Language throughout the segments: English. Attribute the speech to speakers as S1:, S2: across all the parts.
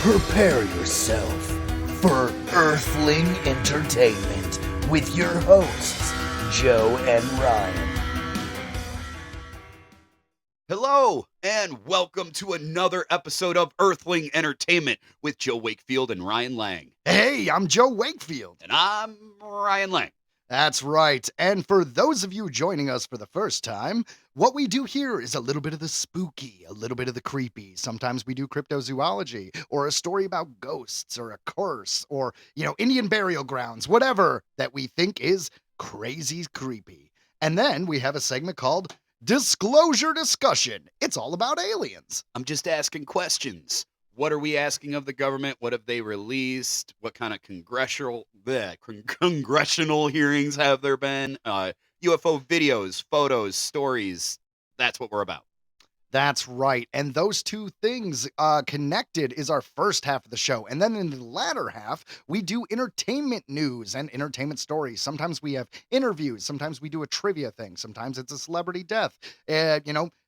S1: Prepare yourself for Earthling Entertainment with your hosts, Joe and Ryan.
S2: Hello, and welcome to another episode of Earthling Entertainment with Joe Wakefield and Ryan Lang.
S3: Hey, I'm Joe Wakefield.
S2: And I'm Ryan Lang.
S3: That's right. And for those of you joining us for the first time, what we do here is a little bit of the spooky, a little bit of the creepy. Sometimes we do cryptozoology or a story about ghosts or a curse or, Indian burial grounds, whatever that we think is crazy creepy. And then we have a segment called Disclosure Discussion. It's all about aliens.
S2: I'm just asking questions. What are we asking of the government? What have they released? What kind of congressional hearings have there been? UFO videos, photos, stories. That's what we're about.
S3: That's right. And those two things connected is our first half of the show. And then in the latter half, we do entertainment news and entertainment stories. Sometimes we have interviews. Sometimes we do a trivia thing. Sometimes it's a celebrity death.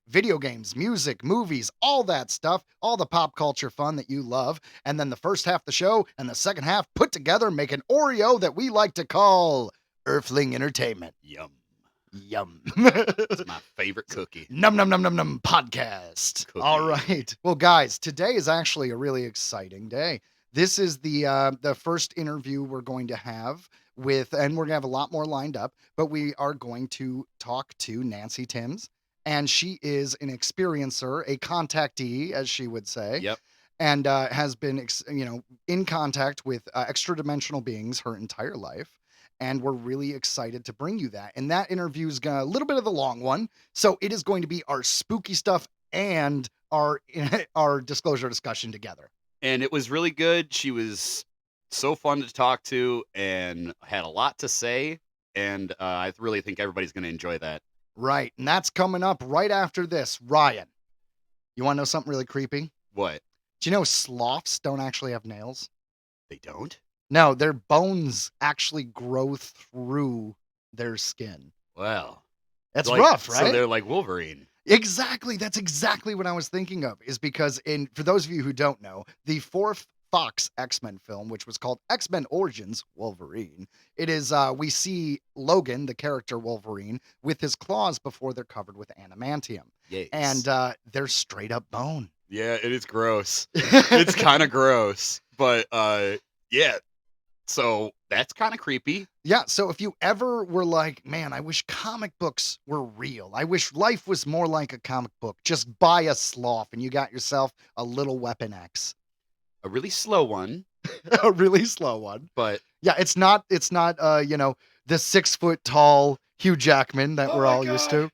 S3: Video games, music, movies, all that stuff, all the pop culture fun that you love. And then the first half of the show and the second half put together make an Oreo that we like to call Earthling Entertainment.
S2: Yum.
S3: It's
S2: my favorite cookie.
S3: Num podcast.
S2: Cookie.
S3: All right. Well, guys, today is actually a really exciting day. This is the first interview we're going to have with, and we're going to have a lot more lined up, but we are going to talk to Nancy Thames. And she is an experiencer, a contactee, as she would say.
S2: Yep.
S3: And has been, in contact with extra-dimensional beings her entire life. And we're really excited to bring you that. And that interview is a little bit of the long one. So it is going to be our spooky stuff and our disclosure discussion together.
S2: And it was really good. She was so fun to talk to and had a lot to say. And I really think everybody's going to enjoy that.
S3: Right. And that's coming up right after this. Ryan, you want to know something really creepy?
S2: What?
S3: Do you know sloths don't actually have nails?
S2: They don't?
S3: No, their bones actually grow through their skin.
S2: Well,
S3: that's rough, right?
S2: So they're like Wolverine.
S3: Exactly. That's exactly what I was thinking of, is because for those of you who don't know, the fourth Fox X-Men film, which was called X-Men Origins Wolverine, it is, we see Logan, the character Wolverine, with his claws before they're covered with adamantium.
S2: Yes.
S3: And they're straight up bone.
S2: Yeah, it is gross. It's kind of gross. But, yeah. So that's kind of creepy.
S3: Yeah, so if you ever were like, man, I wish comic books were real. I wish life was more like a comic book. Just buy a sloth and you got yourself a little Weapon X.
S2: A really slow one.
S3: A really slow one.
S2: But
S3: yeah, it's not the 6 foot tall Hugh Jackman that we're all used to.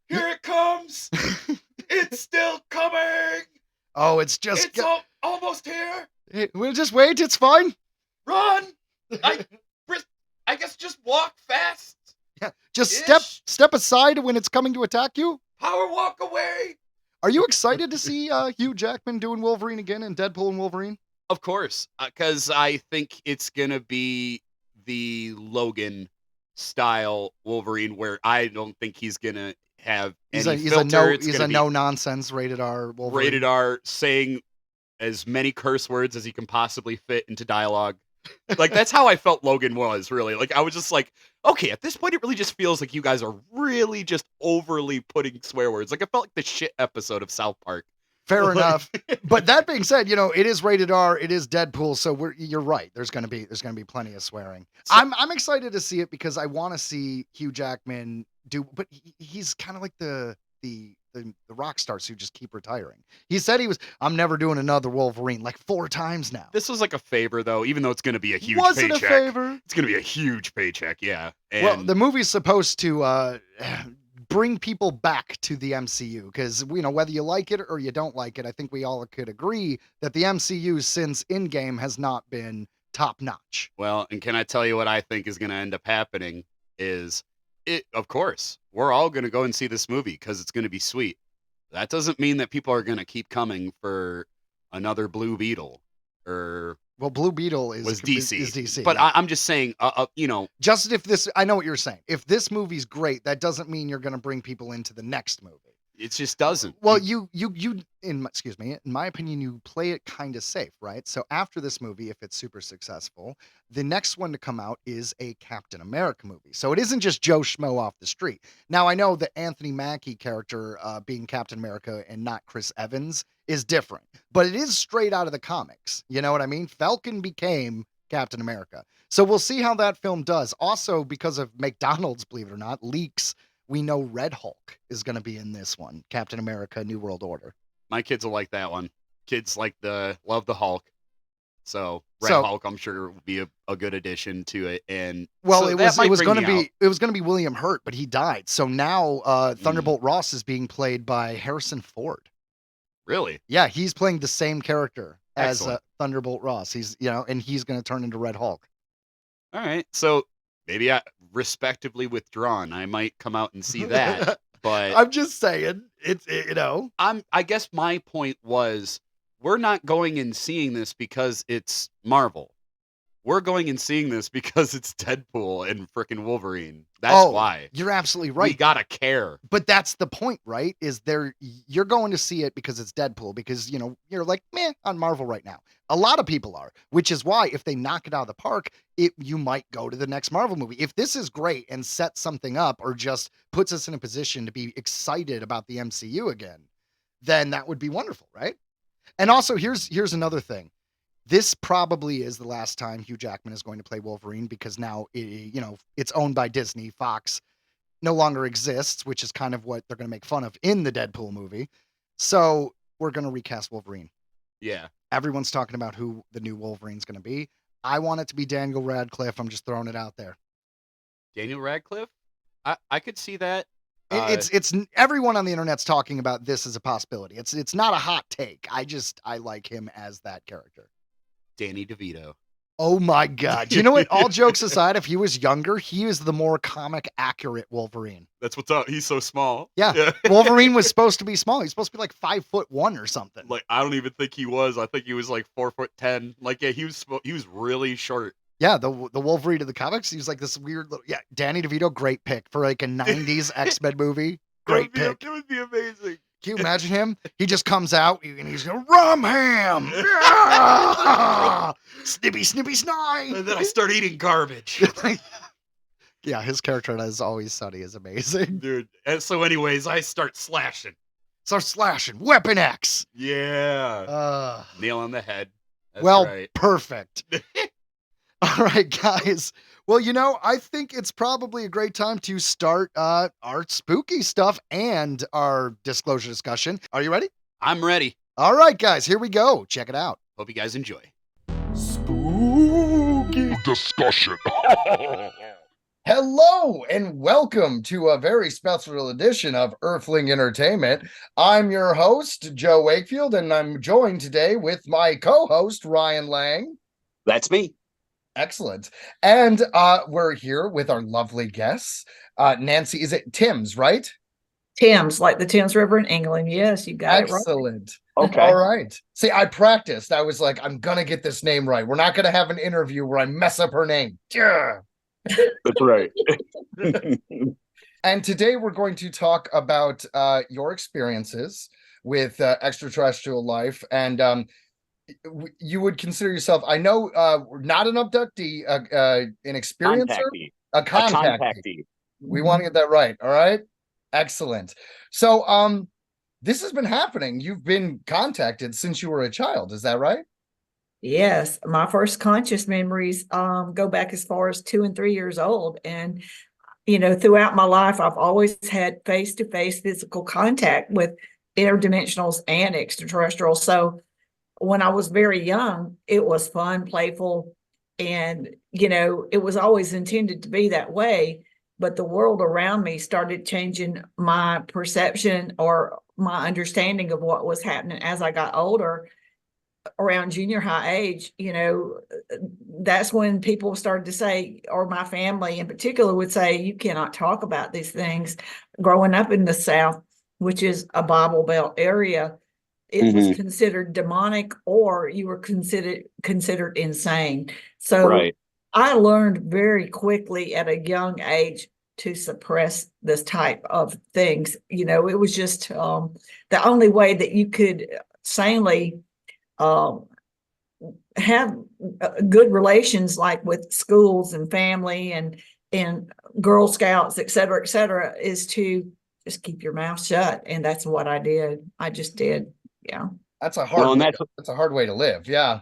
S2: Here it comes. It's still coming.
S3: Oh, it's just
S2: almost here.
S3: Hey, we'll just wait. It's fine.
S2: Run. I guess just walk fast.
S3: Yeah, just step aside when it's coming to attack you.
S2: Power walk away.
S3: Are you excited to see Hugh Jackman doing Wolverine again in Deadpool and Wolverine?
S2: Of course, because I think it's going to be the Logan style Wolverine, where I don't think he's going to have any filter.
S3: He's a no-nonsense rated R Wolverine.
S2: Rated R, saying as many curse words as he can possibly fit into dialogue. Like, that's how I felt Logan was, really. Like, I was just like, okay, at this point, it really just feels like you guys are really just overly putting swear words. Like, it felt like the shit episode of South Park.
S3: Fair enough. But that being said, it is rated R. It is Deadpool, so you're right. There's gonna be plenty of swearing. So, I'm excited to see it because I want to see Hugh Jackman do. But he's kind of like the rock stars who just keep retiring. He said I'm never doing another Wolverine like 4 times now.
S2: This was like a favor, though, even though it's going to be a huge
S3: was
S2: paycheck.
S3: Was it a favor?
S2: It's going to be a huge paycheck, yeah. And
S3: well, the movie's supposed to bring people back to the MCU because, whether you like it or you don't like it, I think we all could agree that the MCU since Endgame has not been top notch.
S2: Well, and can I tell you what I think is going to end up happening is of course, we're all going to go and see this movie because it's going to be sweet. That doesn't mean that people are going to keep coming for another Blue Beetle or
S3: Well, Blue Beetle
S2: was DC.
S3: Is DC.
S2: But
S3: yeah.
S2: I'm just saying,
S3: just if this, I know what you're saying. If this movie's great, that doesn't mean you're going to bring people into the next movie.
S2: It just doesn't.
S3: Well, excuse me, in my opinion, you play it kind of safe, right? So after this movie, if it's super successful, the next one to come out is a Captain America movie. So it isn't just Joe Schmo off the street. Now I know the Anthony Mackie character being Captain America and not Chris Evans is different, but it is straight out of the comics. You know what I mean? Falcon became Captain America. So we'll see how that film does. Also, because of McDonald's, believe it or not, leaks, we know Red Hulk is going to be in this one, Captain America: New World Order.
S2: My kids will like that one. Kids love the Hulk. So Hulk, I'm sure, will be a good addition to it. And
S3: well,
S2: so
S3: it was going to be William Hurt, but he died. So now Thunderbolt Ross is being played by Harrison Ford.
S2: Really?
S3: Yeah, he's playing the same character as
S2: Excellent.
S3: Thunderbolt Ross. He's and he's going to turn into Red Hulk.
S2: All right. So maybe respectively withdrawn, I might come out and see that. But
S3: I'm just saying,
S2: I guess my point was, we're not going and seeing this because it's Marvel. We're going and seeing this because it's Deadpool and frickin' Wolverine. That's why.
S3: You're absolutely right.
S2: We gotta care.
S3: But that's the point, right? You're going to see it because it's Deadpool, because, you're like, meh, on Marvel right now. A lot of people are, which is why if they knock it out of the park, you might go to the next Marvel movie. If this is great and sets something up or just puts us in a position to be excited about the MCU again, then that would be wonderful, right? And also, here's another thing. This probably is the last time Hugh Jackman is going to play Wolverine, because now, it's owned by Disney. Fox no longer exists, which is kind of what they're going to make fun of in the Deadpool movie. So we're going to recast Wolverine.
S2: Yeah.
S3: Everyone's talking about who the new Wolverine's going to be. I want it to be Daniel Radcliffe. I'm just throwing it out there.
S2: Daniel Radcliffe? I could see that.
S3: It's everyone on the internet's talking about this as a possibility. It's not a hot take. I like him as that character.
S2: Danny DeVito.
S3: Oh my God. You know what? All jokes aside, if he was younger, he is the more comic accurate Wolverine.
S2: That's what's up. He's so small.
S3: Yeah. Wolverine was supposed to be small. He's supposed to be like 5'1" or something.
S2: Like, I don't even think he was. I think he was like 4'10". Like, yeah, he was really short.
S3: Yeah, the Wolverine of the comics, he was like this weird little, Danny DeVito, great pick for like a 90s X-Men movie. Great pick.
S2: It would be amazing.
S3: Can you imagine him? He just comes out and he's going, rum ham! Snippy, snippy, snide!
S2: And then I start eating garbage.
S3: Yeah, his character as Always Sunny is amazing.
S2: Dude. And so anyways, I start slashing.
S3: Weapon X!
S2: Yeah. Nail on the head. That's
S3: well,
S2: right.
S3: Perfect. All right, guys. Well, I think it's probably a great time to start our spooky stuff and our disclosure discussion. Are you ready?
S2: I'm ready.
S3: All right, guys, here we go. Check it out.
S2: Hope you guys enjoy.
S3: Spooky
S4: discussion.
S3: Hello, and welcome to a very special edition of Earthling Entertainment. I'm your host, Joe Wakefield, and I'm joined today with my co-host, Ryan Lang.
S4: That's me.
S3: Excellent. And we're here with our lovely guests. Nancy, is it Thames, right?
S5: Thames, like the Thames River in England. Yes, you got it right.
S3: Excellent.
S4: Okay.
S3: All right. See, I practiced. I was like, I'm going to get this name right. We're not going to have an interview where I mess up her name. Yeah.
S4: That's right.
S3: And today we're going to talk about your experiences with extraterrestrial life. And you would consider yourself, I know, not an abductee, an experiencer, a contactee. We want to get that right. All right. Excellent. So, this has been happening. You've been contacted since you were a child. Is that right?
S5: Yes. My first conscious memories go back as far as 2 and 3 years old. And, throughout my life, I've always had face-to-face physical contact with interdimensionals and extraterrestrials. So when I was very young, it was fun, playful, and, it was always intended to be that way. But the world around me started changing my perception or my understanding of what was happening as I got older. Around junior high age, that's when people started to say, or my family in particular would say, you cannot talk about these things. Growing up in the South, which is a Bible Belt area, it was considered demonic, or you were considered insane. So I learned very quickly at a young age to suppress this type of things. It was just the only way that you could sanely have good relations, like with schools and family and Girl Scouts, et cetera, is to just keep your mouth shut. And that's what I did. I just did. Yeah.
S3: That's a hard
S4: Well,
S3: that's a hard way to live. Yeah.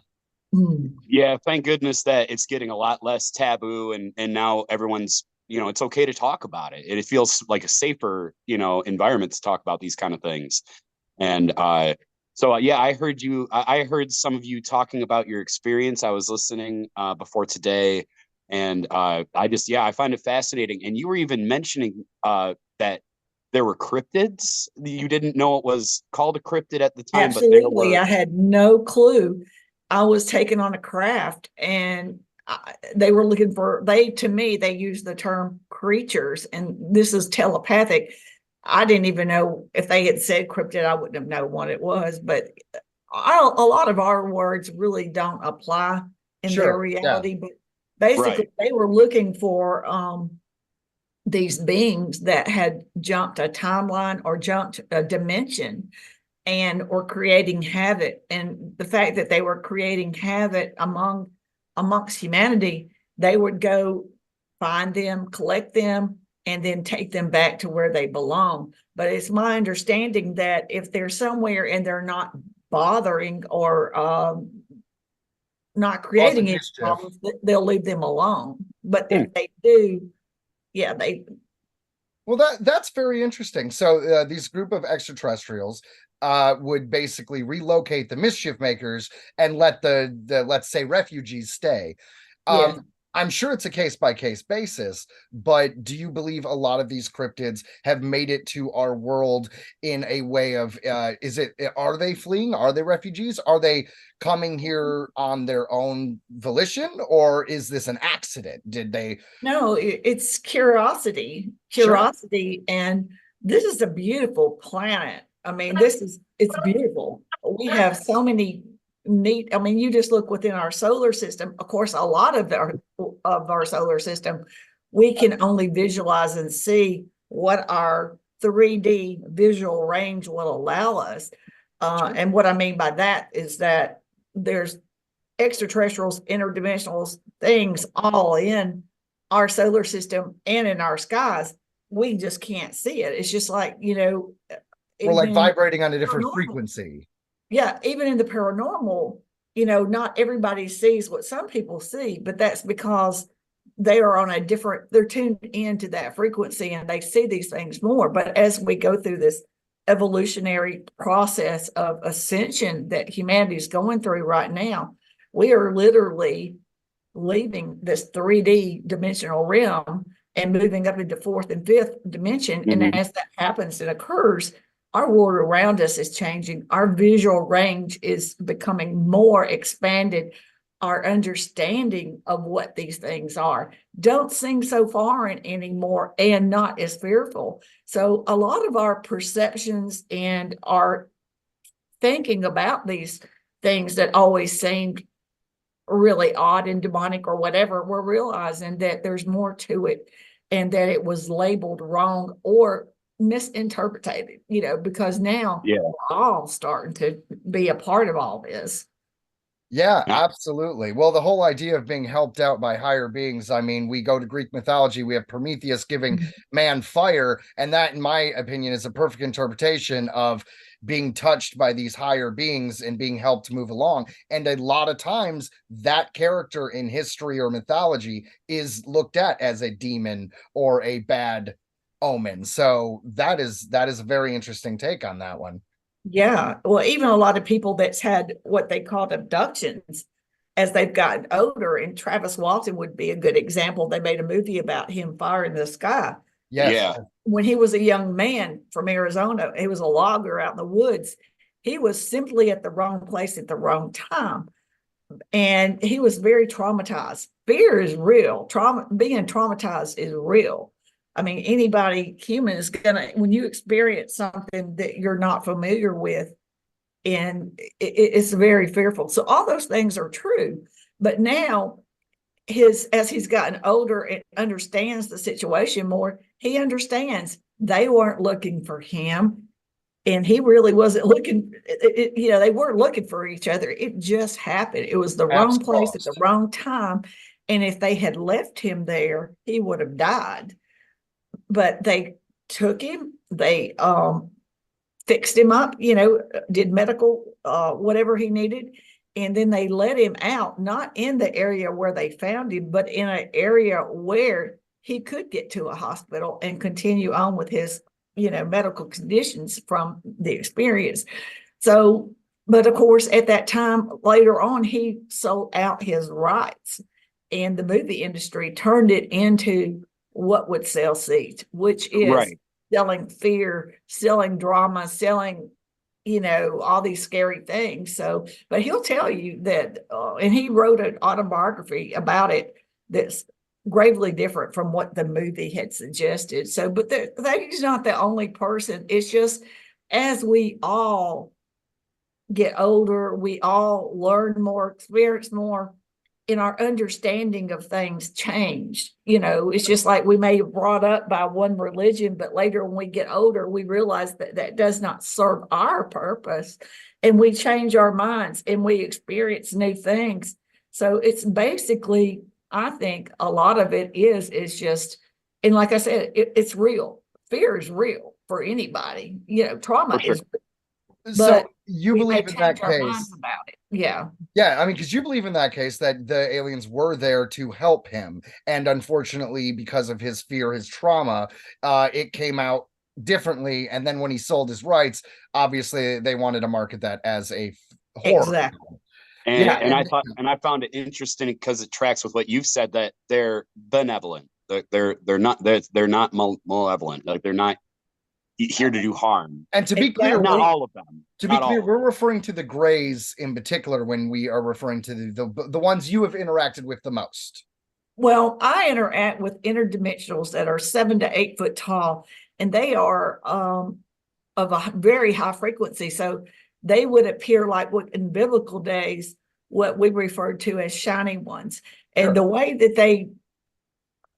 S4: yeah, thank goodness that it's getting a lot less taboo, and now everyone's, it's okay to talk about it. It feels like a safer, environment to talk about these kind of things. And so yeah, I heard some of you talking about your experience. I was listening before today, and I find it fascinating. And you were even mentioning that there were cryptids. You didn't know it was called a cryptid at the time,
S5: Absolutely.
S4: but there were.
S5: I had no clue. I was taken on a craft, and they were looking for, to me, they used the term creatures, and this is telepathic. I didn't even know if they had said cryptid, I wouldn't have known what it was, but a lot of our words really don't apply in their reality. But basically, they were looking for these beings that had jumped a timeline or jumped a dimension or creating havoc. And the fact that they were creating havoc amongst humanity, they would go find them, collect them, and then take them back to where they belong. But it's my understanding that if they're somewhere and they're not bothering or not creating any problems, they'll leave them alone. But if they do, yeah,
S3: Well, that's very interesting. So these group of extraterrestrials would basically relocate the mischief makers and let the let's say refugees stay.
S5: yeah.
S3: I'm sure it's a case-by-case basis, but do you believe a lot of these cryptids have made it to our world in a way of, are they fleeing? Are they refugees? Are they coming here on their own volition? Or is this an accident? Did they?
S5: No, it's curiosity.
S3: Sure.
S5: And this is a beautiful planet. I mean, it's beautiful. We have so many neat, I mean, you just look within our solar system. Of course, a lot of our solar system, we can only visualize and see what our 3D visual range will allow us. And what I mean by that is that there's extraterrestrials, interdimensional things all in our solar system and in our skies. We just can't see it. It's just like,
S3: we're like vibrating on a different frequency.
S5: Yeah, even in the paranormal, not everybody sees what some people see, but that's because they are on they're tuned into that frequency and they see these things more. But as we go through this evolutionary process of ascension that humanity is going through right now, we are literally leaving this 3D dimensional realm and moving up into fourth and fifth dimension. Mm-hmm. And as that happens and occurs, our world around us is changing. Our visual range is becoming more expanded. Our understanding of what these things are don't seem so foreign anymore and not as fearful. So a lot of our perceptions and our thinking about these things that always seemed really odd and demonic or whatever, we're realizing that there's more to it and that it was labeled wrong or misinterpreted, because now we're all starting to be a part of all this.
S3: Yeah, absolutely. Well, the whole idea of being helped out by higher beings, I mean, we go to Greek mythology, we have Prometheus giving man fire, and that, in my opinion, is a perfect interpretation of being touched by these higher beings and being helped move along. And a lot of times that character in history or mythology is looked at as a demon or a bad omen. So that is a very interesting take on that one.
S5: Yeah. Well, even a lot of people that's had what they called abductions as they've gotten older, and Travis Walton would be a good example. They made a movie about him, Fire in the Sky.
S3: Yes. Yeah.
S5: When he was a young man from Arizona, he was a logger out in the woods. He was simply at the wrong place at the wrong time. And he was very traumatized. Fear is real. Being traumatized is real. I mean, human is gonna, when you experience something that you're not familiar with, and it's very fearful. So all those things are true. But now as he's gotten older and understands the situation more, he understands they weren't looking for him, and he really wasn't looking. They weren't looking for each other. It just happened. It was the wrong place at the wrong time, and if they had left him there, he would have died. But they took him. They fixed him up. Did medical whatever he needed. And then they let him out, not in the area where they found him, but in an area where he could get to a hospital and continue on with his, medical conditions from the experience. So, but of course, at that time, later on, he sold out his rights, and the movie industry turned it into what would sell seats, which is selling fear, selling drama, selling all these scary things. So, but he'll tell you that, and he wrote an autobiography about it that's gravely different from what the movie had suggested. So, but he's not the only person. It's just as we all get older, we all learn more, experience more, and our understanding of things changed. It's just like we may have brought up by one religion, but later when we get older, we realize that that does not serve our purpose, and we change our minds and we experience new things. So it's basically, I think a lot of it is just, and like I said, it's real. Fear is real for anybody. Trauma is real.
S3: So you believe in that case
S5: about it. Yeah.
S3: Yeah, I mean, because you believe in that case that the aliens were there to help him, and unfortunately, because of his fear, his trauma, it came out differently. And then when he sold his rights, obviously they wanted to market that as a horror.
S5: Exactly.
S4: And I found it interesting because it tracks with what you've said, that they're benevolent. They're not malevolent. Like, they're not here to do harm.
S3: And to be clear,
S4: not all of them.
S3: To be clear, we're referring to the Greys in particular when we are referring to the ones you have interacted with the most.
S5: Well, I interact with interdimensionals that are 7 to 8 foot tall, and they are of a very high frequency. So they would appear like what in biblical days, what we referred to as shiny ones. And the way that they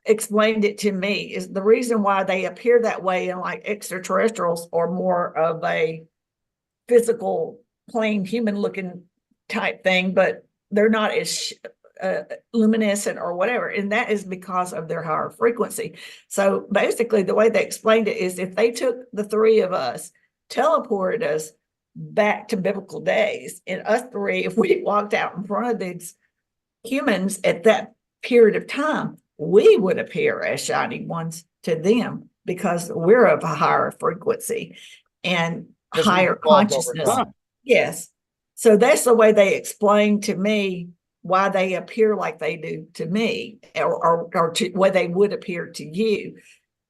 S5: explained it to me is the reason why they appear that way, and like extraterrestrials are more of a physical, plain human looking type thing, but they're not as luminescent or whatever, and that is because of their higher frequency. So basically the way they explained it is, if they took the three of us, teleported us back to biblical days, and us three, if we walked out in front of these humans at that period of time, we would appear as shining ones to them because we're of a higher frequency and higher consciousness. Yes. So that's the way they explain to me why they appear like they do to me, or to why they would appear to you.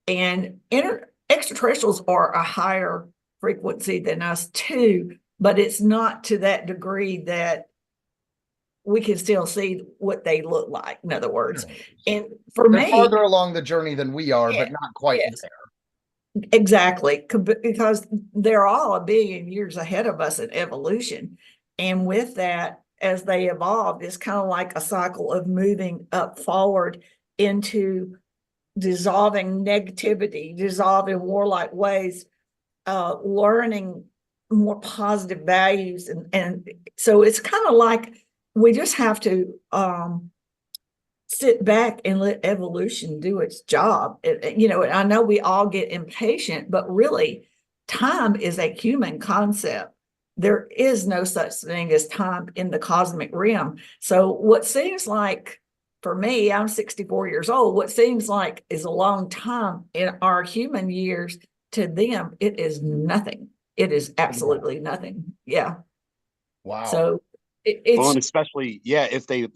S5: And extraterrestrials are a higher frequency than us too, but it's not to that degree that we can still see what they look like, in other words. And for
S3: they're
S5: me,
S3: farther along the journey than we are, but not quite there.
S5: Exactly, because they're all a billion years ahead of us in evolution. And with that, as they evolve, it's kind of like a cycle of moving up forward into dissolving negativity, dissolving warlike ways, learning more positive values. And so it's kind of like we just have to sit back and let evolution do its job. I know we all get impatient, but really time is a human concept. There is no such thing as time in the cosmic realm. So what seems like, for me, I'm 64 years old, what seems like is a long time in our human years, to them, it is nothing. It is absolutely nothing. Yeah.
S3: Wow.
S5: So it's,
S4: well, and especially, if they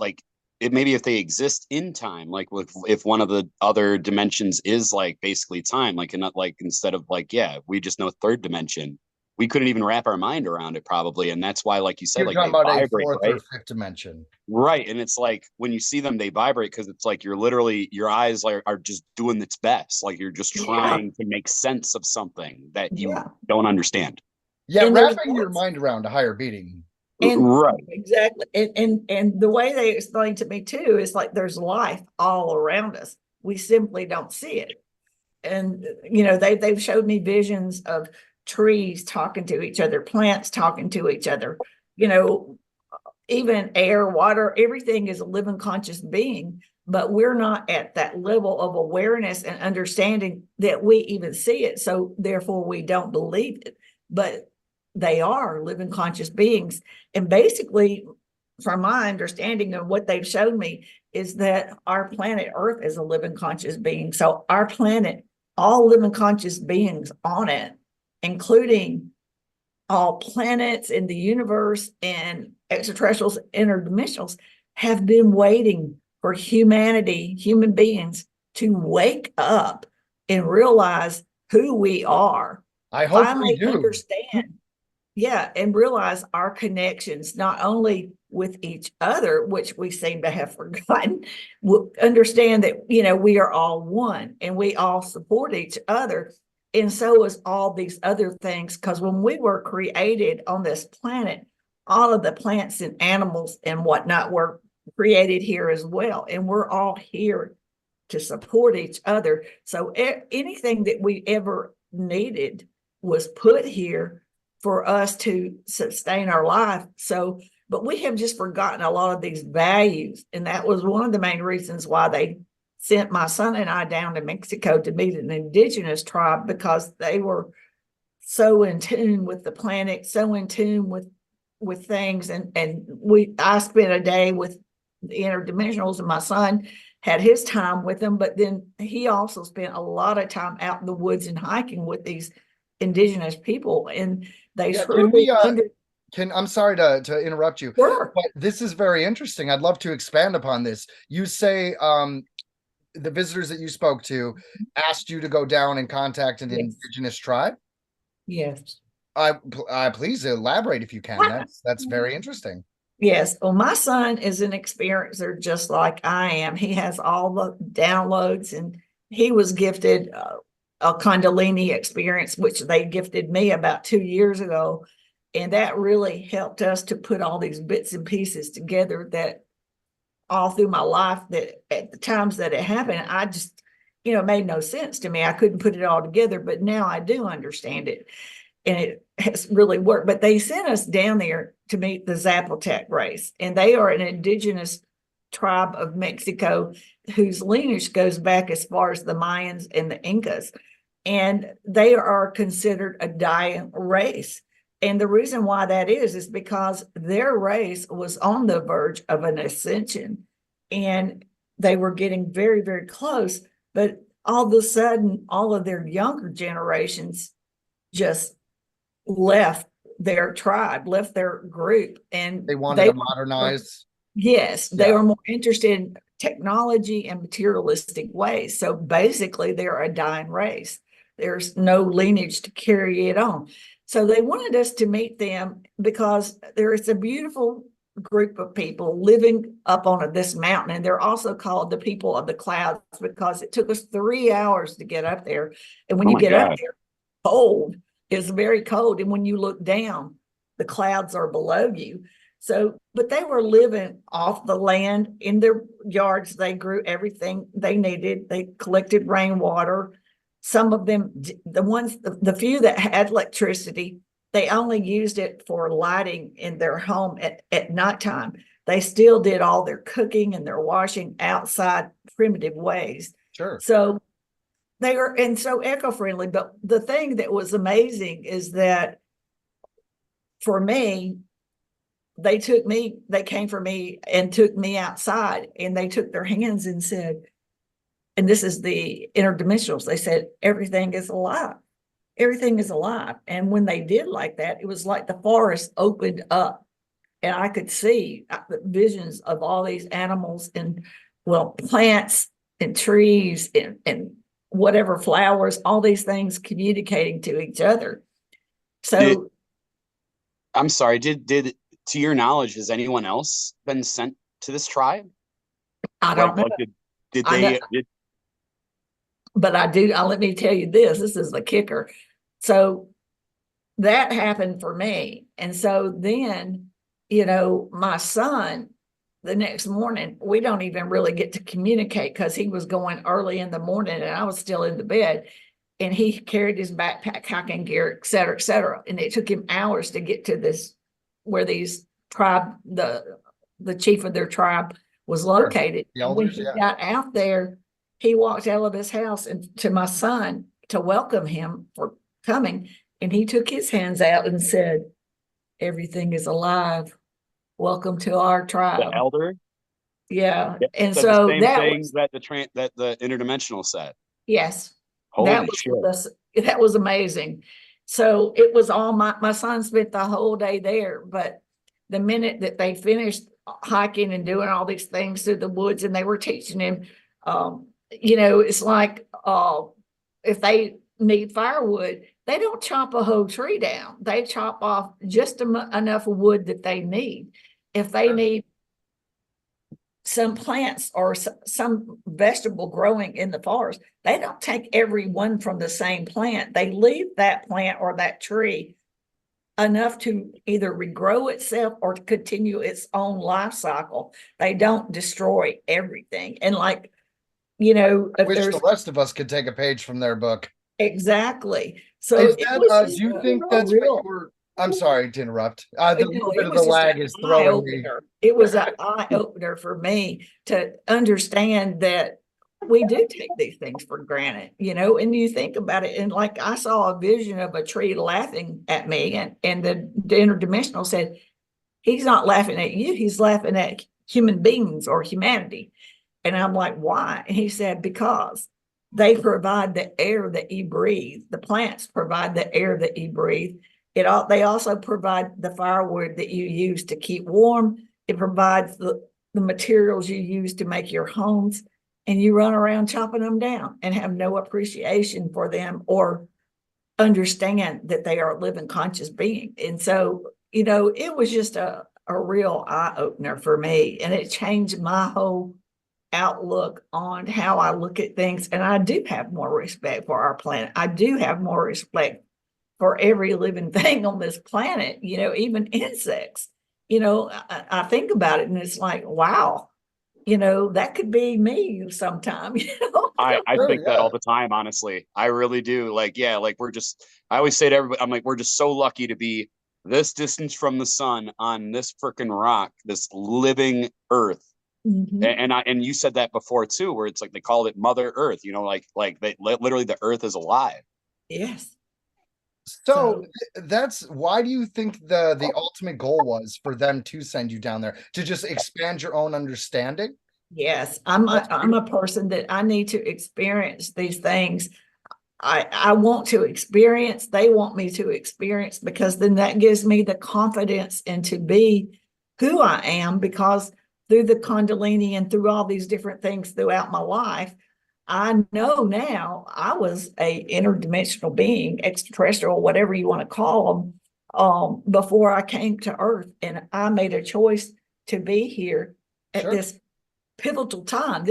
S4: maybe if they exist in time, like if one of the other dimensions is like basically time, like, and not like, instead of like, we just know third dimension, we couldn't even wrap our mind around it probably. And that's why, like you said,
S3: you're
S4: like
S3: talking
S4: they
S3: about
S4: vibrate,
S3: a fourth
S4: right?
S3: or fifth dimension.
S4: Right. And it's like, when you see them, they vibrate because it's like you're literally, your eyes are just doing its best. Like you're just trying to make sense of something that you don't understand.
S3: Yeah, wrapping your mind around a higher being
S5: And
S4: Right.
S5: exactly. And the way they explained to me too is like there's life all around us. We simply don't see it. And they've showed me visions of trees talking to each other, plants talking to each other, even air, water, everything is a living conscious being, but we're not at that level of awareness and understanding that we even see it. So therefore we don't believe it, but they are living conscious beings. And basically, from my understanding of what they've shown me, is that our planet Earth is a living conscious being. So our planet, all living conscious beings on it, including all planets in the universe and extraterrestrials, interdimensionals, have been waiting for humanity, human beings, to wake up and realize who we are.
S3: I hope we
S5: Finally
S3: do.
S5: understand, and realize our connections, not only with each other, which we seem to have forgotten, understand that, we are all one and we all support each other. And so is all these other things, because when we were created on this planet, all of the plants and animals and whatnot were created here as well. And we're all here to support each other. So anything that we ever needed was put here for us to sustain our life. So, but we have just forgotten a lot of these values. And that was one of the main reasons why they sent my son and I down to Mexico to meet an indigenous tribe, because they were so in tune with the planet, so in tune with things. And I spent a day with the interdimensionals, and my son had his time with them, but then he also spent a lot of time out in the woods and hiking with these indigenous people. And they truly
S3: I'm sorry to interrupt you.
S5: Sure.
S3: But this is very interesting. I'd love to expand upon this. You say the visitors that you spoke to asked you to go down and contact an indigenous tribe?
S5: Yes.
S3: Please elaborate if you can. That's very interesting.
S5: Yes. Well, my son is an experiencer just like I am. He has all the downloads, and he was gifted a Kundalini experience, which they gifted me about 2 years ago. And that really helped us to put all these bits and pieces together that all through my life, that at the times that it happened, I just, it made no sense to me. I couldn't put it all together, but now I do understand it. And it has really worked. But they sent us down there to meet the Zapotec race. And they are an indigenous tribe of Mexico whose lineage goes back as far as the Mayans and the Incas. And they are considered a dying race. And the reason why that is because their race was on the verge of an ascension, and they were getting very, very close. But all of a sudden, all of their younger generations just left their tribe, left their group, and
S3: they wanted to modernize.
S5: Yes, they were more interested in technology and materialistic ways. So basically, they're a dying race. There's no lineage to carry it on. So they wanted us to meet them because there is a beautiful group of people living up on this mountain. And they're also called the people of the clouds because it took us 3 hours to get up there. And when you get up there, cold, it's very cold. And when you look down, the clouds are below you. So, but they were living off the land in their yards. They grew everything they needed. They collected rainwater. Some of them, the few that had electricity, they only used it for lighting in their home at nighttime. They still did all their cooking and their washing outside primitive ways.
S3: Sure.
S5: So they were, and so eco-friendly. But the thing that was amazing is that for me, they came for me and took me outside, and they took their hands and said, and this is the interdimensionals, they said, everything is alive. Everything is alive. And when they did like that, it was like the forest opened up, and I could see visions of all these animals and, well, plants and trees and whatever flowers, all these things communicating to each other. So
S4: I'm sorry, did to your knowledge, has anyone else been sent to this tribe?
S5: I don't know.
S4: Did they?
S5: But I do. Let me tell you this. This is the kicker. So that happened for me. And so then, my son, the next morning, we don't even really get to communicate because he was going early in the morning and I was still in the bed. And he carried his backpack, hiking gear, et cetera, et cetera. And it took him hours to get to this, where these tribe, the chief of their tribe was located.
S3: The
S5: And when
S3: elders,
S5: he
S3: yeah.
S5: got out there, he walked out of his house and to my son to welcome him for coming. And he took his hands out and said, "Everything is alive. Welcome to our
S4: The
S5: tribe."
S4: elder
S5: Yeah. And
S4: said the
S5: so
S4: same
S5: that
S4: thing
S5: was,
S4: that the interdimensional said.
S5: yes,
S4: Holy
S5: that was
S4: shit.
S5: that was amazing. So it was all my son spent the whole day there, but the minute that they finished hiking and doing all these things through the woods, and they were teaching him, it's like if they need firewood, they don't chop a whole tree down. They chop off just enough wood that they need. If they need some plants or some vegetable growing in the forest, they don't take every one from the same plant. They leave that plant or that tree enough to either regrow itself or to continue its own life cycle. They don't destroy everything. And if
S3: Wish
S5: there's
S3: the rest of us could take a page from their book.
S5: exactly. So
S3: Is
S5: it
S3: that,
S5: was just
S3: do you think that's what you were? I'm sorry to interrupt. The little bit of the lag is throwing me.
S5: It was an eye opener for me to understand that we do take these things for granted, and you think about it. And like I saw a vision of a tree laughing at me, and the interdimensional said, "He's not laughing at you, he's laughing at human beings or humanity." And I'm like, "Why?" And he said, "Because they provide the air that you breathe. The plants provide the air that you breathe. They also provide the firewood that you use to keep warm. It provides the materials you use to make your homes, and you run around chopping them down and have no appreciation for them or understand that they are a living conscious being." And so, it was just a real eye opener for me, and it changed my whole outlook on how I look at things. And I do have more respect for our planet. I do have more respect for every living thing on this planet, even insects. I think about it and it's like, wow, that could be me sometime.
S4: I
S3: Sure,
S4: think that
S3: yeah.
S4: all the time, honestly. I really do. Like, yeah, like I always say to everybody, I'm like, we're just so lucky to be this distance from the sun on this freaking rock, this living earth.
S5: Mhm.
S4: And you said that before too, where it's like they called it Mother Earth, like they literally the earth is alive.
S5: Yes.
S3: So
S5: So
S3: that's why do you think the ultimate goal was for them to send you down there to just expand your own understanding?
S5: yes, I'm a person that I need to experience these things. I want to experience, they want me to experience, because then that gives me the confidence and to be who I am, because through the Kundalini and through all these different things throughout my life, I know now I was a interdimensional being, extraterrestrial, whatever you want to call them, before I came to Earth, and I made a choice to be here at
S3: Sure.
S5: this pivotal time.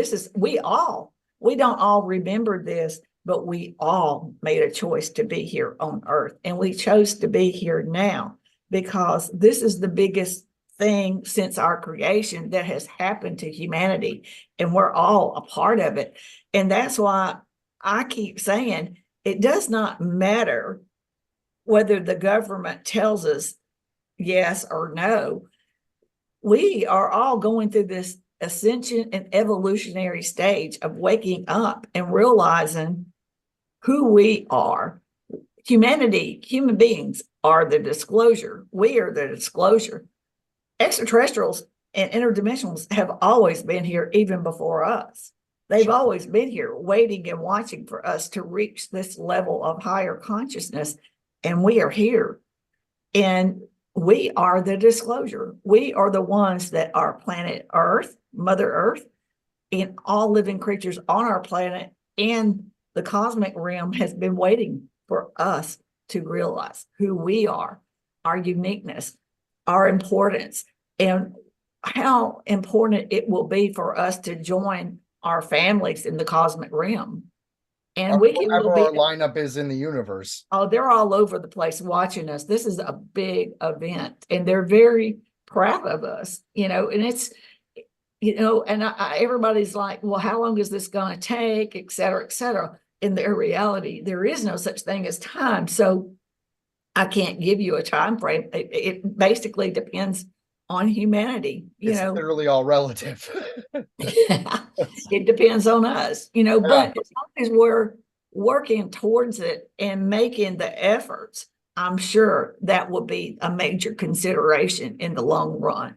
S5: We don't all remember this, but we all made a choice to be here on Earth, and we chose to be here now because this is the biggest thing since our creation that has happened to humanity, and we're all a part of it. And that's why I keep saying it does not matter whether the government tells us yes or no. We are all going through this ascension and evolutionary stage of waking up and realizing who we are. Humanity, human beings are the disclosure. We are the disclosure. Extraterrestrials and interdimensionals have always been here, even before us. They've always been here waiting and watching for us to reach this level of higher consciousness. And we are here. And we are the disclosure. We are the ones that are planet Earth, Mother Earth, and all living creatures on our planet and the cosmic realm has been waiting for us to realize who we are, our uniqueness, our importance, and how important it will be for us to join our families in the cosmic realm. And we can
S3: Whatever
S5: be,
S3: our lineup is in the universe.
S5: oh, they're all over the place watching us. This is a big event, and they're very crap of us, and it's, and everybody's like, well, how long is this going to take, et cetera, et cetera. In their reality, there is no such thing as time. So I can't give you a time frame. It basically depends on humanity,
S3: It's literally all relative.
S5: It depends on us, but as long as we're working towards it and making the efforts, I'm sure that will be a major consideration in the long run,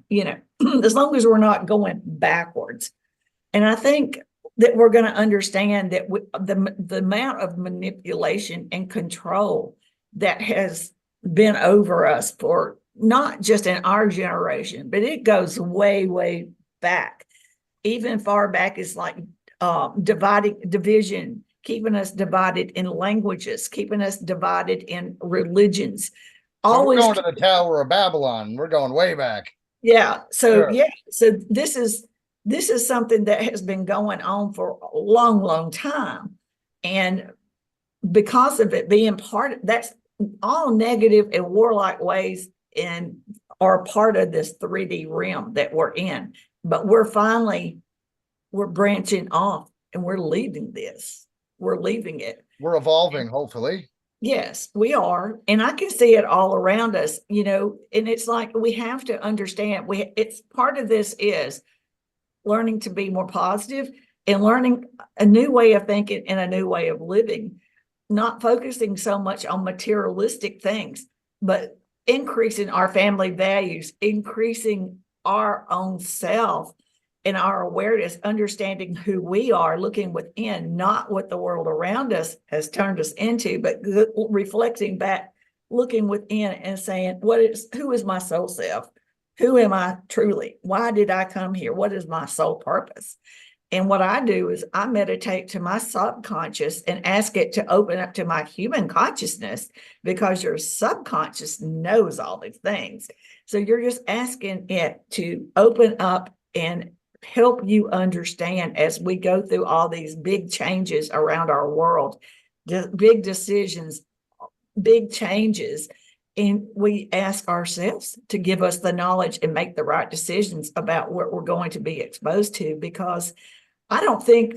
S5: as long as we're not going backwards. And I think that we're going to understand that the amount of manipulation and control that has been over us for not just in our generation, but it goes way, way back, even far back as like division, keeping us divided in languages, keeping us divided in religions.
S3: So we're going to the Tower of Babylon. We're going way back.
S5: Yeah. So So this is something that has been going on for a long, long time, and because of it being that's all negative and warlike ways, and are part of this 3D realm that we're in. But we're branching off, and we're leaving this. We're leaving it.
S3: We're evolving, hopefully.
S5: Yes, we are. And I can see it all around us, and it's like we have to understand it's part of this is learning to be more positive and learning a new way of thinking and a new way of living, not focusing so much on materialistic things, but increasing our family values, increasing our own self and our awareness, understanding who we are, looking within, not what the world around us has turned us into, but reflecting back, looking within and saying, who is my soul self? Who am I truly? Why did I come here? What is my soul purpose? And what I do is I meditate to my subconscious and ask it to open up to my human consciousness, because your subconscious knows all these things. So you're just asking it to open up and help you understand as we go through all these big changes around our world, big decisions, big changes. And we ask ourselves to give us the knowledge and make the right decisions about what we're going to be exposed to, because I don't think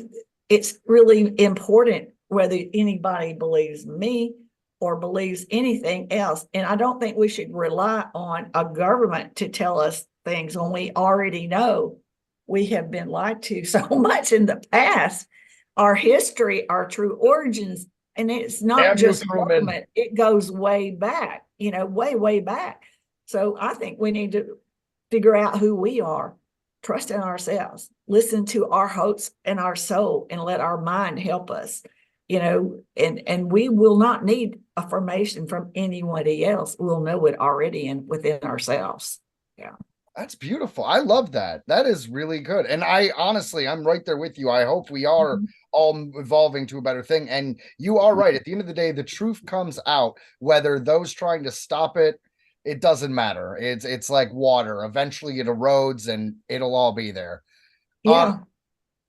S5: it's really important whether anybody believes me or believes anything else. And I don't think we should rely on a government to tell us things when we already know we have been lied to so much in the past. Our history, our true origins, and it's not just government, it goes way back, way, way back. So I think we need to figure out who we are, trust in ourselves, listen to our hopes and our soul, and let our mind help us, and we will not need affirmation from anybody else. We'll know it already within ourselves. Yeah.
S3: That's beautiful. I love that. That is really good. And I'm right there with you. I hope we are all evolving to a better thing. And you are right. At the end of the day, the truth comes out, whether those trying to stop it, it doesn't matter. It's like water. Eventually it erodes and it'll all be there.
S5: Yeah.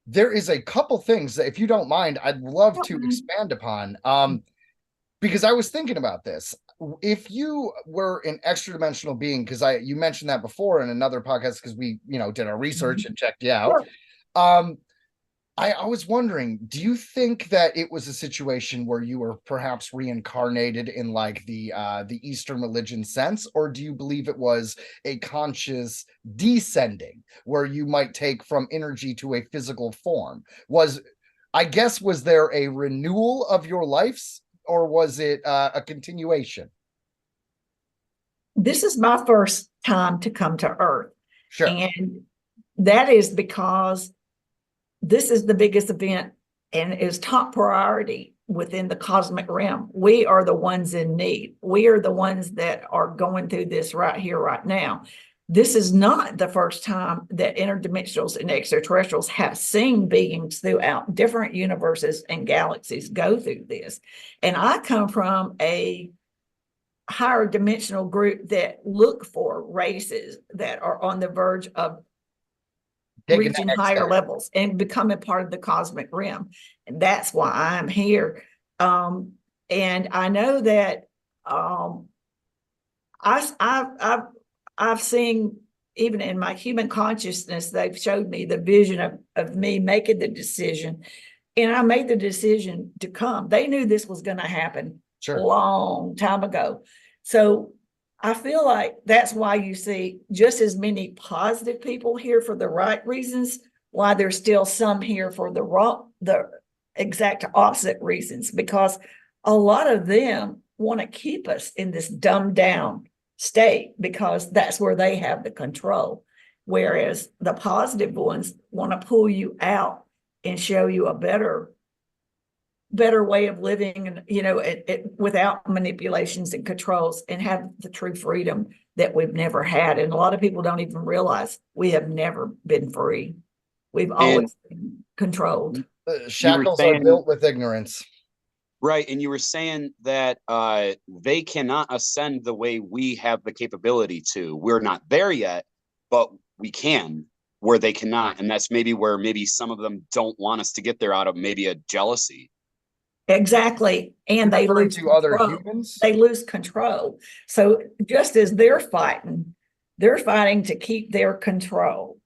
S3: There is a couple things that, if you don't mind, I'd love to expand upon. Because I was thinking about this. If you were an extra dimensional being, because you mentioned that before in another podcast, because we did our research and checked you out. Sure. I was wondering, do you think that it was a situation where you were perhaps reincarnated in like the Eastern religion sense, or do you believe it was a conscious descending where you might take from energy to a physical form? Was there a renewal of your lives, or was it a continuation?
S5: This is my first time to come to Earth.
S3: Sure.
S5: And that is because this is the biggest event and is top priority within the cosmic realm. We are the ones in need. We are the ones that are going through this right here, right now. This is not the first time that interdimensionals and extraterrestrials have seen beings throughout different universes and galaxies go through this. And I come from a higher dimensional group that look for races that are on the verge of reaching higher levels and becoming part of the cosmic realm. And that's why I'm here. And I know that I've seen even in my human consciousness, they've showed me the vision of me making the decision. And I made the decision to come. They knew this was going to happen a long time ago. So I feel like that's why you see just as many positive people here for the right reasons, why there's still some here for the exact opposite reasons, because a lot of them want to keep us in this dumbed down state because that's where they have the control. Whereas the positive ones want to pull you out and show you a better way of living, and without manipulations and controls, and have the true freedom that we've never had. And a lot of people don't even realize we have never been free. We've always been controlled.
S3: Shackles are built with ignorance.
S4: Right. And you were saying that they cannot ascend the way we have the capability to. We're not there yet, but we can where they cannot. And that's where some of them don't want us to get there out of maybe a jealousy.
S5: Exactly. And they lose
S3: to other humans.
S5: They lose control. So just as they're fighting to keep their control,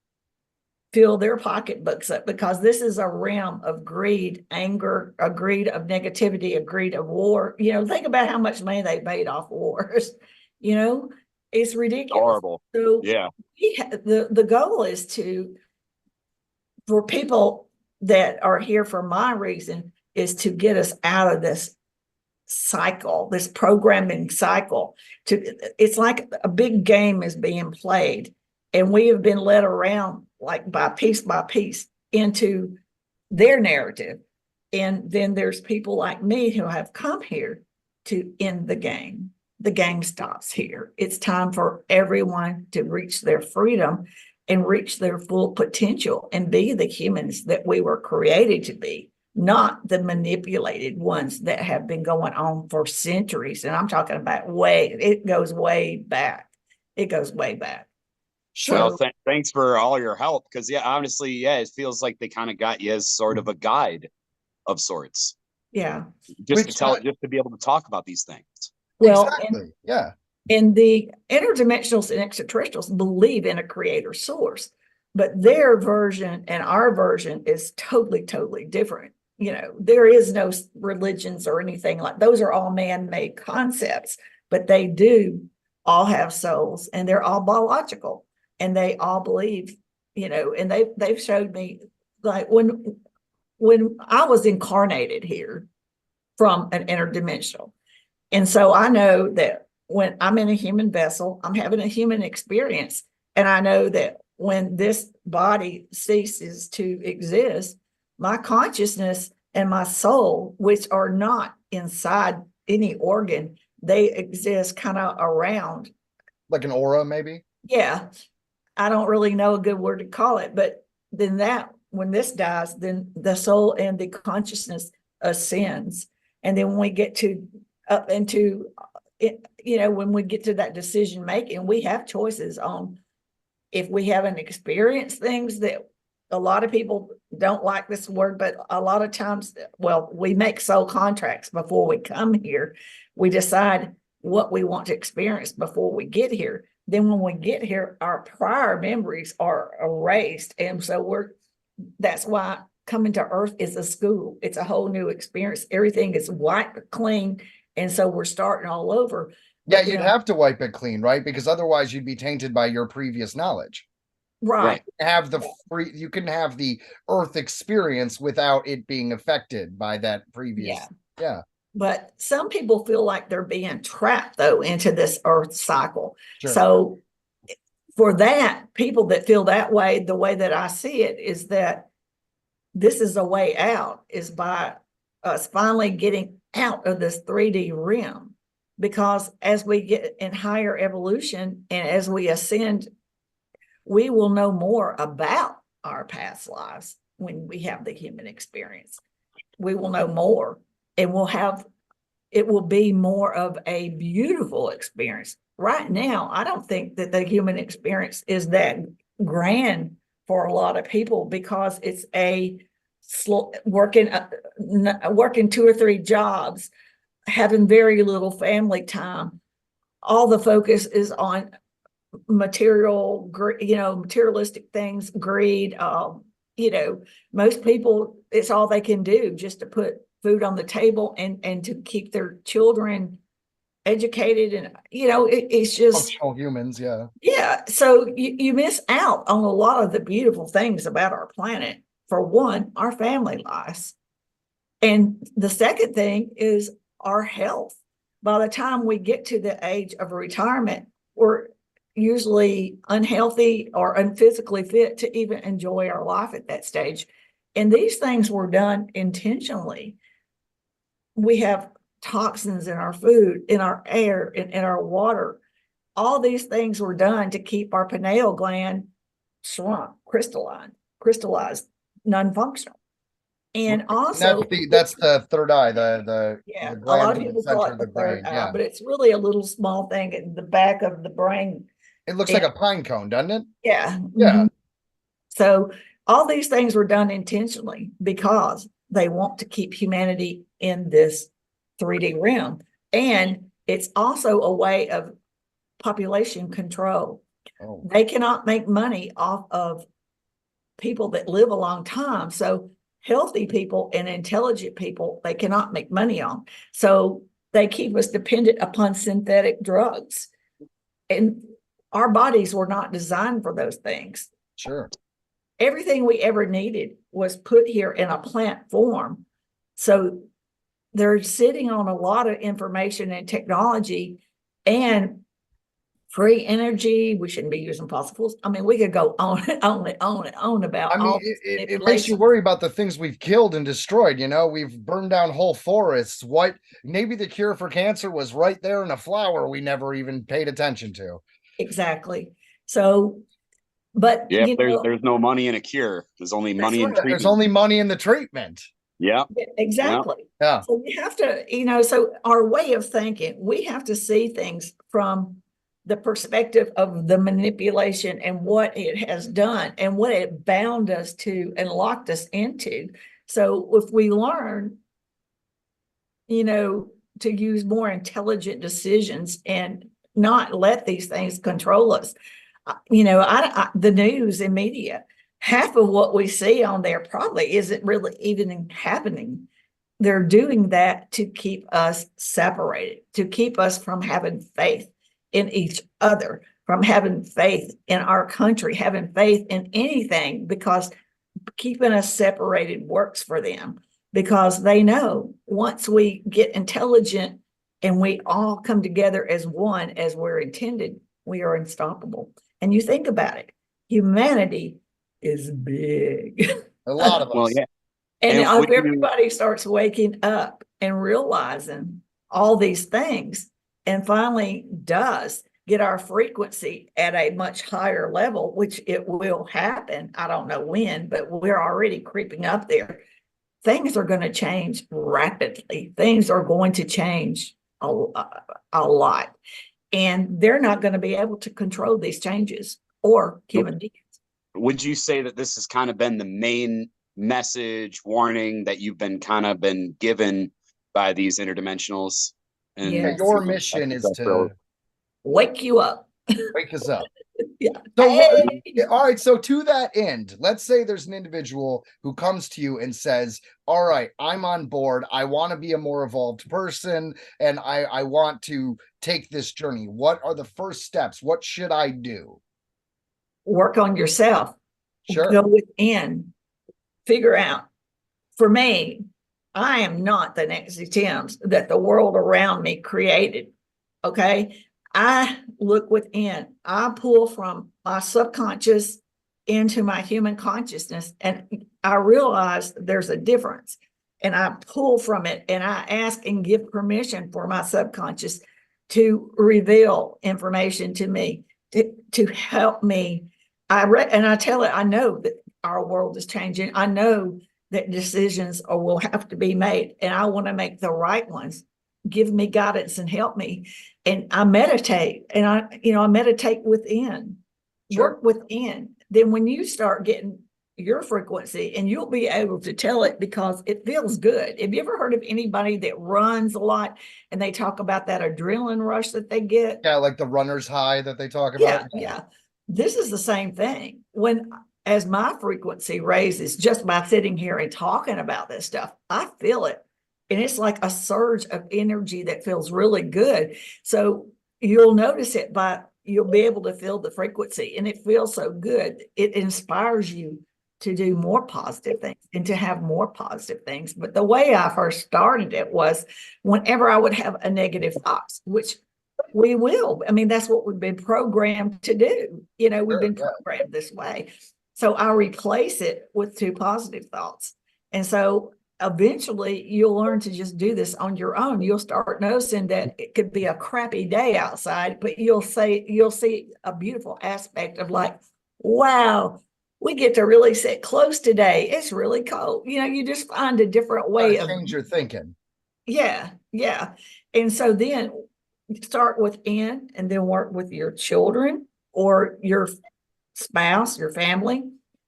S5: fill their pocketbooks up, because this is a realm of greed, anger, a greed of negativity, a greed of war. Think about how much money they made off wars. It's ridiculous.
S4: Horrible.
S5: So
S4: yeah,
S5: the goal is for people that are here for my reason, is to get us out of this cycle, this programming cycle. It's like a big game is being played, and we have been led around like by piece into their narrative. And then there's people like me who have come here to end the game. The game stops here. It's time for everyone to reach their freedom and reach their full potential and be the humans that we were created to be, not the manipulated ones that have been going on for centuries. And I'm talking about it goes way back. It goes way back.
S4: Sure. Well, thanks for all your help. Because honestly, it feels like they kind of got you as sort of a guide of sorts.
S5: Yeah.
S4: Just to be able to talk about these things.
S5: Well,
S3: exactly.
S5: And the interdimensionals and extraterrestrials believe in a creator source, but their version and our version is totally, totally different. There is no religions or anything like those. Are all man-made concepts, but they do all have souls, and they're all biological, and they all believe, and they've showed me, like when I was incarnated here from an interdimensional. And so I know that when I'm in a human vessel, I'm having a human experience. And I know that when this body ceases to exist, my consciousness and my soul, which are not inside any organ, they exist kind of around.
S3: Like an aura, maybe?
S5: Yeah. I don't really know a good word to call it, but then when this dies, then the soul and the consciousness ascends. And then when we get to up into it, when we get to that decision making, we have choices on if we haven't experienced things that a lot of people don't like this word, but a lot of times, we make soul contracts before we come here. We decide what we want to experience before we get here. Then when we get here, our prior memories are erased. And so that's why coming to Earth is a school. It's a whole new experience. Everything is wiped clean. And so we're starting all over.
S3: Yeah, you'd have to wipe it clean, right? Because otherwise you'd be tainted by your previous knowledge.
S5: Right.
S3: You can have the Earth experience without it being affected by that previous. Yeah.
S5: But some people feel like they're being trapped, though, into this Earth cycle.
S3: Sure.
S5: So for that, people that feel that way, the way that I see it is that this is a way out, is by us finally getting out of this 3D realm. Because as we get in higher evolution and as we ascend, we will know more about our past lives when we have the human experience. We will know more, and it will be more of a beautiful experience. Right now, I don't think that the human experience is that grand for a lot of people, because it's working 2 or 3 jobs, having very little family time. All the focus is on materialistic things, greed. Most people, it's all they can do just to put food on the table and to keep their children educated. And, it's just,
S3: Functional humans, yeah.
S5: yeah. So you miss out on a lot of the beautiful things about our planet. For one, our family lives. And the second thing is our health. By the time we get to the age of retirement, we're usually unhealthy or unphysically fit to even enjoy our life at that stage. And these things were done intentionally. We have toxins in our food, in our air, in our water. All these things were done to keep our pineal gland shrunk, crystallized, non-functional. And also,
S3: that's the third eye, the
S5: yeah,
S3: the
S5: a lot
S3: gland
S5: of
S3: in the
S5: people call
S3: center
S5: it
S3: of
S5: the
S3: the
S5: third
S3: brain.
S5: eye,
S3: Yeah,
S5: but it's really a little small thing in the back of the brain.
S3: it looks
S5: And
S3: like a pine cone, doesn't it?
S5: yeah.
S3: Yeah.
S5: So all these things were done intentionally because they want to keep humanity in this 3D realm. And it's also a way of population control.
S3: Oh,
S5: They cannot make money off of people that live a long time. So healthy people and intelligent people, they cannot make money on. So they keep us dependent upon synthetic drugs. And our bodies were not designed for those things.
S3: sure.
S5: Everything we ever needed was put here in a plant form. So they're sitting on a lot of information and technology and free energy. We shouldn't be using fossil fuels. I mean, we could go on and on and on and on about
S3: I mean,
S5: all
S3: it makes you worry about the things we've killed and destroyed. We've burned down whole forests. What maybe the cure for cancer was right there in a flower we never even paid attention to.
S5: Exactly. So, but
S4: Yeah, there's no money in a cure. There's only money in treatment.
S3: There's only money in the treatment.
S4: Yeah.
S5: exactly.
S3: Yeah.
S5: So we have to, so our way of thinking, we have to see things from the perspective of the manipulation and what it has done and what it bound us to and locked us into. So if we learn, to use more intelligent decisions and not let these things control us. The news and media, half of what we see on there probably isn't really even happening. They're doing that to keep us separated, to keep us from having faith in each other, from having faith in our country, having faith in anything, because keeping us separated works for them, because they know once we get intelligent and we all come together as one, as we're intended, we are unstoppable. And you think about it, humanity is big.
S3: A lot of us.
S4: Well, yeah.
S5: And
S4: And
S5: if everybody starts waking up and realizing all these things and finally does get our frequency at a much higher level, which it will happen. I don't know when, but we're already creeping up there. Things are going to change rapidly. Things are going to change a lot. And they're not going to be able to control these changes or human beings.
S4: Would you say that this has kind of been the main message, warning that you've been given by these interdimensionals? And
S5: Yeah.
S3: Your mission is to
S5: wake you up.
S3: wake us up.
S5: Yeah.
S3: So,
S5: Hey.
S3: all right. So, to that end, let's say there's an individual who comes to you and says, all right, I'm on board. I want to be a more evolved person and I want to take this journey. What are the first steps? What should I do?
S5: Work on yourself.
S3: Sure.
S5: Go within. Figure out. For me, I am not the Nancy Thames that the world around me created. Okay. I look within. I pull from my subconscious into my human consciousness, and I realize there's a difference. And I pull from it, and I ask and give permission for my subconscious to reveal information to me, to help me. And I tell it, I know that our world is changing. I know that decisions will have to be made, and I want to make the right ones. Give me guidance and help me. And I meditate, and I meditate within,
S3: Sure.
S5: work within. Then when you start getting your frequency, and you'll be able to tell it because it feels good. Have you ever heard of anybody that runs a lot and they talk about that adrenaline rush that they get?
S3: Yeah, like the runner's high that they talk
S5: Yeah,
S3: about.
S5: yeah. This is the same thing. As my frequency raises just by sitting here and talking about this stuff, I feel it. And it's like a surge of energy that feels really good. So you'll notice it you'll be able to feel the frequency, and it feels so good. It inspires you to do more positive things and to have more positive things. But the way I first started it was whenever I would have a negative thoughts, which we will. I mean, that's what we've been programmed to do. We've been programmed this way. So I replace it with 2 positive thoughts. And so eventually you'll learn to just do this on your own. You'll start noticing that it could be a crappy day outside, but you'll see a beautiful aspect of like, wow, we get to really sit close today. It's really cold. You just find a different way of
S3: change your thinking.
S5: Yeah, yeah. And so then start within and then work with your children or your spouse, your family,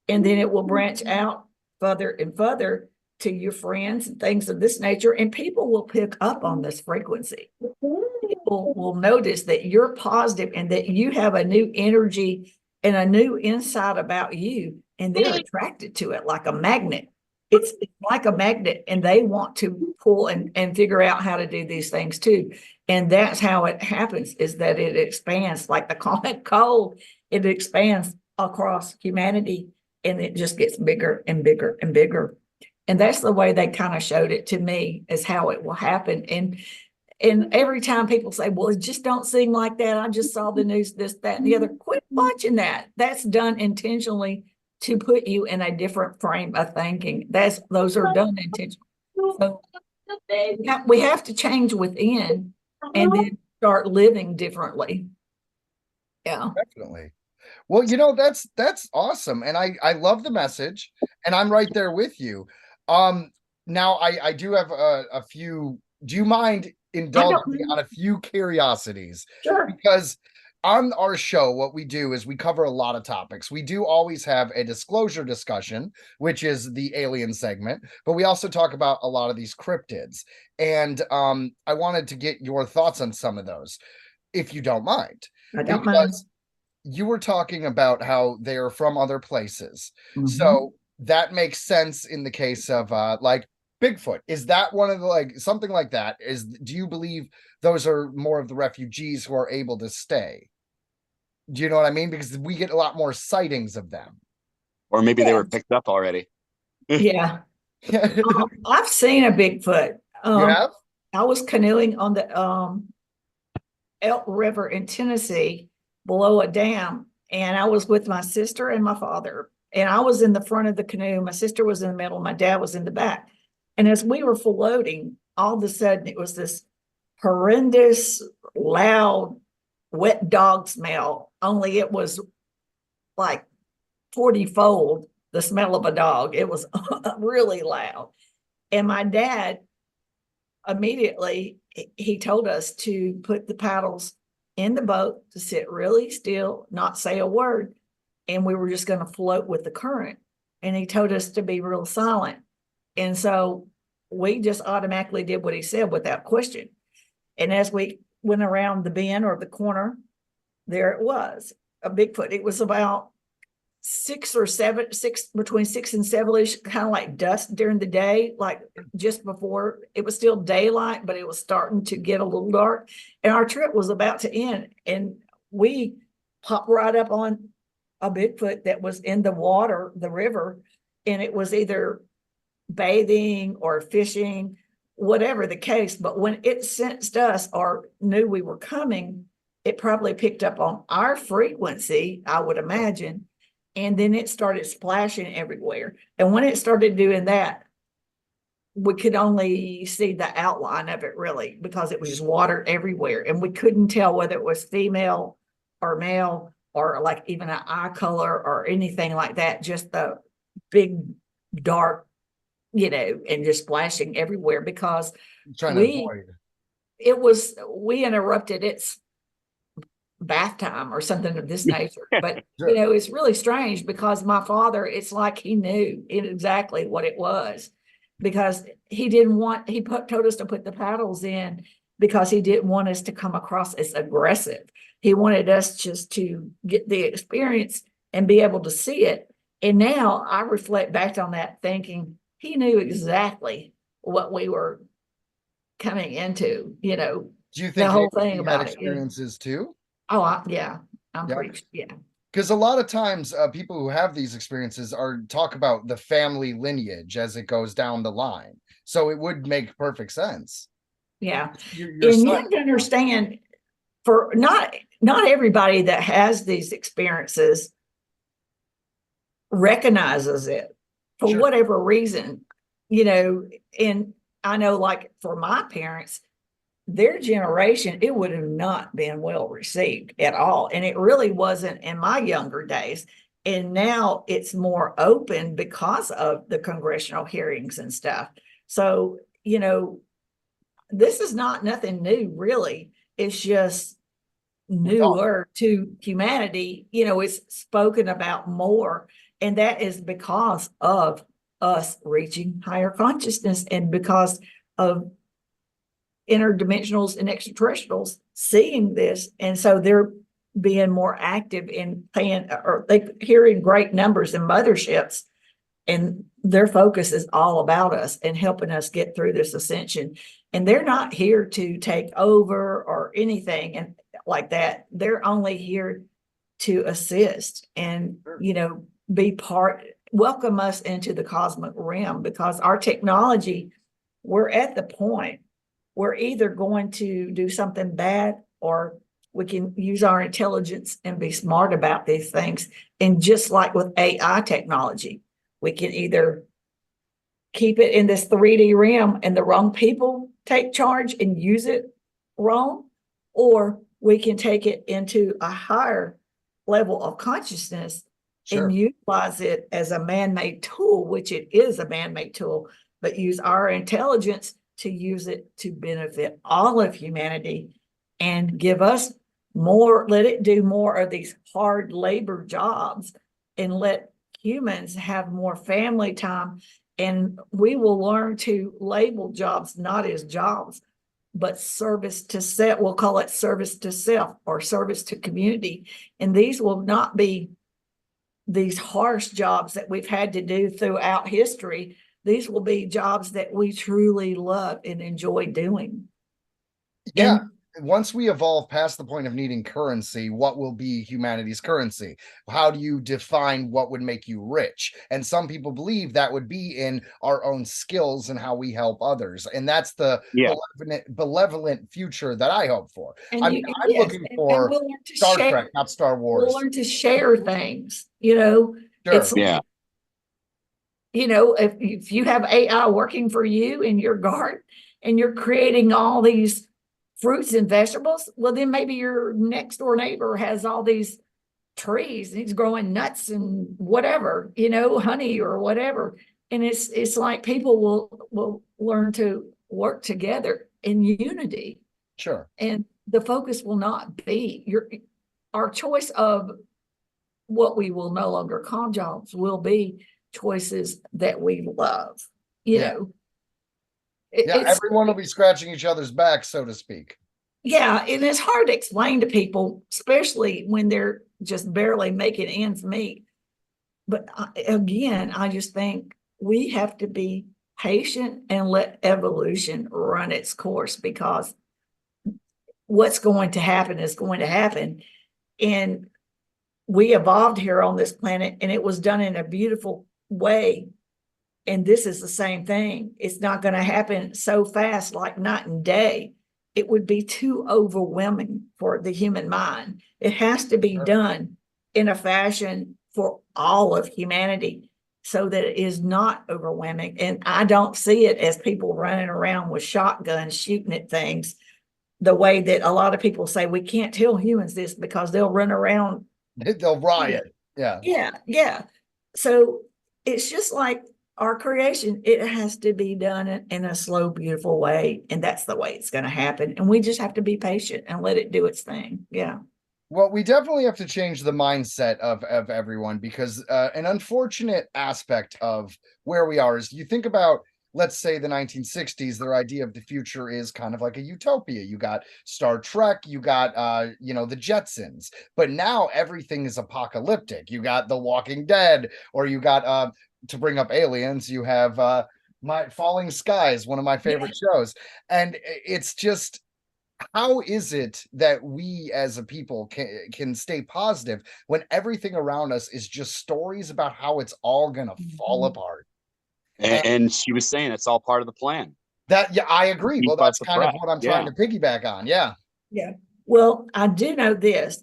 S5: and then it will branch out further and further to your friends and things of this nature. And people will pick up on this frequency. People will notice that you're positive and that you have a new energy and a new insight about you, and they're attracted to it like a magnet. It's like a magnet, and they want to pull and figure out how to do these things too. And that's how it happens, is that it expands like the comet cold. It expands across humanity, and it just gets bigger and bigger and bigger. And that's the way they kind of showed it to me, is how it will happen. And every time people say, well, it just don't seem like that. I just saw the news, this, that, and the other. Quit watching that. That's done intentionally to put you in a different frame of thinking. Those are done intentionally. So we have to change within and then start living differently. Yeah.
S3: Definitely. Well, that's awesome. And I love the message, and I'm right there with you. Now I do have a few. Do you mind indulging me on a few curiosities?
S5: Sure.
S3: Because on our show, what we do is we cover a lot of topics. We do always have a disclosure discussion, which is the alien segment, but we also talk about a lot of these cryptids. And I wanted to get your thoughts on some of those, if you don't mind.
S5: I don't mind.
S3: You were talking about how they are from other places.
S5: Mm-hmm.
S3: So that makes sense in the case of like Bigfoot. Is that one of the, something like that? Do you believe those are more of the refugees who are able to stay? Do you know what I mean? Because we get a lot more sightings of them.
S4: Or maybe they were picked up already.
S5: Yeah. I've seen a Bigfoot.
S3: You have?
S5: I was canoeing on the Elk River in Tennessee below a dam, and I was with my sister and my father, and I was in the front of the canoe. My sister was in the middle. My dad was in the back. And as we were floating, all of a sudden it was this horrendous, loud, wet dog smell, only it was like 40-fold the smell of a dog. It was really loud. And my dad immediately, he told us to put the paddles in the boat, to sit really still, not say a word, and we were just going to float with the current. And he told us to be real silent. And so we just automatically did what he said without question. And as we went around the bend or the corner, there it was, a Bigfoot. It was about between 6 and 7-ish, kind of like dusk during the day, like just before it was still daylight, but it was starting to get a little dark. And our trip was about to end. And we popped right up on a Bigfoot that was in the water, the river, and it was either bathing or fishing, whatever the case. But when it sensed us or knew we were coming, it probably picked up on our frequency, I would imagine. And then it started splashing everywhere. And when it started doing that, we could only see the outline of it, really, because it was just water everywhere. And we couldn't tell whether it was female or male, or like even an eye color or anything like that. Just the big dark, and just splashing everywhere, because we interrupted its bath time or something of this nature. But,
S3: Sure.
S5: you know, it's really strange because my father, it's like he knew exactly what it was because he didn't want, told us to put the paddles in because he didn't want us to come across as aggressive. He wanted us just to get the experience and be able to see it. And now I reflect back on that thinking he knew exactly what we were coming into, you know,
S3: Do you
S5: the
S3: think
S5: whole
S3: he
S5: thing
S3: had
S5: about it.
S3: experiences too?
S5: Oh, yeah, I'm
S3: Yeah.
S5: pretty, yeah.
S3: Because a lot of times people who have these experiences talk about the family lineage as it goes down the line. So it would make perfect sense.
S5: Yeah.
S3: Your
S5: And you
S3: son,
S5: have to understand for not everybody that has these experiences recognizes it for
S3: Sure.
S5: whatever reason, you know, and I know like for my parents, their generation, it would have not been well received at all. And it really wasn't in my younger days. And now it's more open because of the congressional hearings and stuff. So, you know, this is not nothing new, really. It's just newer to humanity. You know, it's spoken about more. And that is because of us reaching higher consciousness and because of interdimensionals and extraterrestrials seeing this, and so they're being more active in paying, or they hearing great numbers in motherships, and their focus is all about us and helping us get through this ascension. And they're not here to take over or anything and like that. They're only here to assist and, you know, be part, welcome us into the cosmic realm because our technology, we're at the point we're either going to do something bad or we can use our intelligence and be smart about these things. And just like with AI technology, we can either keep it in this 3D realm and the wrong people take charge and use it wrong, or we can take it into a higher level of consciousness and utilize it as a man-made tool, which it is a man-made tool, but use our intelligence to use it to benefit all of humanity and give us more, let it do more of these hard labor jobs and let humans have more family time. And we will learn to label jobs not as jobs, but service to self. We'll call it service to self or service to community. And these will not be these harsh jobs that we've had to do throughout history. These will be jobs that we truly love and enjoy doing.
S3: Yeah. Once we evolve past the point of needing currency, what will be humanity's currency? How do you define what would make you rich? And some people believe that would be in our own skills and how we help others. And that's the benevolent future that I hope for.
S5: And
S3: I'm looking for
S5: we'll learn to
S3: Star
S5: share,
S3: Trek, not Star Wars.
S5: We'll learn to share things, you know. It's you know, if you have AI working for you in your garden and you're creating all these fruits and vegetables, well, then maybe your next door neighbor has all these trees and he's growing nuts and whatever, you know, honey or whatever. And it's like people will learn to work together in unity.
S3: Sure.
S5: And the focus will not be our choice of what we will no longer call jobs will be choices that we love, you know.
S3: Everyone will be scratching each other's back, so to speak.
S5: Yeah, and it's hard to explain to people, especially when they're just barely making ends meet. But again, I just think we have to be patient and let evolution run its course because what's going to happen is going to happen. And we evolved here on this planet and it was done in a beautiful way. And this is the same thing. It's not going to happen so fast like night and day. It would be too overwhelming for the human mind. It has to be done in a fashion for all of humanity so that it is not overwhelming. And I don't see it as people running around with shotguns shooting at things the way that a lot of people say we can't tell humans this because they'll run around.
S3: They'll riot.
S5: Yeah. So it's just like our creation, it has to be done in a slow, beautiful way. And that's the way it's going to happen. And we just have to be patient and let it do its thing. Yeah.
S3: Well, we definitely have to change the mindset of everyone, because an unfortunate aspect of where we are is, you think about, let's say, the 1960s, their idea of the future is kind of like a utopia. You got Star Trek, you got the Jetsons, but now everything is apocalyptic. You got The Walking Dead, or you got to bring up aliens, you have my Falling Skies, one of my favorite shows. And it's just, how is it that we as a people can stay positive when everything around us is just stories about how it's all gonna fall apart?
S4: And she was saying it's all part of the plan.
S3: That, yeah, I agree.
S4: Keep
S3: Well, that's
S4: us
S3: kind of
S4: abreast.
S3: what I'm trying to piggyback on. Yeah.
S5: Yeah. Well, I do know this.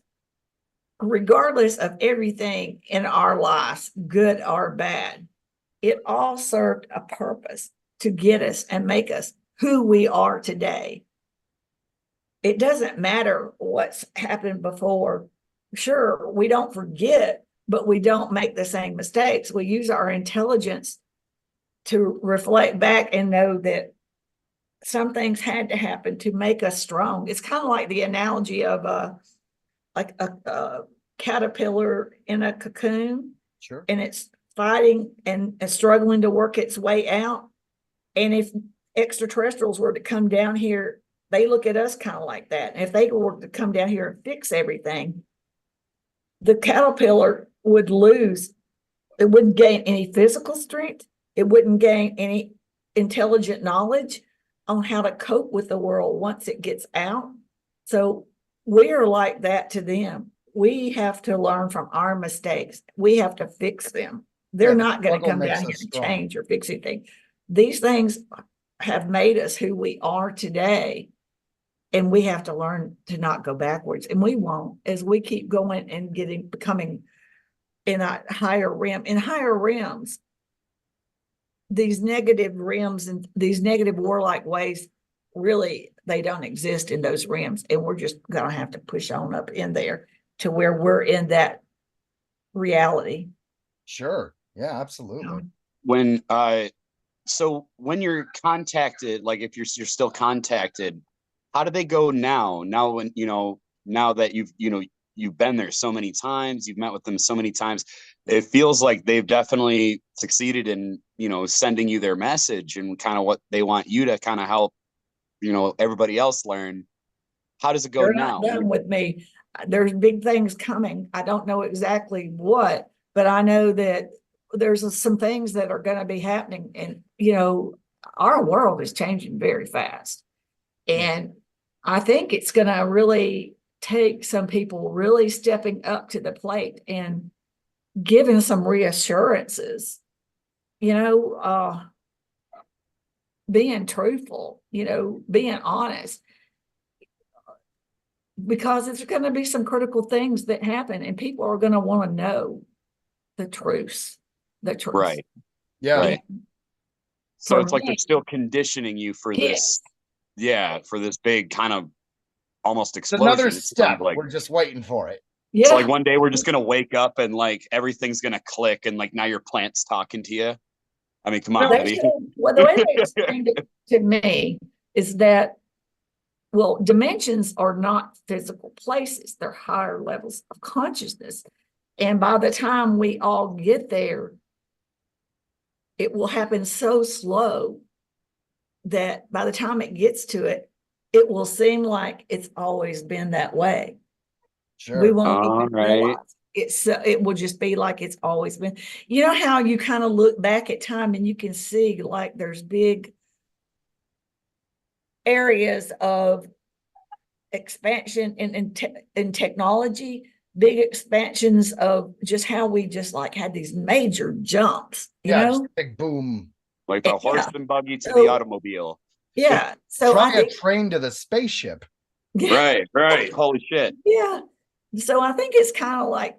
S5: Regardless of everything in our lives, good or bad, it all served a purpose to get us and make us who we are today. It doesn't matter what's happened before. Sure, we don't forget, but we don't make the same mistakes. We use our intelligence to reflect back and know that some things had to happen to make us strong. It's kind of like the analogy of a caterpillar in a cocoon.
S3: Sure.
S5: And it's fighting and struggling to work its way out. And if extraterrestrials were to come down here, they look at us kind of like that. And if they were to come down here and fix everything, the caterpillar would lose. It wouldn't gain any physical strength. It wouldn't gain any intelligent knowledge on how to cope with the world once it gets out. So we are like that to them. We have to learn from our mistakes. We have to fix them. They're not going to come down here and change or fix anything. These things have made us who we are today. And we have to learn to not go backwards. And we won't, as we keep going and becoming in a higher realm. In higher realms, these negative realms and these negative warlike ways, really, they don't exist in those realms. And we're just going to have to push on up in there to where we're in that reality.
S3: Sure. Yeah, absolutely.
S4: So when you're contacted, like if you're still contacted, how do they go now? Now, when now that you've been there so many times, you've met with them so many times, it feels like they've definitely succeeded in sending you their message and kind of what they want you to kind of help everybody else learn. How does it go now?
S5: They're not done with me. There's big things coming. I don't know exactly what, but I know that there's some things that are going to be happening. And our world is changing very fast, and I think it's going to really take some people really stepping up to the plate and giving some reassurances, being truthful, being honest, because it's going to be some critical things that happen and people are going to want to know the truth.
S4: Right.
S3: Yeah.
S4: Right. So it's like they're still conditioning you for this. Yeah. For this big kind of almost explosion.
S3: It's another step. Like we're just waiting for it.
S4: Yeah. So like one day we're just going to wake up and like everything's going to click and like now your plant's talking to you. I mean, come on, buddy.
S5: Well, the way they explained it to me is that, well, dimensions are not physical places. They're higher levels of consciousness. And by the time we all get there, it will happen so slow that by the time it gets to it, it will seem like it's always been that way.
S3: Sure.
S5: We won't even realize it will just be like it's always been. You know how you kind of look back at time and you can see like there's big areas of expansion in technology, big expansions of just how we just like had these major jumps, you know?
S3: Just big boom.
S4: Like the horse and buggy to the automobile.
S5: Yeah. So
S3: try a train to the spaceship.
S4: Right. Holy shit.
S5: Yeah. So I think it's kind of like,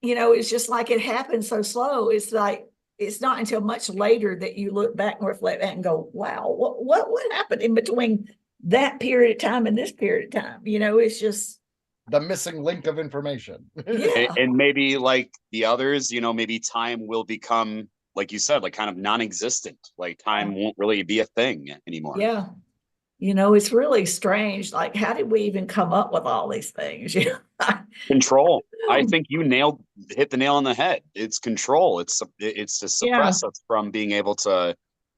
S5: it's just like it happened so slow. It's like, it's not until much later that you look back and reflect and go, wow, what happened in between that period of time and this period of time? It's just
S3: the missing link of information.
S5: Yeah.
S4: And maybe like the others, maybe time will become, like you said, like kind of non-existent. Like time won't really be a thing anymore.
S5: Yeah. It's really strange. Like, how did we even come up with all these things?
S4: Control. I think you hit the nail on the head. It's control. It's to
S5: Yeah,
S4: suppress us from being able to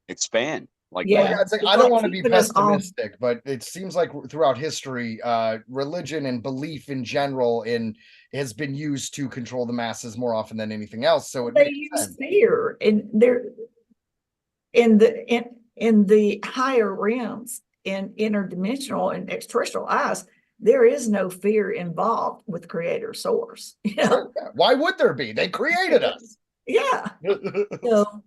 S4: expand like
S3: Well,
S5: yeah.
S3: yeah,
S4: that.
S3: it's like,
S5: It's
S3: I don't
S5: like
S3: want to be
S5: keeping us all.
S3: pessimistic, but it seems like throughout history, religion and belief in general has been used to control the masses more often than anything else. So it
S5: They
S3: makes
S5: use
S3: sense.
S5: fear, and they're in the higher realms, in interdimensional and extraterrestrial eyes. There is no fear involved with Creator Source.
S3: Sure, yeah. Why would there be? They created us.
S5: Yeah. So,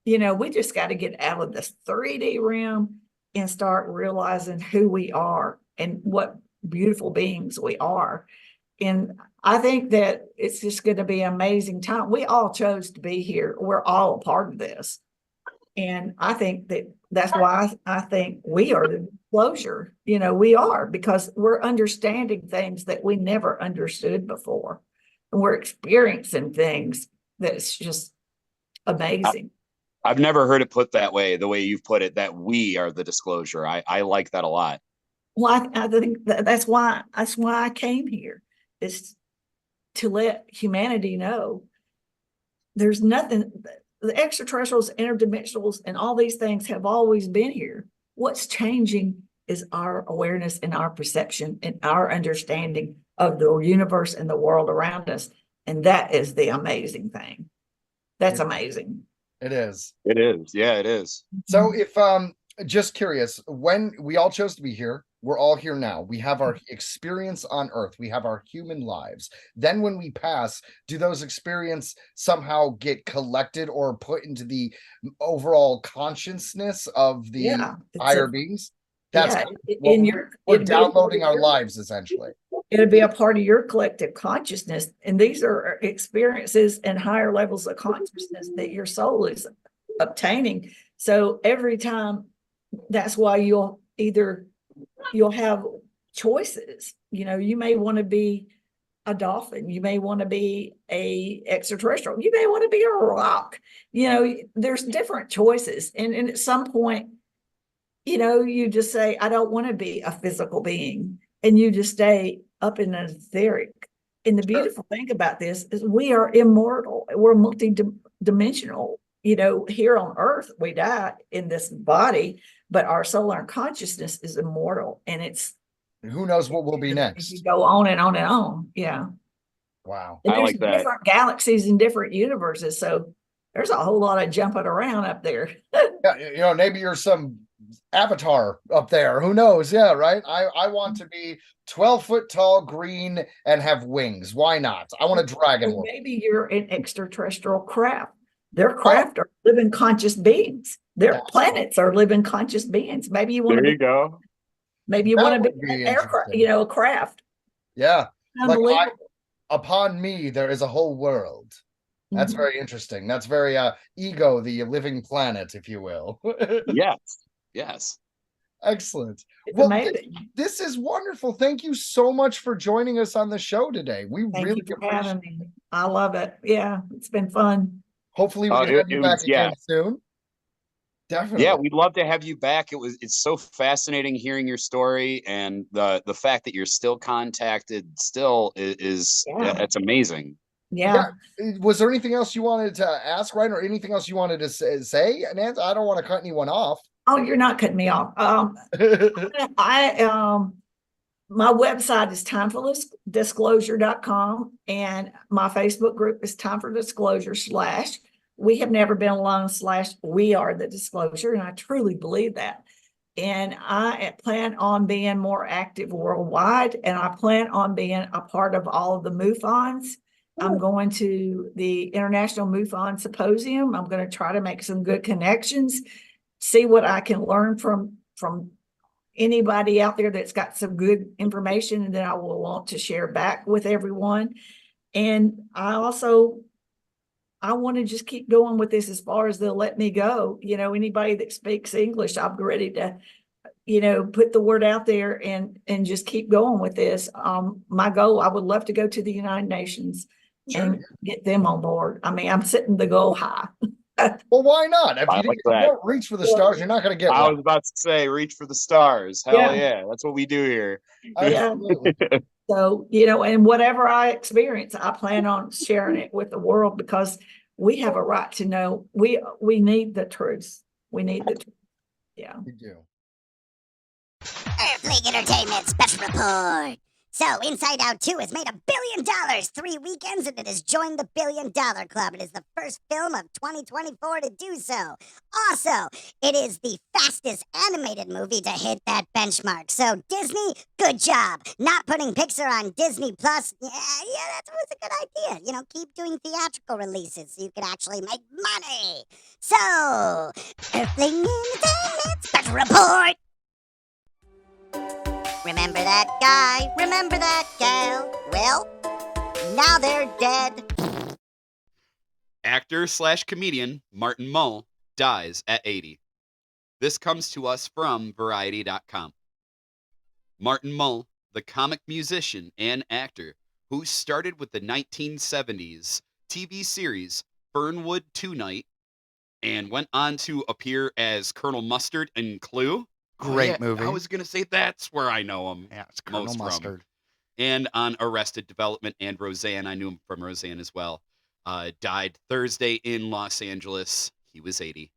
S5: we just got to get out of this 3D realm and start realizing who we are and what beautiful beings we are. And I think that it's just going to be an amazing time. We all chose to be here. We're all a part of this. And I think that's why I think we are the disclosure. We are, because we're understanding things that we never understood before. And we're experiencing things that's just amazing.
S4: I've never heard it put that way, the way you've put it, that we are the disclosure. I like that a lot.
S5: Well, I think that's why I came here, is to let humanity know there's nothing. The extraterrestrials, interdimensionals, and all these things have always been here. What's changing is our awareness and our perception and our understanding of the universe and the world around us. And that is the amazing thing. That's amazing.
S3: It is.
S4: It is. Yeah, it is.
S3: So if just curious, when we all chose to be here, we're all here now. We have our experience on Earth. We have our human lives. Then when we pass, do those experiences somehow get collected or put into the overall consciousness of the higher beings? That's we're downloading our lives, essentially.
S5: It'll be a part of your collective consciousness. And these are experiences and higher levels of consciousness that your soul is obtaining. So every time, that's why you'll have choices. You may want to be a dolphin. You may want to be a extraterrestrial. You may want to be a rock. There's different choices. And at some point, you just say, I don't want to be a physical being. And you just stay up in an etheric. And the beautiful thing about this is we are immortal. We're multi-dimensional. Here on Earth, we die in this body, but our solar consciousness is immortal. And
S3: who knows what will be next?
S5: You go on and on and on. Yeah.
S3: Wow.
S5: And
S4: I
S5: there's
S4: like that.
S5: different galaxies and different universes. So there's a whole lot of jumping around up there.
S3: Yeah, maybe you're some avatar up there. Who knows? Yeah, right. I want to be 12 foot tall, green, and have wings. Why not? I want a dragon.
S5: Or maybe you're an extraterrestrial craft. Their craft are living conscious beings. Their planets are living conscious beings. Maybe you want
S4: There
S5: to
S4: you go.
S5: Maybe you want to be an aircraft, a craft.
S3: Yeah.
S5: Unbelievable.
S3: Upon me, there is a whole world. That's very interesting. That's very ego, the living planet, if you will.
S4: Yes.
S3: Excellent.
S5: It's
S3: well,
S5: amazing.
S3: This is wonderful. Thank you so much for joining us on the show today. We
S5: Thank
S3: really
S5: you for having me. I love it. Yeah, it's been fun.
S3: Hopefully we can have you back again soon. Definitely.
S4: Yeah, we'd love to have you back. It's so fascinating hearing your story, and the fact that you're still contacted still is it's amazing.
S5: Yeah.
S3: Was there anything else you wanted to ask, Ryan, or anything else you wanted to say? Nancy, I don't want to cut anyone off.
S5: Oh, you're not cutting me off. My website is timeforthisdisclosure.com, and my Facebook group is Time for Disclosure / We Have Never Been Alone / We Are the Disclosure, and I truly believe that. And I plan on being more active worldwide, and I plan on being a part of all of the MUFONs. I'm going to the International MUFON Symposium. I'm going to try to make some good connections, see what I can learn from anybody out there that's got some good information, and then I will want to share back with everyone. And I want to just keep going with this as far as they'll let me go. Anybody that speaks English, I'm ready to, put the word out there and just keep going with this. My goal, I would love to go to the United Nations and get them on board. I mean, I'm setting the goal high.
S3: Well, why not? If
S4: I
S3: you,
S4: like
S3: if you
S4: that.
S3: don't reach for the stars, you're not going to get
S4: I
S3: one.
S4: was about to say, reach for the stars. Hell yeah, that's what we do here.
S3: Absolutely.
S5: So, and whatever I experience, I plan on sharing it with the world because we have a right to know. We need the truth. We need the truth. Yeah.
S3: You do.
S6: Earthling Entertainment Special Report. So, Inside Out 2 has made $1 billion 3 weekends and it has joined the $1 Billion Club. It is the first film of 2024 to do so. Also, it is the fastest animated movie to hit that benchmark. So, Disney, good job. Not putting Pixar on Disney Plus, yeah, that was a good idea. Keep doing theatrical releases so you can actually make money. So, Earthling Entertainment Special Report. Remember that guy? Remember that gal? Well, now they're dead.
S2: Actor/comedian Martin Mull dies at 80. This comes to us from Variety.com. Martin Mull, the comic musician and actor who started with the 1970s TV series Fernwood Tonight and went on to appear as Colonel Mustard in Clue.
S3: Great movie.
S2: I was going to say that's where I know him.
S3: Yeah, it's Colonel
S2: most
S3: Mustard.
S2: And on Arrested Development and Roseanne. I knew him from Roseanne as well. Died Thursday in Los Angeles. He was 80.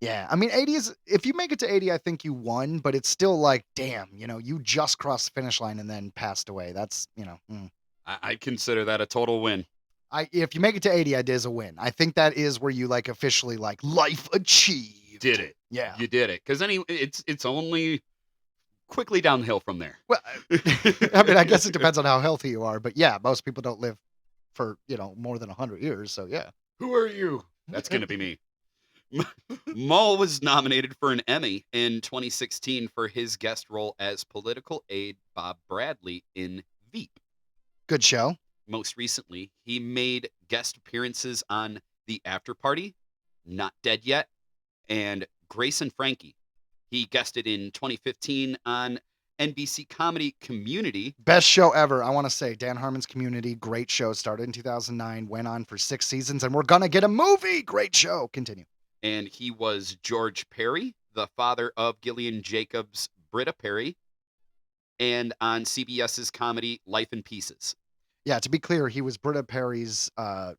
S3: Yeah, I mean, 80 is, if you make it to 80, I think you won, but it's still like, damn, you just crossed the finish line and then passed away. That's,
S2: I consider that a total win.
S3: If you make it to 80, it is a win. I think that is where you officially life achieved.
S2: Did it.
S3: Yeah.
S2: You did it. Because it's only quickly downhill from there.
S3: Well, I mean, I guess it depends on how healthy you are, but yeah, most people don't live for, more than 100 years, so yeah.
S2: Who are you? That's going to be me. Mull was nominated for an Emmy in 2016 for his guest role as political aide Bob Bradley in Veep.
S3: Good show.
S2: Most recently, he made guest appearances on The After Party, Not Dead Yet, and Grace and Frankie. He guested in 2015 on NBC comedy Community.
S3: Best show ever. I want to say Dan Harmon's Community. Great show. Started in 2009. Went on for 6 seasons. And we're going to get a movie. Great show. Continue.
S2: And he was George Perry, the father of Gillian Jacobs' Britta Perry. And on CBS's comedy Life in Pieces.
S3: Yeah, to be clear, he was Britta Perry's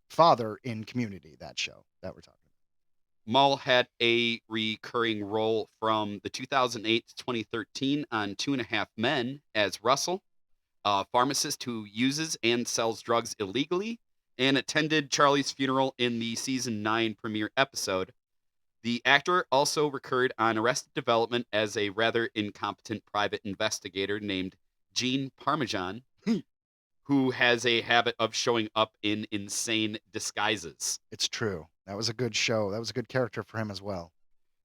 S3: father in Community, that show that we're talking about.
S2: Mull had a recurring role from the 2008 to 2013 on 2.5 Men as Russell, a pharmacist who uses and sells drugs illegally, and attended Charlie's funeral in the season 9 premiere episode. The actor also recurred on Arrested Development as a rather incompetent private investigator named Gene Parmesan, who has a habit of showing up in insane disguises.
S3: It's true. That was a good show. That was a good character for him as well.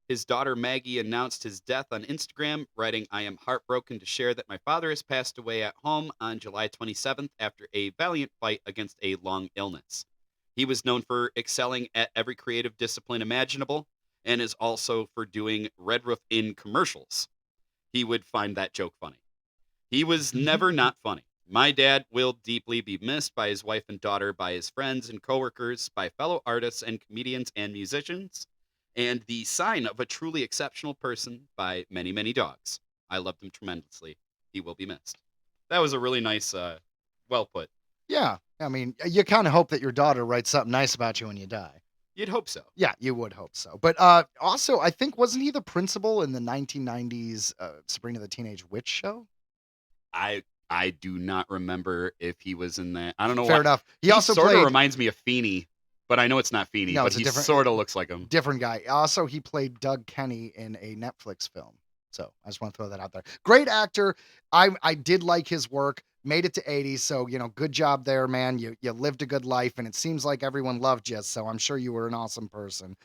S2: His daughter Maggie announced his death on Instagram, writing, "I am heartbroken to share that my father has passed away at home on July 27th after a valiant fight against a long illness. He was known for excelling at every creative discipline imaginable and is also for doing Red Roof Inn commercials. He would find that joke funny. He was never not funny. My dad will deeply be missed by his wife and daughter, by his friends and coworkers, by fellow artists and comedians and musicians, and the sign of a truly exceptional person by many, many dogs. I loved him tremendously. He will be missed." That was a really nice, well put.
S3: Yeah. I mean, you kind of hope that your daughter writes something nice about you when you die.
S2: You'd hope so.
S3: Yeah, you would hope so. But also, I think, wasn't he the principal in the 1990s Sabrina the Teenage Witch show?
S2: I do not remember if he was in that. I don't know.
S3: Fair enough. He also
S2: sort
S3: played,
S2: of reminds me of Feeney, but I know it's not Feeney.
S3: No,
S2: but
S3: it's a
S2: he
S3: different-
S2: sort of looks like him.
S3: different guy. Also, he played Doug Kenny in a Netflix film. So I just want to throw that out there. Great actor. I did like his work. Made it to 80. So, good job there, man. You lived a good life, and it seems like everyone loved you. So I'm sure you were an awesome person.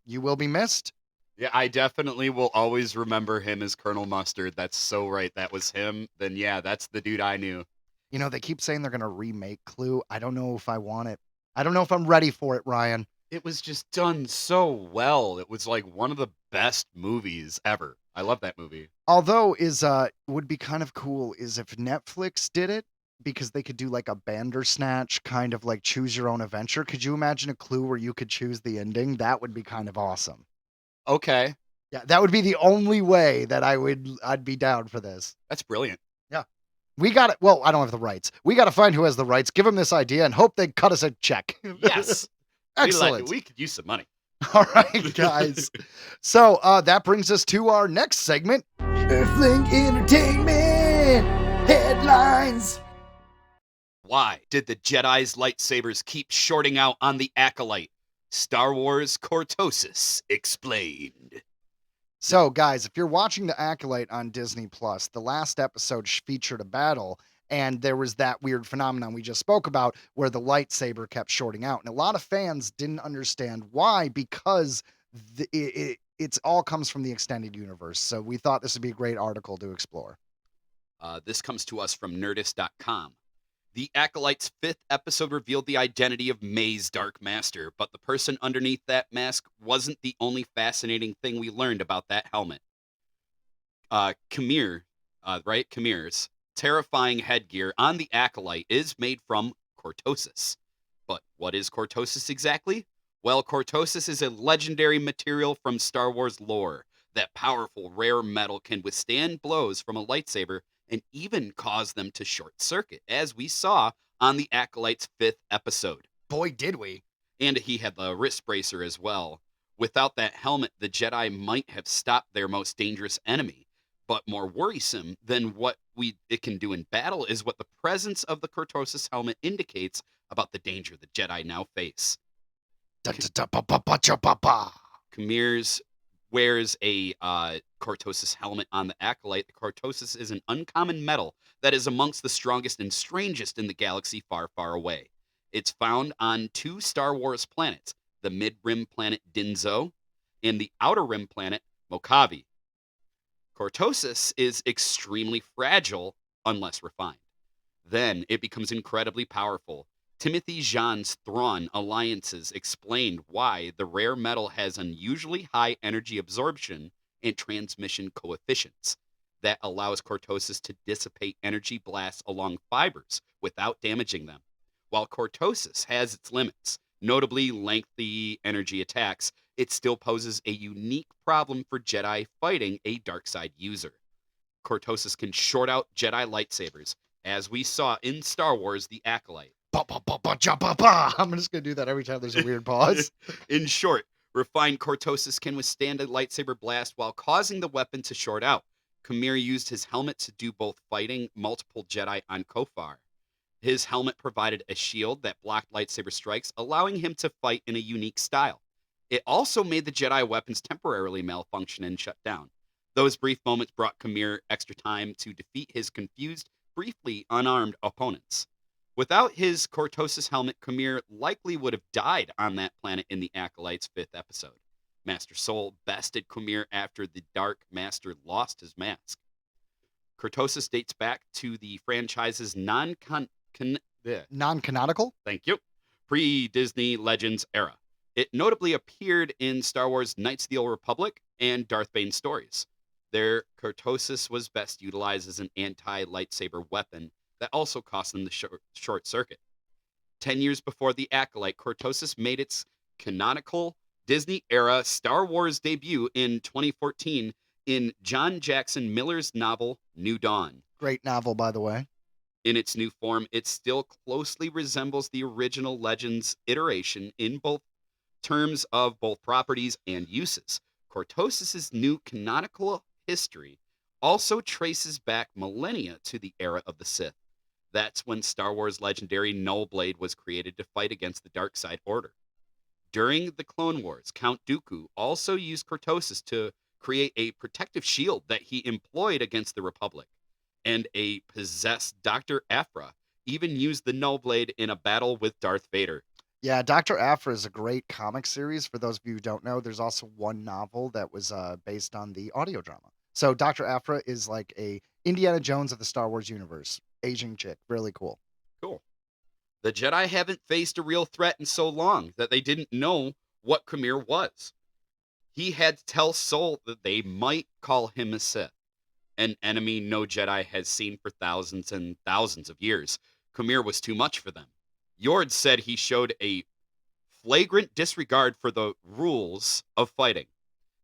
S3: You will be missed.
S2: Yeah, I definitely will always remember him as Colonel Mustard. That's so right. That was him. Then yeah, that's the dude I knew.
S3: They keep saying they're going to remake Clue. I don't know if I want it. I don't know if I'm ready for it, Ryan.
S2: It was just done so well. It was like one of the best movies ever. I love that movie.
S3: Although would be kind of cool is if Netflix did it because they could do like a Bandersnatch kind of like choose your own adventure. Could you imagine a Clue where you could choose the ending? That would be kind of awesome.
S2: Okay.
S3: Yeah, that would be the only way that I'd be down for this.
S2: That's brilliant.
S3: Yeah. We got it. Well, I don't have the rights. We got to find who has the rights, give them this idea, and hope they cut us a check.
S2: Yes.
S3: Excellent.
S2: We could use some money.
S3: All right, guys. So that brings us to our next segment.
S1: Earthling Entertainment headlines.
S2: Why did the Jedi's lightsabers keep shorting out on the Acolyte? Star Wars Cortosis explained.
S3: So, guys, if you're watching The Acolyte on Disney Plus, the last episode featured a battle, and there was that weird phenomenon we just spoke about where the lightsaber kept shorting out. And a lot of fans didn't understand why, because it's all comes from the extended universe. So we thought this would be a great article to explore.
S2: This comes to us from Nerdist.com. The Acolyte's 5th episode revealed the identity of May's Dark Master, but the person underneath that mask wasn't the only fascinating thing we learned about that helmet. Khmer's terrifying headgear on the Acolyte is made from Cortosis. But what is Cortosis exactly? Well, Cortosis is a legendary material from Star Wars lore. That powerful, rare metal can withstand blows from a lightsaber and even cause them to short circuit, as we saw on the Acolyte's 5th episode.
S3: Boy, did we.
S2: And he had the wrist bracer as well. Without that helmet, the Jedi might have stopped their most dangerous enemy. But more worrisome than what it can do in battle is what the presence of the Cortosis helmet indicates about the danger the Jedi now face. Khmer's wears a Cortosis helmet on the Acolyte. The Cortosis is an uncommon metal that is amongst the strongest and strangest in the galaxy far, far away. It's found on 2 Star Wars planets, the mid-rim planet Dinzo and the outer rim planet Mojave. Cortosis is extremely fragile unless refined. Then it becomes incredibly powerful. Timothy Zahn's Thrawn alliances explained why the rare metal has unusually high energy absorption and transmission coefficients that allows Cortosis to dissipate energy blasts along fibers without damaging them. While Cortosis has its limits, notably lengthy energy attacks, it still poses a unique problem for Jedi fighting a dark side user. Cortosis can short out Jedi lightsabers, as we saw in Star Wars The Acolyte.
S3: I'm just going to do that every time there's a weird pause.
S2: In short, refined Cortosis can withstand a lightsaber blast while causing the weapon to short out. Khmer used his helmet to do both fighting multiple Jedi on Kofar. His helmet provided a shield that blocked lightsaber strikes, allowing him to fight in a unique style. It also made the Jedi weapons temporarily malfunction and shut down. Those brief moments brought Khmer extra time to defeat his confused, briefly unarmed opponents. Without his Cortosis helmet, Khmer likely would have died on that planet in the Acolyte's 5th episode. Master Soul bested Khmer after the Dark Master lost his mask. Cortosis dates back to the franchise's
S3: Non-canonical?
S2: Thank you. Pre-Disney Legends era. It notably appeared in Star Wars Knights of the Old Republic and Darth Bane stories. Their Cortosis was best utilized as an anti-lightsaber weapon that also cost them the short circuit. 10 years before the Acolyte, Cortosis made its canonical Disney-era Star Wars debut in 2014 in John Jackson Miller's novel New Dawn.
S3: Great novel, by the way.
S2: In its new form, it still closely resembles the original Legends iteration in both terms of both properties and uses. Cortosis's new canonical history also traces back millennia to the era of the Sith. That's when Star Wars legendary Nullblade was created to fight against the Dark Side Order. During the Clone Wars, Count Dooku also used Cortosis to create a protective shield that he employed against the Republic. And a possessed Dr. Aphra even used the Nullblade in a battle with Darth Vader.
S3: Yeah, Dr. Aphra is a great comic series. For those of you who don't know, there's also one novel that was based on the audio drama. So Dr. Aphra is like a Indiana Jones of the Star Wars universe. Asian chick. Really cool.
S2: Cool. The Jedi haven't faced a real threat in so long that they didn't know what Khmer was. He had to tell Soul that they might call him a Sith. an enemy no Jedi has seen for thousands and thousands of years. Khmer was too much for them. Yord said he showed a flagrant disregard for the rules of fighting.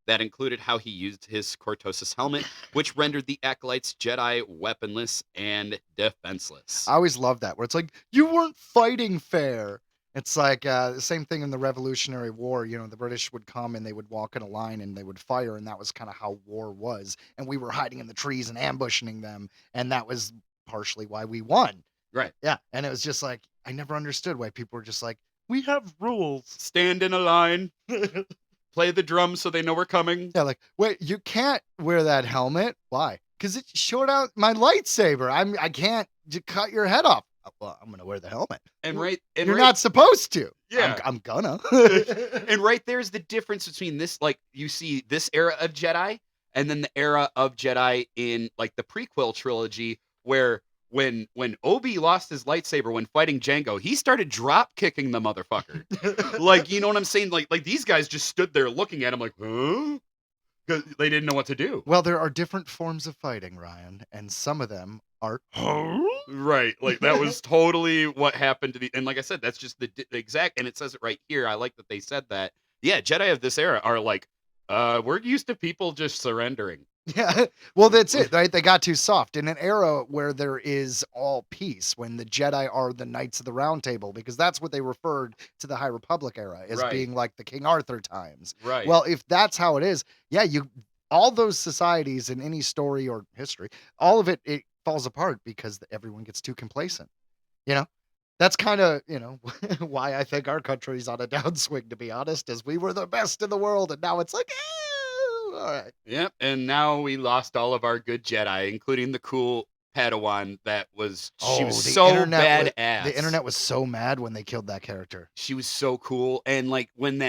S2: That included how he used his Cortosis helmet, which rendered the Acolytes Jedi weaponless and defenseless.
S3: I always love that, where it's like, you weren't fighting fair. It's like the same thing in the Revolutionary War. You know, the British would come and they would walk in a line and they would fire, and that was kind of how war was. And we were hiding in the trees and ambushing them, and that was partially why we won.
S2: Right.
S3: Yeah, and it was just like, I never understood why people were just like, we have rules.
S2: Stand in a line. Play the drums so they know we're coming.
S3: Yeah, like, wait, you can't wear that helmet. Why? Because it showed out my lightsaber. I can't cut your head off. Well, I'm gonna wear the helmet.
S2: And
S3: You're not supposed to.
S2: Yeah.
S3: I'm gonna.
S2: And right there's the difference between this, like, you see this era of Jedi and then the era of Jedi in like the prequel trilogy, where when Obi lost his lightsaber when fighting Jango, he started drop kicking the motherfucker. Like, you know what I'm saying? Like these guys just stood there looking at him like, huh? Because they didn't know what to do.
S3: Well, there are different forms of fighting, Ryan, and some of them are.
S2: Right. Like that was totally what happened to the, and like I said, that's just the exact, and it says it right here. I like that they said that. Yeah, Jedi of this era are like, we're used to people just surrendering.
S3: Yeah, well, that's it, right? They got too soft in an era where there is all peace, when the Jedi are the Knights of the Round Table, because that's what they referred to the High Republic era as,
S2: Right.
S3: being like the King Arthur times.
S2: Right.
S3: Well, if that's how it is, yeah, all those societies in any story or history, all of it falls apart because everyone gets too complacent. You know, that's kind of, why I think our country's on a downswing, to be honest, as we were the best in the world, and now it's like, all right.
S2: Yep. And now we lost all of our good Jedi, including the cool Padawan that was, she was so badass.
S3: The internet was so mad when they killed that character.
S2: She was so cool. And like when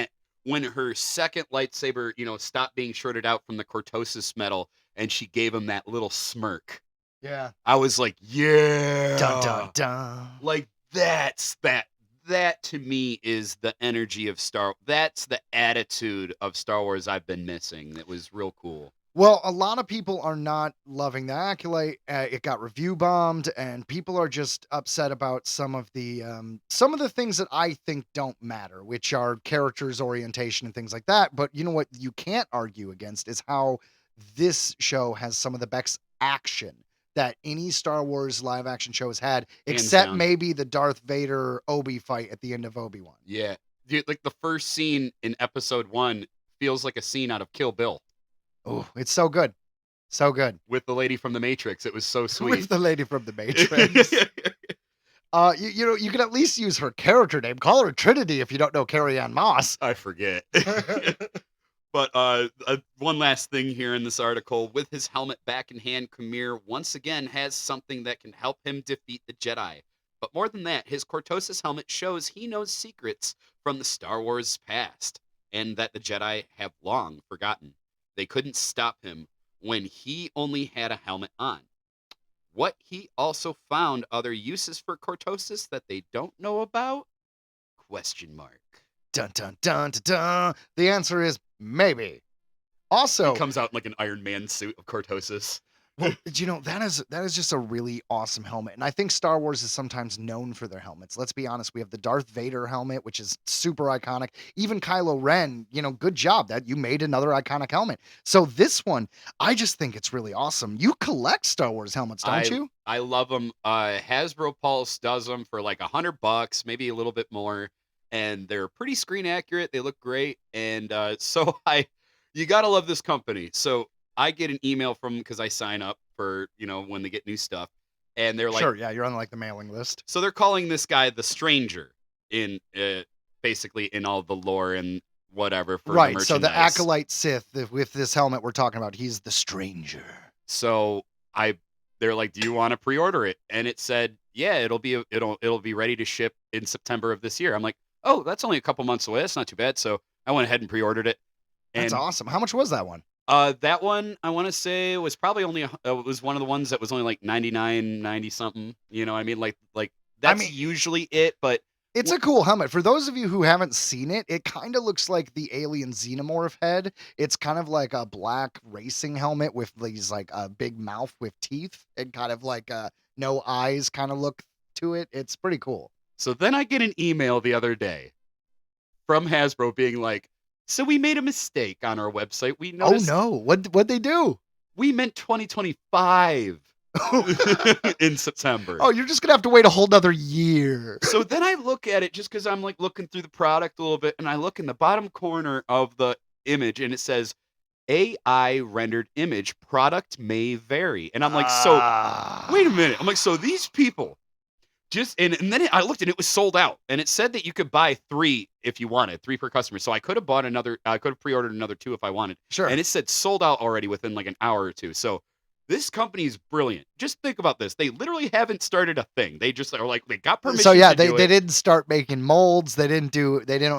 S2: her second lightsaber, stopped being shorted out from the Cortosis metal and she gave him that little smirk.
S3: Yeah.
S2: I was like, yeah.
S3: Dun, dun, dun.
S2: Like that to me is the energy of that's the attitude of Star Wars I've been missing. That was real cool.
S3: Well, a lot of people are not loving the Acolyte. It got review bombed, and people are just upset about some of the things that I think don't matter, which are characters' orientation and things like that. But you know what you can't argue against is how this show has some of the best action that any Star Wars live action show has had, except maybe the Darth Vader Obi fight at the end of Obi-Wan.
S2: Yeah. Dude, like the first scene in episode 1 feels like a scene out of Kill Bill.
S3: Oh, it's so good. So good.
S2: With the lady from the Matrix. It was so sweet.
S3: With the lady from the Matrix. You can at least use her character name. Call her Trinity if you don't know Carrie Ann Moss.
S2: I forget. But one last thing here in this article. With his helmet back in hand, Khmer once again has something that can help him defeat the Jedi. But more than that, his Cortosis helmet shows he knows secrets from the Star Wars past, and that the Jedi have long forgotten. They couldn't stop him when he only had a helmet on. What he also found other uses for Cortosis that they don't know about? Question mark.
S3: Dun, dun, dun, dun, dun. The answer is maybe. Also,
S2: He comes out in like an Iron Man suit of Cortosis.
S3: well, that is just a really awesome helmet. And I think Star Wars is sometimes known for their helmets. Let's be honest. We have the Darth Vader helmet, which is super iconic. Even Kylo Ren, good job that you made another iconic helmet. So this one, I just think it's really awesome. You collect Star Wars helmets, don't you?
S2: I love them. Hasbro Pulse does them for like $100, maybe a little bit more. And they're pretty screen accurate. They look great. And you got to love this company. So I get an email from them because I sign up for, when they get new stuff. And they're like,
S3: sure, yeah, you're on like the mailing list.
S2: So they're calling this guy the Stranger in basically in all the lore and whatever. For
S3: right.
S2: The
S3: So the
S2: merchandise.
S3: Acolyte Sith, with this helmet we're talking about, he's the Stranger.
S2: So they're like, do you want to pre-order it? And it said, yeah, it'll be ready to ship in September of this year. I'm like, oh, that's only a couple months away. That's not too bad. So I went ahead and pre-ordered it. And
S3: That's awesome. How much was that one?
S2: that one, I want to say, was probably only, it was one of the ones that was only like 99, 90 something. You know what I mean? Like that's
S3: mean,
S2: usually it, but
S3: It's a cool helmet. For those of you who haven't seen it, it kind of looks like the alien xenomorph head. It's kind of like a black racing helmet with these like a big mouth with teeth and kind of like no eyes kind of look to it. It's pretty cool.
S2: So then I get an email the other day from Hasbro being like, so we made a mistake on our website. We noticed
S3: Oh no, what'd they do?
S2: we meant 2025 in September.
S3: Oh, you're just gonna have to wait a whole nother year.
S2: So then I look at it just because I'm like looking through the product a little bit, and I look in the bottom corner of the image and it says AI rendered image product may vary. And I'm like, so wait a minute. I'm like, so these people just and then I looked and it was sold out. And it said that you could buy 3 if you wanted, 3 per customer. So I could have bought another, I could have pre-ordered another 2 if I wanted.
S3: Sure.
S2: And it said sold out already within like an hour or two. So this company is brilliant. Just think about this. They literally haven't started a thing. They just are like, they got permission.
S3: So yeah,
S2: to do
S3: they
S2: it.
S3: didn't start making molds. They didn't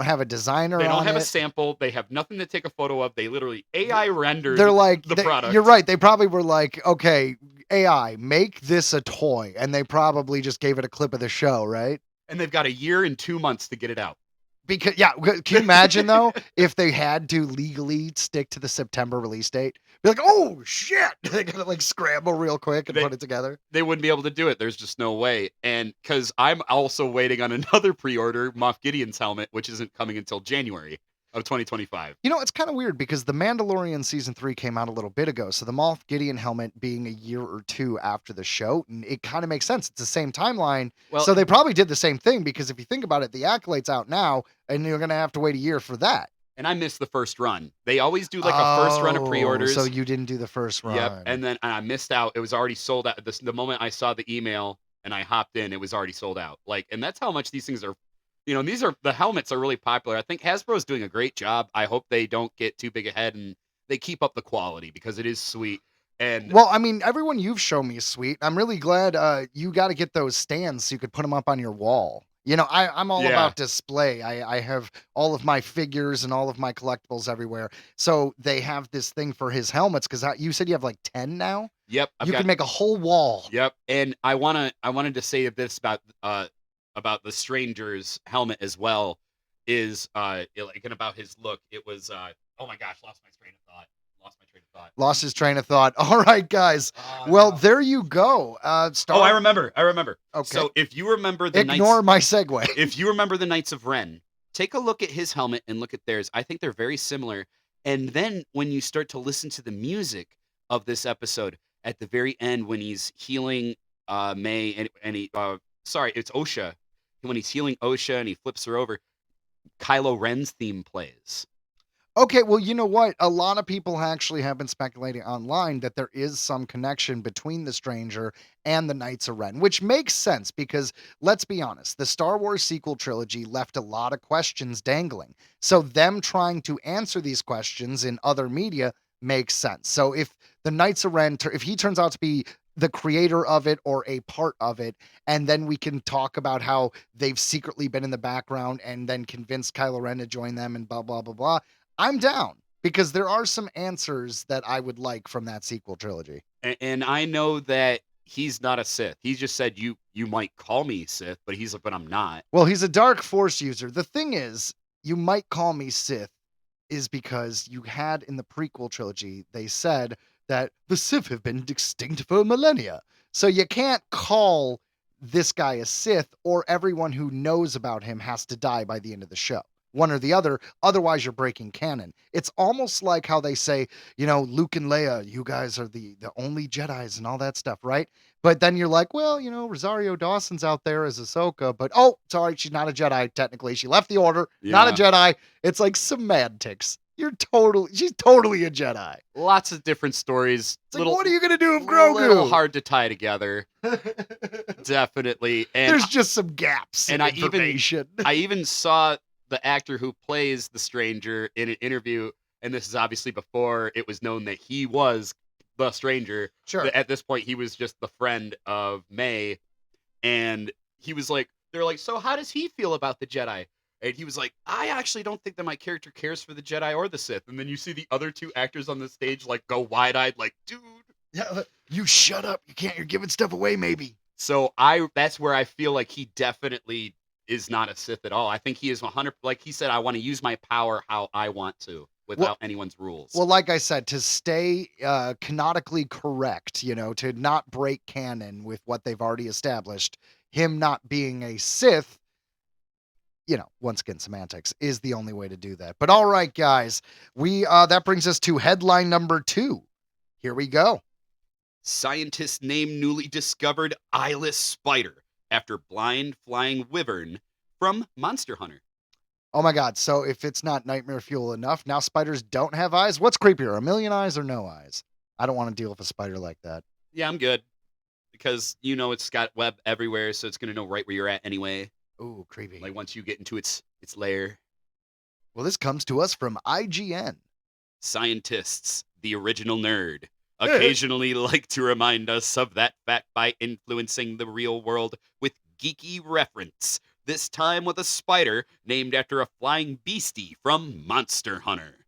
S3: have a designer.
S2: They don't
S3: on
S2: have
S3: it.
S2: a sample. They have nothing to take a photo of. They literally AI rendered
S3: They're like
S2: the product.
S3: You're right. They probably were like, okay, AI, make this a toy, and they probably just gave it a clip of the show, right?
S2: And they've got a year and 2 months to get it out.
S3: Because yeah, can you imagine though if they had to legally stick to the September release date? Be like, oh shit, they gotta like scramble real quick and put it together.
S2: They wouldn't be able to do it. There's just no way. And because I'm also waiting on another pre-order, Moff Gideon's helmet, which isn't coming until January of 2025.
S3: You know, it's kind of weird because The Mandalorian season 3 came out a little bit ago. So the Moff Gideon helmet being a year or 2 after the show, and it kind of makes sense. It's the same timeline.
S2: Well,
S3: So they probably did the same thing because if you think about it, the Acolyte's out now and you're going to have to wait a year for that.
S2: And I missed the first run. They always do like a first run of pre-orders.
S3: So you didn't do the first run.
S2: Yep. And then I missed out. It was already sold out. The moment I saw the email and I hopped in, it was already sold out. Like, and that's how much these things are. You know, the helmets are really popular. I think Hasbro is doing a great job. I hope they don't get too big ahead and they keep up the quality because it is sweet. And
S3: well, I mean, everyone you've shown me is sweet. I'm really glad you got to get those stands so you could put them up on your wall. You know, I'm all about display. I have all of my figures and all of my collectibles everywhere. So they have this thing for his helmets because you said you have like 10 now.
S2: Yep,
S3: you can make a whole wall.
S2: Yep, and I wanted to say this about the Stranger's helmet as well is like and about his look. It was oh my gosh, lost my train of thought.
S3: Lost his train of thought. All right, guys. Well, there you go.
S2: Oh, I remember.
S3: Okay.
S2: So if you remember the
S3: Ignore my segue.
S2: If you remember the Knights of Ren, take a look at his helmet and look at theirs. I think they're very similar. And then when you start to listen to the music of this episode at the very end when he's healing May and he it's Osha. When he's healing Osha and he flips her over, Kylo Ren's theme plays.
S3: Okay, well, you know what? A lot of people actually have been speculating online that there is some connection between the Stranger and the Knights of Ren, which makes sense because, let's be honest, the Star Wars sequel trilogy left a lot of questions dangling. So them trying to answer these questions in other media makes sense. So if the Knights of Ren, if he turns out to be the creator of it or a part of it, and then we can talk about how they've secretly been in the background and then convinced Kylo Ren to join them and blah, blah, blah, blah. I'm down because there are some answers that I would like from that sequel trilogy.
S2: And I know that he's not a Sith. He just said you might call me Sith, but but I'm not.
S3: Well, he's a dark force user. The thing is, you might call me Sith is because you had in the prequel trilogy, they said that the Sith have been extinct for millennia. So you can't call this guy a Sith or everyone who knows about him has to die by the end of the show. One or the other, otherwise you're breaking canon. It's almost like how they say, you know, Luke and Leia, you guys are the only Jedis and all that stuff, right? But then you're like, well, you know, Rosario Dawson's out there as Ahsoka, but oh, sorry, she's not a Jedi technically. She left the Order, not a Jedi. It's like semantics. She's totally a Jedi.
S2: Lots of different stories.
S3: It's like, what are you going to do with Grogu?
S2: A little hard to tie together. Definitely. And
S3: there's just some gaps in information.
S2: I even saw the actor who plays the Stranger in an interview, and this is obviously before it was known that he was the Stranger.
S3: Sure.
S2: At this point, he was just the friend of May, and he was like, they're like, so how does he feel about the Jedi? And he was like, I actually don't think that my character cares for the Jedi or the Sith. And then you see the other 2 actors on the stage like go wide-eyed, like, dude.
S3: Yeah, you shut up. You're giving stuff away, maybe.
S2: So that's where I feel like he definitely is not a Sith at all. I think he is 100. Like he said, I want to use my power how I want to, without anyone's rules.
S3: Well, like I said, to stay canonically correct, to not break canon with what they've already established, him not being a Sith, once again, semantics is the only way to do that. But all right, guys, that brings us to headline number 2. Here we go.
S2: Scientists name newly discovered eyeless spider after blind flying wyvern from Monster Hunter.
S3: Oh my God. So if it's not nightmare fuel enough, now spiders don't have eyes? What's creepier, a million eyes or no eyes? I don't want to deal with a spider like that.
S2: Yeah, I'm good. Because, it's got web everywhere, so it's going to know right where you're at anyway.
S3: Ooh, creepy.
S2: Like once you get into its lair.
S3: Well, this comes to us from IGN.
S2: Scientists, the original nerd, occasionally like to remind us of that fact by influencing the real world with geeky reference. This time with a spider named after a flying beastie from Monster Hunter.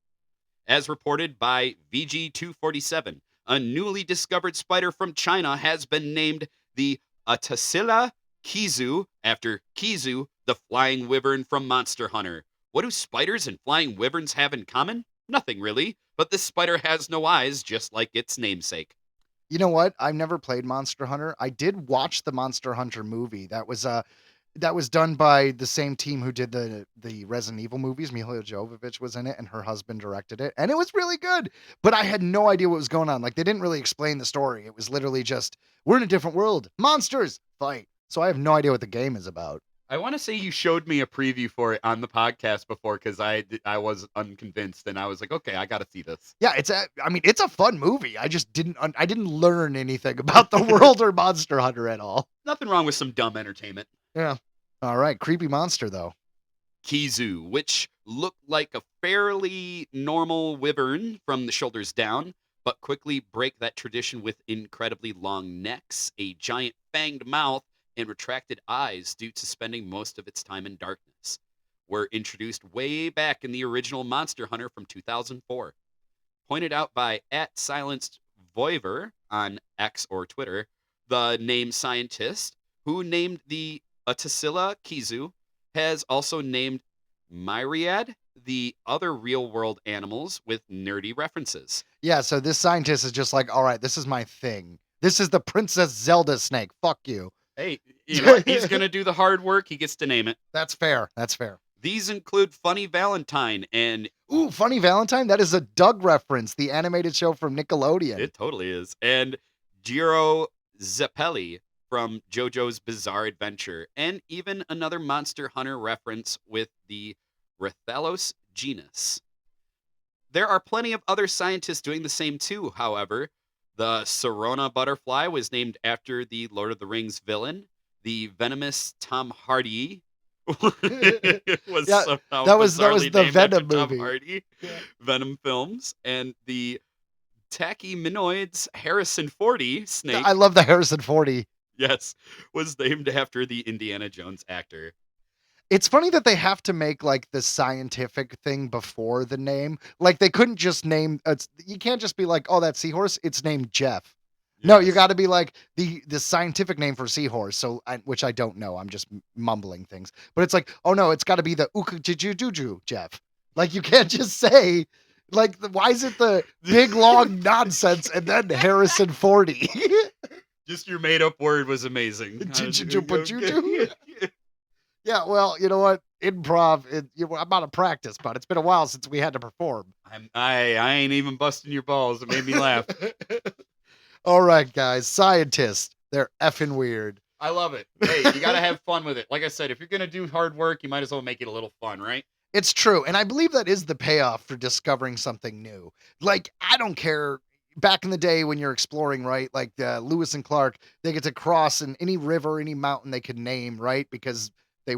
S2: As reported by VG247, a newly discovered spider from China has been named the Atasila Kizu after Kizu, the flying wyvern from Monster Hunter. What do spiders and flying wyverns have in common? Nothing really, but this spider has no eyes, just like its namesake.
S3: You know what? I've never played Monster Hunter. I did watch the Monster Hunter movie. That was done by the same team who did the Resident Evil movies. Mila Jovovich was in it, and her husband directed it, and it was really good. But I had no idea what was going on. Like, they didn't really explain the story. It was literally just, we're in a different world. Monsters, fight. So I have no idea what the game is about.
S2: I want to say you showed me a preview for it on the podcast before because I was unconvinced, and I was like, okay, I got to see this.
S3: Yeah, it's a fun movie. I just didn't learn anything about the world or Monster Hunter at all.
S2: Nothing wrong with some dumb entertainment.
S3: Yeah. All right, creepy monster though.
S2: Kizu, which looked like a fairly normal wyvern from the shoulders down, but quickly break that tradition with incredibly long necks, a giant fanged mouth, and retracted eyes due to spending most of its time in darkness, were introduced way back in the original Monster Hunter from 2004. Pointed out by @SilencedVoiver on X or Twitter, the name scientist who named the Atasila Kizu has also named myriad the other real-world animals with nerdy references.
S3: Yeah, so this scientist is just like, all right, this is my thing. This is the Princess Zelda snake. Fuck you.
S2: Hey, you know what? He's going to do the hard work. He gets to name it.
S3: That's fair. That's fair.
S2: These include Funny Valentine and...
S3: Ooh, Funny Valentine? That is a Doug reference, the animated show from Nickelodeon.
S2: It totally is. And Giro Zeppeli from JoJo's Bizarre Adventure, and even another Monster Hunter reference with the Rathalos genus. There are plenty of other scientists doing the same too, however. The Sorona butterfly was named after the Lord of the Rings villain. The venomous Tom Hardy was
S3: that was the Venom movie.
S2: Tom Hardy Venom films, and the Tachyminoids Harrison 40 snake.
S3: I love the Harrison 40.
S2: Yes, was named after the Indiana Jones actor.
S3: It's funny that they have to make like the scientific thing before the name. Like they couldn't just name. You can't just be like, "Oh, that seahorse. It's named Jeff." Yes. No, you got to be like the scientific name for seahorse. So, which I don't know. I'm just mumbling things. But it's like, oh no, it's got to be the Ukujujuju Jeff. Like you can't just say, like, why is it the big long nonsense and then Harrison 40?
S2: Just your made up word was amazing.
S3: Yeah, well, you know what? Improv, I'm out of practice, but it's been a while since we had to perform.
S2: I ain't even busting your balls. It made me laugh.
S3: All right, guys. Scientists, they're effing weird.
S2: I love it. Hey, you got to have fun with it. Like I said, if you're going to do hard work, you might as well make it a little fun, right?
S3: It's true. And I believe that is the payoff for discovering something new. Like, I don't care. Back in the day when you're exploring, right? Like Lewis and Clark, they get to cross in any river, any mountain they could name, right? Because they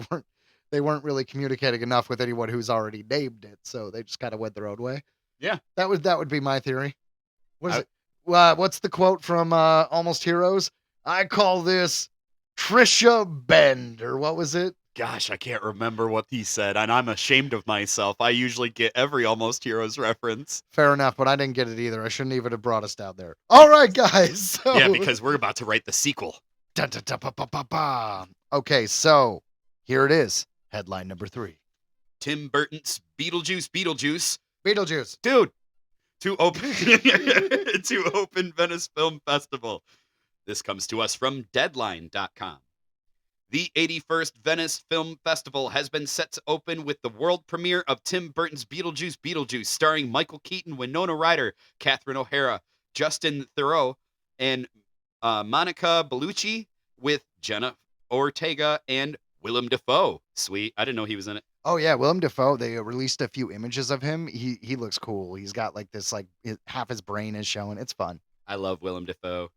S3: weren't really communicating enough with anyone who's already named it, so they just kind of went their own way.
S2: Yeah,
S3: that would be my theory. What is it? What's the quote from Almost Heroes? I call this Trisha Bend, or what was it?
S2: Gosh, I can't remember what he said, and I'm ashamed of myself. I usually get every Almost Heroes reference.
S3: Fair enough, but I didn't get it either. I shouldn't even have brought us down there. All right, guys. So...
S2: Yeah, because we're about to write the sequel.
S3: Okay, so Here it is. Headline number 3.
S2: Tim Burton's Beetlejuice,
S3: Beetlejuice.
S2: dude, to open to open Venice Film Festival. This comes to us from Deadline.com. The 81st Venice Film Festival has been set to open with the world premiere of Tim Burton's Beetlejuice, starring Michael Keaton, Winona Ryder, Catherine O'Hara, Justin Theroux, and Monica Bellucci, with Jenna Ortega and Willem Dafoe. Sweet. I didn't know he was in it.
S3: Oh yeah, Willem Dafoe. They released a few images of him. He looks cool. He's got like this half his brain is showing. It's fun.
S2: I love Willem Dafoe.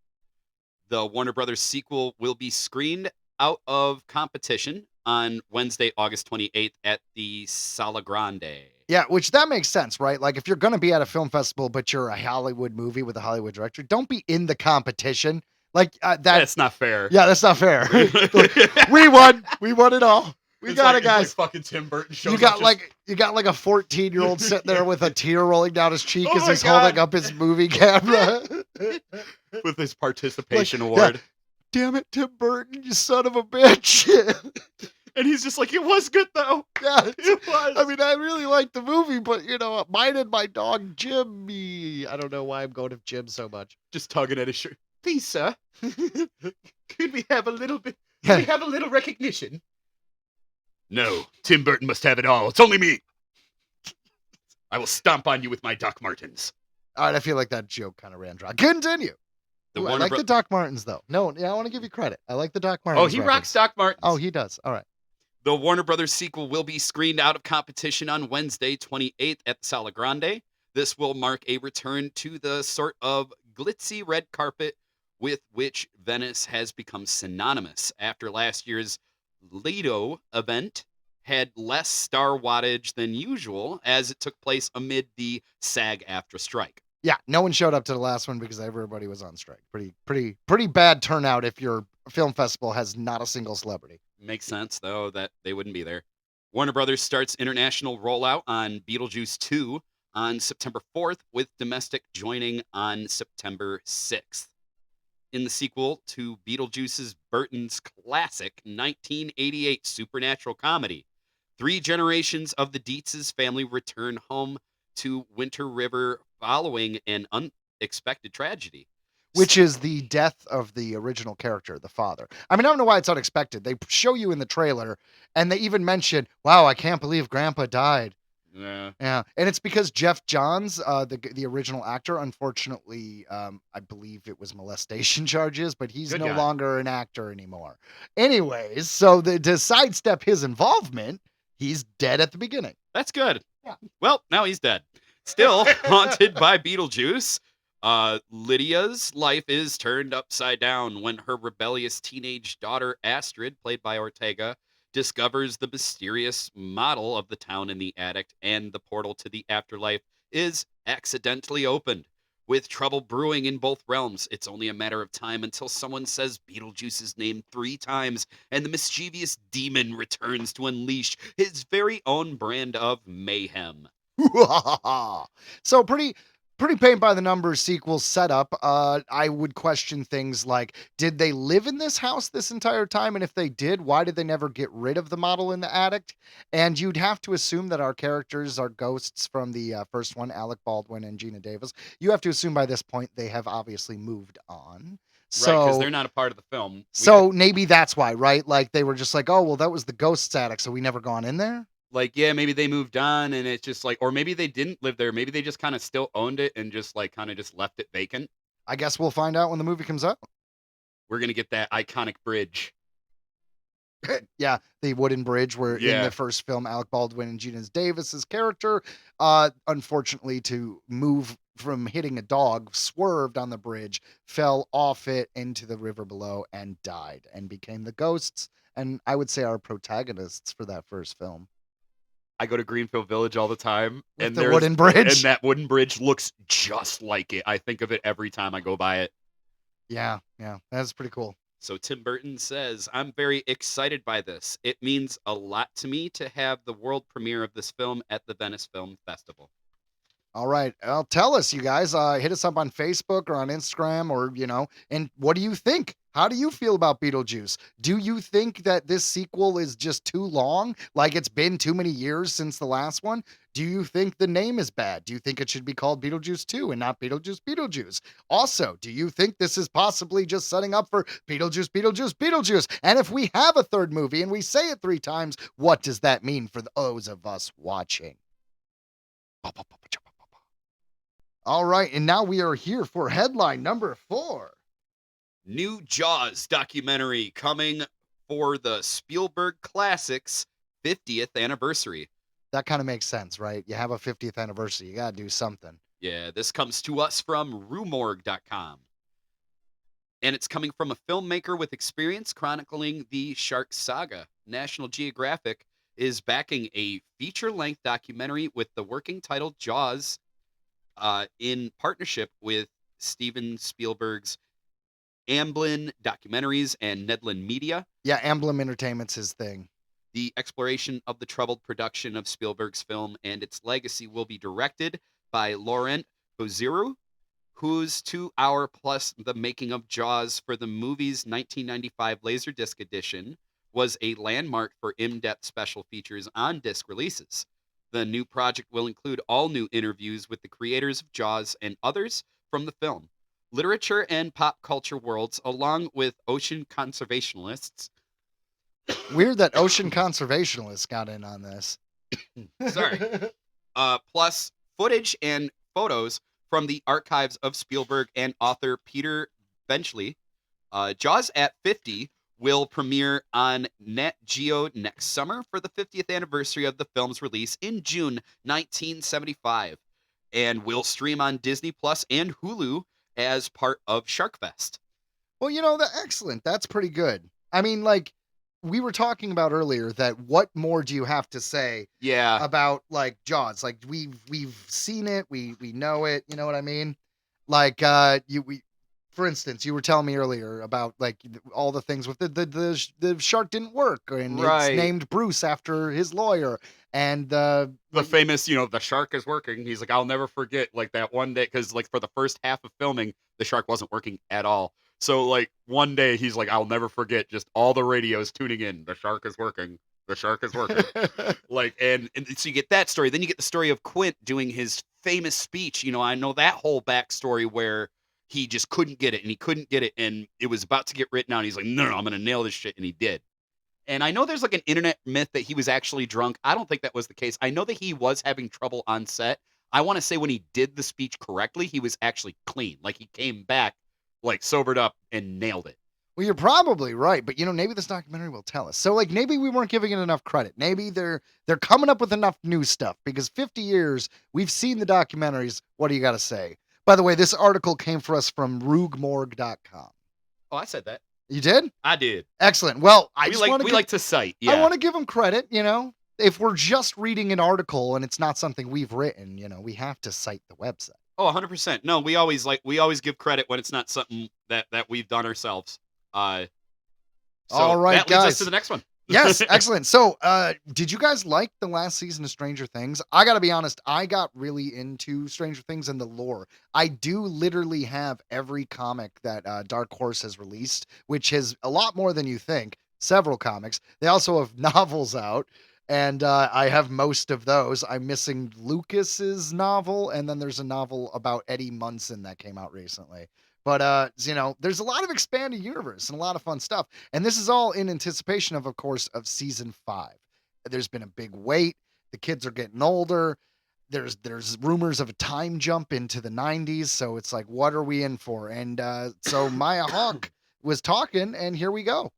S2: The Warner Brothers sequel will be screened out of competition on Wednesday, August 28th at the Sala Grande.
S3: Yeah, which that makes sense, right? Like if you're going to be at a film festival, but you're a Hollywood movie with a Hollywood director, don't be in the competition. Like
S2: that's not fair.
S3: Yeah, that's not fair. We won it all. We
S2: It's
S3: got
S2: like,
S3: it, guys.
S2: It's like fucking Tim Burton shows
S3: You got
S2: up
S3: like a 14-year-old sitting there with a tear rolling down his cheek
S2: Oh
S3: as
S2: my
S3: he's
S2: God.
S3: holding up his movie camera.
S2: with his participation
S3: Like,
S2: award.
S3: Damn it, Tim Burton, you son of a bitch.
S2: And he's just like, it was good though.
S3: Yeah,
S2: It was.
S3: I mean, I really like the movie, but mine and my dog Jimmy. I don't know why I'm going to Jim so much.
S2: Just tugging at his shirt. Please, sir. Could we have a little bit? Could we have a little recognition? No, Tim Burton must have it all. It's only me. I will stomp on you with my Doc Martens.
S3: All right, I feel like that joke kind of ran dry. Continue.
S2: The
S3: Ooh, I
S2: Warner
S3: like
S2: Bro-
S3: the Doc Martens, though. No, yeah, I want to give you credit. I like the Doc Martens.
S2: Oh, he rocks Doc Martens.
S3: Oh, he does. All right.
S2: The Warner Brothers sequel will be screened out of competition on Wednesday, 28th at the Sala Grande. This will mark a return to the sort of glitzy red carpet with which Venice has become synonymous after last year's Lido event had less star wattage than usual as it took place amid the SAG-AFTRA strike.
S3: Yeah, no one showed up to the last one because everybody was on strike. Pretty bad turnout if your film festival has not a single celebrity.
S2: Makes sense, though, that they wouldn't be there. Warner Brothers starts international rollout on Beetlejuice 2 on September 4th, with domestic joining on September 6th. In the sequel to Beetlejuice's Burton's classic 1988 supernatural comedy, 3 generations of the Dietz's family return home to Winter River following an unexpected tragedy.
S3: Which is the death of the original character, the father. I mean, I don't know why it's unexpected. They show you in the trailer, and they even mention, wow, I can't believe Grandpa died.
S2: Yeah.
S3: Yeah, and it's because Jeff Johns, the original actor, unfortunately, I believe it was molestation charges, but he's
S2: Good
S3: no
S2: guy.
S3: longer an actor anymore. Anyways, so to sidestep his involvement, he's dead at the beginning.
S2: That's good.
S3: Yeah.
S2: Well, now he's dead. Still haunted by Beetlejuice. Lydia's life is turned upside down when her rebellious teenage daughter Astrid, played by Ortega, discovers the mysterious model of the town in the attic, and the portal to the afterlife is accidentally opened. With trouble brewing in both realms, it's only a matter of time until someone says Beetlejuice's name 3 times, and the mischievous demon returns to unleash his very own brand of mayhem.
S3: So pretty paint by the numbers sequel setup. I would question things like, did they live in this house this entire time? And if they did, why did they never get rid of the model in the attic? And you'd have to assume that our characters are ghosts from the first one, Alec Baldwin and Gina Davis. You have to assume by this point they have obviously moved on.
S2: Right, because
S3: So,
S2: they're not a part of the film.
S3: so maybe that's why, right? Like they were just like, oh, well, that was the ghosts attic, so we never gone in there.
S2: Like, yeah, maybe they moved on and it's just like, or maybe they didn't live there. Maybe they just kind of still owned it and just like kind of just left it vacant.
S3: I guess we'll find out when the movie comes out.
S2: We're going to get that iconic bridge.
S3: Yeah, the wooden bridge where in
S2: Yeah.
S3: the first film, Alec Baldwin and Gina Davis's character, unfortunately, to move from hitting a dog, swerved on the bridge, fell off it into the river below, and died, and became the ghosts. And I would say our protagonists for that first film.
S2: I go to Greenfield Village all the time.
S3: With
S2: And
S3: the
S2: there's
S3: wooden bridge.
S2: And that wooden bridge looks just like it. I think of it every time I go by it.
S3: Yeah, that's pretty cool.
S2: So Tim Burton says, I'm very excited by this. It means a lot to me to have the world premiere of this film at the Venice Film Festival.
S3: All right. Well, tell us, you guys. Hit us up on Facebook or on Instagram, or and what do you think? How do you feel about Beetlejuice? Do you think that this sequel is just too long? Like it's been too many years since the last one? Do you think the name is bad? Do you think it should be called Beetlejuice 2 and not Beetlejuice? Also, do you think this is possibly just setting up for Beetlejuice? And if we have a third movie and we say it 3 times, what does that mean for those of us watching? All right, and now we are here for headline number 4.
S2: New Jaws documentary coming for the Spielberg Classics 50th anniversary.
S3: That kind of makes sense, right? You have a 50th anniversary. You got to do something.
S2: Yeah, this comes to us from rumorg.com. And it's coming from a filmmaker with experience chronicling the shark saga. National Geographic is backing a feature-length documentary with the working title Jaws in partnership with Steven Spielberg's Amblin Documentaries and Nedlin Media.
S3: Yeah, Amblin Entertainment's his thing.
S2: The exploration of the troubled production of Spielberg's film and its legacy will be directed by Laurent Boziru, whose 2-hour plus the making of Jaws for the movie's 1995 Laserdisc edition was a landmark for in-depth special features on disc releases. The new project will include all new interviews with the creators of Jaws and others from the film, literature and pop culture worlds, along with ocean conservationists.
S3: Weird that ocean conservationists got in on this.
S2: Sorry. Plus footage and photos from the archives of Spielberg and author Peter Benchley. Jaws at 50 will premiere on Nat Geo next summer for the 50th anniversary of the film's release in June 1975, and will stream on Disney Plus and Hulu as part of SharkFest.
S3: Well, excellent. That's pretty good. I mean, like we were talking about earlier, that what more do you have to say about like Jaws? Like we've seen it, we know it, you know what I mean? Like for instance, you were telling me earlier about like all the things with the shark didn't work, and it's named Bruce after his lawyer, and the
S2: famous, the shark is working. He's like, I'll never forget like that one day, because like for the first half of filming, the shark wasn't working at all. So like one day he's like, I'll never forget, just all the radios tuning in. The shark is working. The shark is working. Like, and so you get that story. Then you get the story of Quint doing his famous speech. I know that whole backstory where he just couldn't get it, and he couldn't get it, and it was about to get written out. And he's like, no, I'm going to nail this shit. And he did. And I know there's like an internet myth that he was actually drunk. I don't think that was the case. I know that he was having trouble on set. I want to say when he did the speech correctly, he was actually clean. Like he came back, like sobered up and nailed it.
S3: Well, you're probably right, but maybe this documentary will tell us. So like maybe we weren't giving it enough credit. Maybe they're coming up with enough new stuff, because 50 years, we've seen the documentaries. What do you got to say? By the way, this article came for us from rugmorg.com.
S2: Oh, I said that.
S3: You did?
S2: I did.
S3: Excellent. Well,
S2: we like to cite. Yeah.
S3: I want to give them credit. If we're just reading an article and it's not something we've written, we have to cite the website.
S2: Oh, 100%. No, we always give credit when it's not something that we've done ourselves. So
S3: all right,
S2: that leads us to the next one.
S3: Yes, excellent. So, did you guys like the last season of Stranger Things? I got to be honest, I got really into Stranger Things and the lore. I do literally have every comic that Dark Horse has released, which is a lot more than you think. Several comics. They also have novels out, and I have most of those. I'm missing Lucas's novel, and then there's a novel about Eddie Munson that came out recently. But, there's a lot of expanded universe and a lot of fun stuff. And this is all in anticipation of course, of season 5. There's been a big wait. The kids are getting older. There's rumors of a time jump into the 90s. So it's like, what are we in for? And so Maya Hawke was talking, and here we go.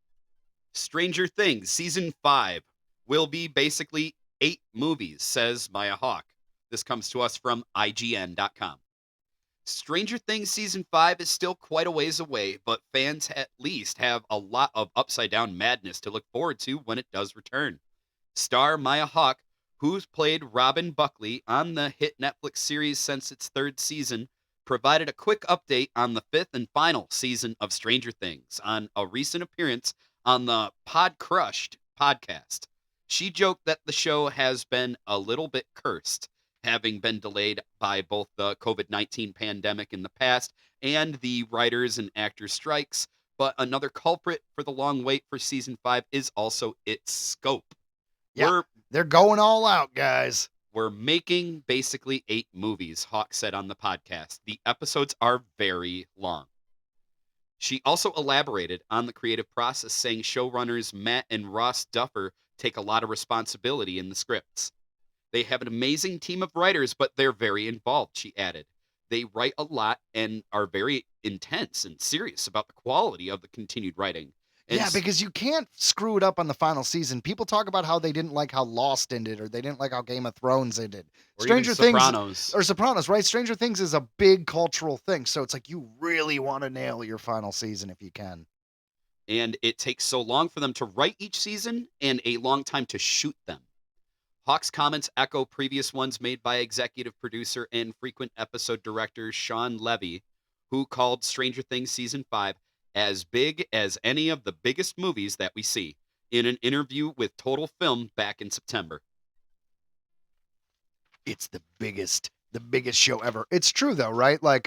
S2: Stranger Things season 5 will be basically 8 movies, says Maya Hawke. This comes to us from IGN.com. Stranger Things Season 5 is still quite a ways away, but fans at least have a lot of upside-down madness to look forward to when it does return. Star Maya Hawke, who's played Robin Buckley on the hit Netflix series since its 3rd season, provided a quick update on the 5th and final season of Stranger Things on a recent appearance on the Pod Crushed podcast. She joked that the show has been a little bit cursed, having been delayed by both the COVID-19 pandemic in the past and the writers and actors strikes, But another culprit for the long wait for season 5 is also its scope.
S3: Yeah. They're going all out, guys.
S2: We're making basically 8 movies, Hawk said on the podcast. The episodes are very long. She also elaborated on the creative process, saying showrunners Matt and Ross Duffer take a lot of responsibility in the scripts. They have an amazing team of writers, but they're very involved, she added. They write a lot and are very intense and serious about the quality of the continued writing. And
S3: Yeah, because you can't screw it up on the final season. People talk about how they didn't like how Lost ended, or they didn't like how Game of Thrones ended.
S2: or even Sopranos.
S3: Sopranos, right? Stranger Things is a big cultural thing, so it's like you really want to nail your final season if you can.
S2: And it takes so long for them to write each season and a long time to shoot them. Hawk's comments echo previous ones made by executive producer and frequent episode director Sean Levy, who called Stranger Things Season 5 as big as any of the biggest movies that we see, in an interview with Total Film back in September.
S3: It's the biggest show ever. It's true though, right? Like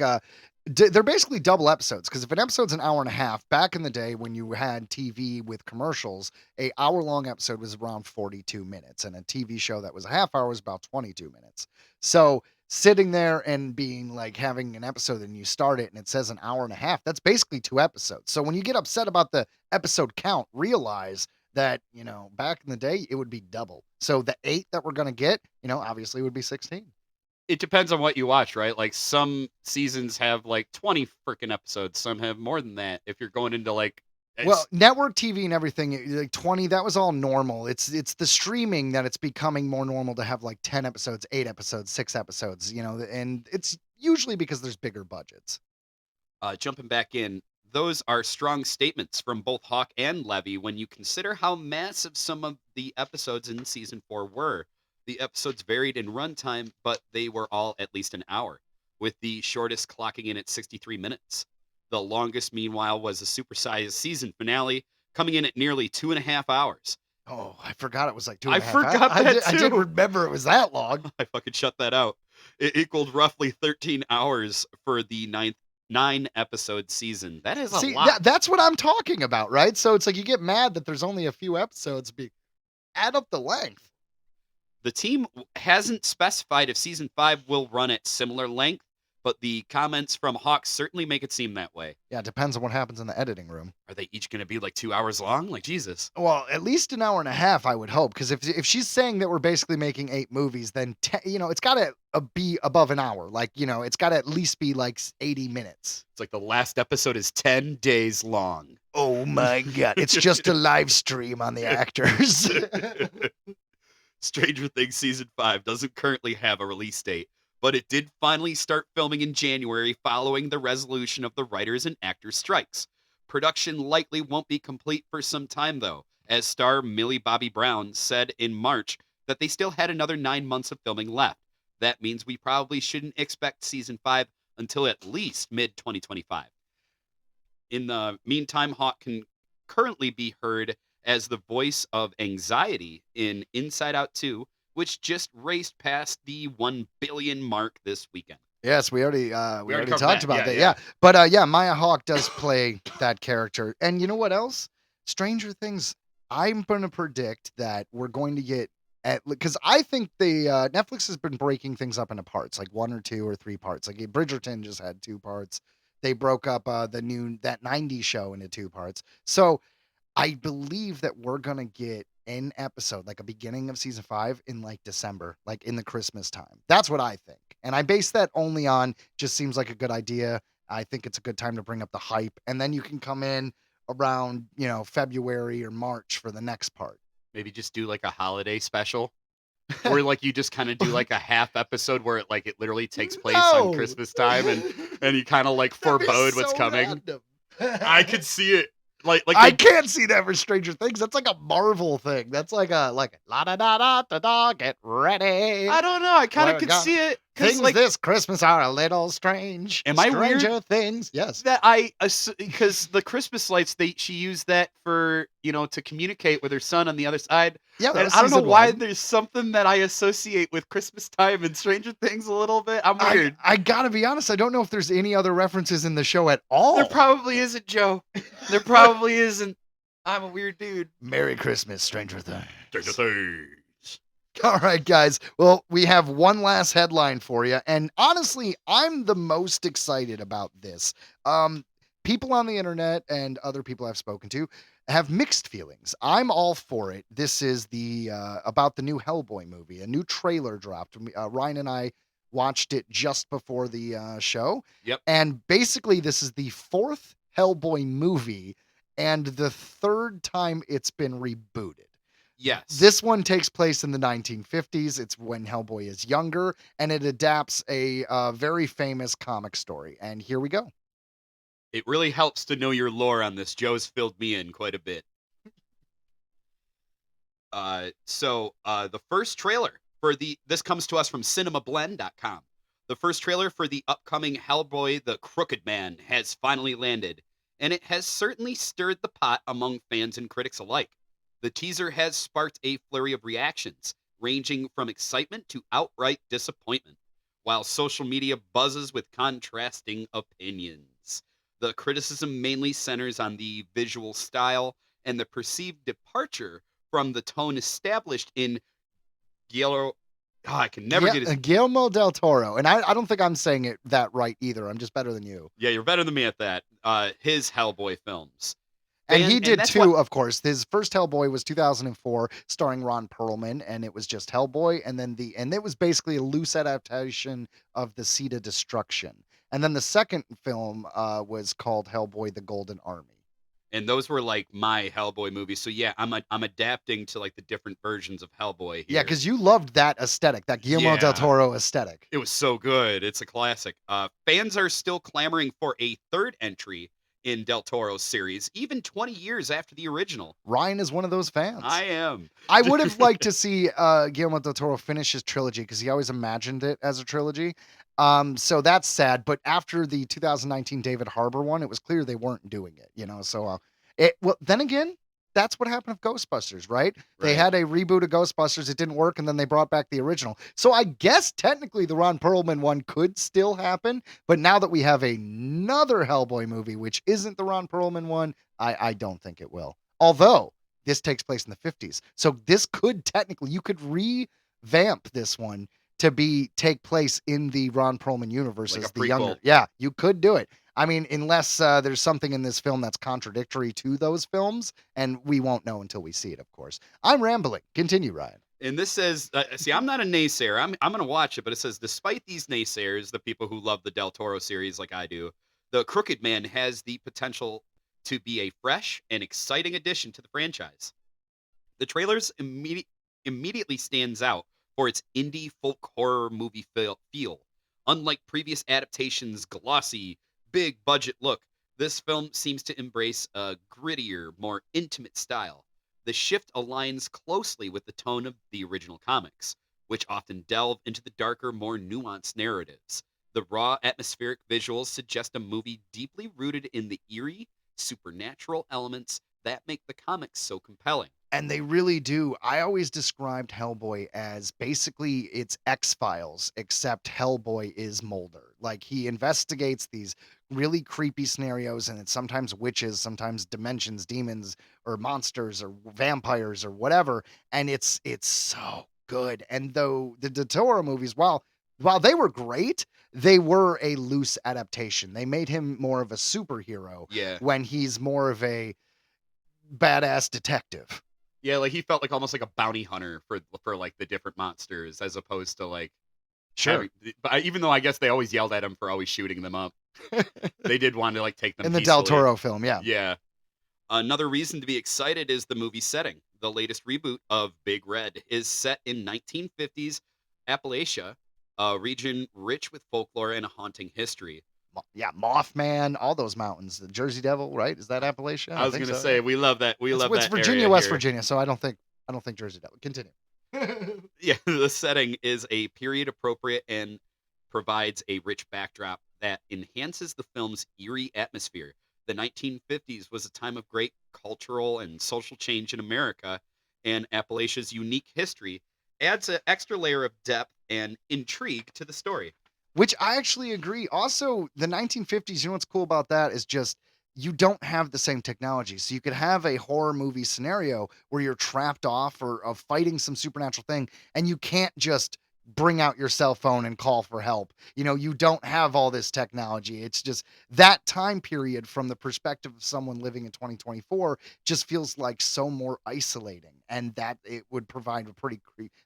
S3: they're basically double episodes, because if an episode's an hour and a half, back in the day when you had TV with commercials, a hour-long episode was around 42 minutes, and a TV show that was a half hour was about 22 minutes. So sitting there and being like having an episode and you start it and it says an hour and a half, that's basically 2 episodes. So when you get upset about the episode count, realize that, back in the day, it would be double. So the 8 that we're going to get, obviously would be 16.
S2: It depends on what you watch, right? Like some seasons have like 20 freaking episodes. Some have more than that. If you're going into like...
S3: Well, network TV and everything, like 20, that was all normal. It's the streaming that it's becoming more normal to have like 10 episodes, 8 episodes, 6 episodes, and it's usually because there's bigger budgets.
S2: Jumping back in, those are strong statements from both Hawk and Levy when you consider how massive some of the episodes in season 4 were. The episodes varied in runtime, but they were all at least an hour, with the shortest clocking in at 63 minutes. The longest, meanwhile, was a supersized season finale, coming in at nearly 2.5 hours.
S3: Oh, I forgot it was like 2.5
S2: I
S3: hours.
S2: forgot that
S3: I didn't remember it was that long.
S2: I fucking shut that out. It equaled roughly 13 hours for the 9-episode season. That is a lot.
S3: That's what I'm talking about, right? So it's like you get mad that there's only a few episodes. Add up the length.
S2: The team hasn't specified if season 5 will run at similar length, but the comments from Hawk certainly make it seem that way.
S3: Yeah, it depends on what happens in the editing room.
S2: Are they each going to be like 2 hours long? Like, Jesus.
S3: Well, at least an hour and a half, I would hope, because if she's saying that we're basically making 8 movies, then it's got to be above an hour. Like, it's got to at least be like 80 minutes.
S2: It's like the last episode is 10 days long.
S3: Oh my God. It's just a live stream on the actors.
S2: Stranger Things Season 5 doesn't currently have a release date, but it did finally start filming in January following the resolution of the writers and actors strikes. Production likely won't be complete for some time, though, as star Millie Bobby Brown said in March that they still had another 9 months of filming left. That means we probably shouldn't expect Season 5 until at least mid-2025. In the meantime, Hawk can currently be heard as the voice of anxiety in Inside Out 2, which just raced past the 1 billion mark this weekend.
S3: Yes, we already talked about that.
S2: Yeah.
S3: But Maya Hawke does play that character. And you know what else? Stranger Things, I'm going to predict that we're going to get because I think the Netflix has been breaking things up into parts, like 1 or 2 or 3 parts. Like Bridgerton just had 2 parts. They broke up that 90s show into 2 parts. So I believe that we're going to get an episode, like a beginning of season 5 in like December, like in the Christmas time. That's what I think. And I base that only on just seems like a good idea. I think it's a good time to bring up the hype. And then you can come in around, February or March for the next part.
S2: Maybe just do like a holiday special. Or like you just kind of do like a half episode where it literally takes place on Christmas time and you kind of like forebode what's coming. I could see it. Like
S3: I can't see that for Stranger Things. That's like a Marvel thing. That's like a la da da da da da. Get ready.
S2: I don't know. I kind of could see it
S3: Things
S2: like,
S3: this Christmas are a little strange.
S2: Am I weird?
S3: Stranger things. Yes.
S2: that because the Christmas lights, she used that for, to communicate with her son on the other side.
S3: Yeah.
S2: And I don't know why there's something that I associate with Christmas time and Stranger Things a little bit. I'm weird.
S3: I gotta be honest. I don't know if there's any other references in the show at all.
S2: There probably isn't, Joe. There probably isn't. I'm a weird dude.
S3: Merry Christmas, Stranger Things.
S2: Stranger Things.
S3: All right, guys. Well, we have one last headline for you. And honestly, I'm the most excited about this. People on the internet and other people I've spoken to have mixed feelings. I'm all for it. This is about the new Hellboy movie. A new trailer dropped. Ryan and I watched it just before the show.
S2: Yep.
S3: And basically, this is the fourth Hellboy movie and the third time it's been rebooted.
S2: Yes.
S3: This one takes place in the 1950s. It's when Hellboy is younger, and it adapts a very famous comic story. And here we go.
S2: It really helps to know your lore on this. Joe's filled me in quite a bit. So the first trailer for this comes to us from cinemablend.com. The first trailer for the upcoming Hellboy the Crooked Man has finally landed, and it has certainly stirred the pot among fans and critics alike. The teaser has sparked a flurry of reactions, ranging from excitement to outright disappointment, while social media buzzes with contrasting opinions. The criticism mainly centers on the visual style and the perceived departure from the tone established in Guillermo. Oh, I can never get it.
S3: Guillermo del Toro. And I don't think I'm saying it that right either. I'm just better than you.
S2: Yeah, you're better than me at that. His Hellboy films.
S3: And he did two, of course. His first Hellboy was 2004, starring Ron Perlman, and it was just Hellboy, and it was basically a loose adaptation of the Seed of Destruction. And then the second film was called Hellboy: The Golden Army.
S2: And those were like my Hellboy movies. So yeah, I'm adapting to like the different versions of Hellboy here.
S3: Yeah, because you loved that aesthetic, that Guillermo del Toro aesthetic.
S2: It was so good. It's a classic. Fans are still clamoring for a third entry in Del Toro's series, even 20 years after the original.
S3: Ryan is one of those fans.
S2: I am.
S3: I would have liked to see Guillermo del Toro finish his trilogy because he always imagined it as a trilogy. So that's sad. But after the 2019 David Harbour one, it was clear they weren't doing it. So then again, that's what happened with Ghostbusters, right? They had a reboot of Ghostbusters. It didn't work, and then they brought back the original. So I guess technically the Ron Perlman one could still happen. But now that we have another Hellboy movie, which isn't the Ron Perlman one, I don't think it will. Although this takes place in the 50s. So this could technically, you could revamp this one to take place in the Ron Perlman universe
S2: Like
S3: as
S2: a
S3: the
S2: prequel.
S3: younger. Yeah, you could do it. I mean, unless there's something in this film that's contradictory to those films, and we won't know until we see it, of course. I'm rambling. Continue, Ryan.
S2: And this says, see, I'm not a naysayer. I'm going to watch it, but it says, despite these naysayers, the people who love the Del Toro series like I do, the Crooked Man has the potential to be a fresh and exciting addition to the franchise. The trailers immediately stands out for its indie folk horror movie feel. Unlike previous adaptations' glossy, big budget look, this film seems to embrace a grittier, more intimate style. The shift aligns closely with the tone of the original comics, which often delve into the darker, more nuanced narratives. The raw, atmospheric visuals suggest a movie deeply rooted in the eerie, supernatural elements that make the comics so compelling.
S3: And they really do. I always described Hellboy as basically it's X-Files, except Hellboy is Mulder. Like, he investigates these really creepy scenarios, and it's sometimes witches, sometimes dimensions, demons, or monsters, or vampires, or whatever. And it's so good. And though the Del Toro movies, while they were great, they were a loose adaptation. They made him more of a superhero when he's more of a badass detective.
S2: Yeah, like he felt like almost like a bounty hunter for like the different monsters, as opposed to like but even though I guess they always yelled at him for always shooting them up, they did want to like take them
S3: in the
S2: peacefully.
S3: Del Toro film. Yeah.
S2: Another reason to be excited is the movie setting. The latest reboot of Big Red is set in 1950s Appalachia, a region rich with folklore and a haunting history.
S3: Yeah, Mothman, all those mountains. The Jersey Devil, right? Is that Appalachia?
S2: I was going to say we love that.
S3: It's Virginia, West Virginia. So I don't think Jersey Devil. Continue.
S2: Yeah, the setting is a period appropriate and provides a rich backdrop that enhances the film's eerie atmosphere. The 1950s was a time of great cultural and social change in America, and Appalachia's unique history adds an extra layer of depth and intrigue to the story.
S3: Which I actually agree. Also, the 1950s, you know what's cool about that is just you don't have the same technology. So you could have a horror movie scenario where you're trapped off or fighting some supernatural thing, and you can't just bring out your cell phone and call for help. You know, you don't have all this technology. It's just that time period from the perspective of someone living in 2024 just feels like so more isolating, and that it would provide a pretty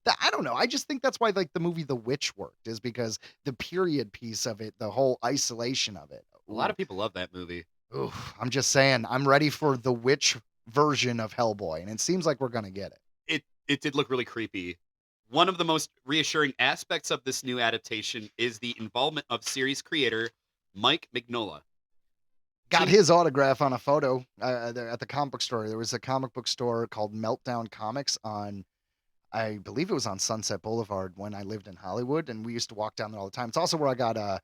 S3: I don't know. I just think that's why like the movie The Witch worked, is because the period piece of it, the whole isolation of it.
S2: A lot of people love that movie.
S3: Oof, I'm just saying, I'm ready for the Witch version of Hellboy, and it seems like we're gonna get it.
S2: It did look really creepy. One of the most reassuring aspects of this new adaptation is the involvement of series creator Mike Mignola.
S3: Got his autograph on a photo there at the comic book store. There was a comic book store called Meltdown Comics on, I believe it was on Sunset Boulevard when I lived in Hollywood, and we used to walk down there all the time. It's also where I got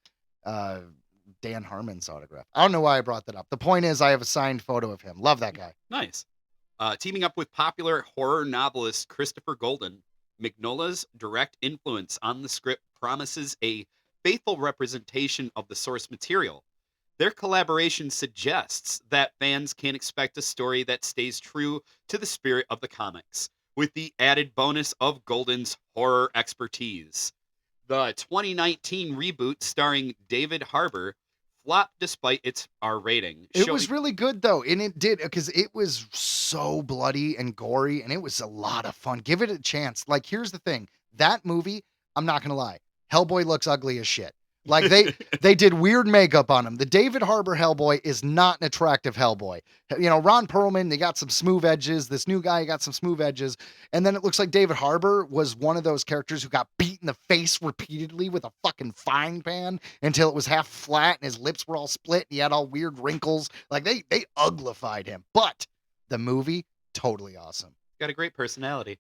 S3: Dan Harmon's autograph. I don't know why I brought that up. The point is, I have a signed photo of him. Love that guy.
S2: Nice. Teaming up with popular horror novelist Christopher Golden, Mignola's direct influence on the script promises a faithful representation of the source material. Their collaboration suggests that fans can expect a story that stays true to the spirit of the comics, with the added bonus of Golden's horror expertise. The 2019 reboot starring David Harbour flopped despite its R rating.
S3: It was really good though, and it did, because it was so bloody and gory, and it was a lot of fun. Give it a chance. Like, here's the thing. That movie, I'm not going to lie, Hellboy looks ugly as shit. Like, they did weird makeup on him. The David Harbour Hellboy is not an attractive Hellboy. You know, Ron Perlman, they got some smooth edges. This new guy got some smooth edges. And then it looks like David Harbour was one of those characters who got beat in the face repeatedly with a fucking frying pan until it was half flat and his lips were all split and he had all weird wrinkles. Like, they uglified him. But the movie, totally awesome.
S2: Got a great personality.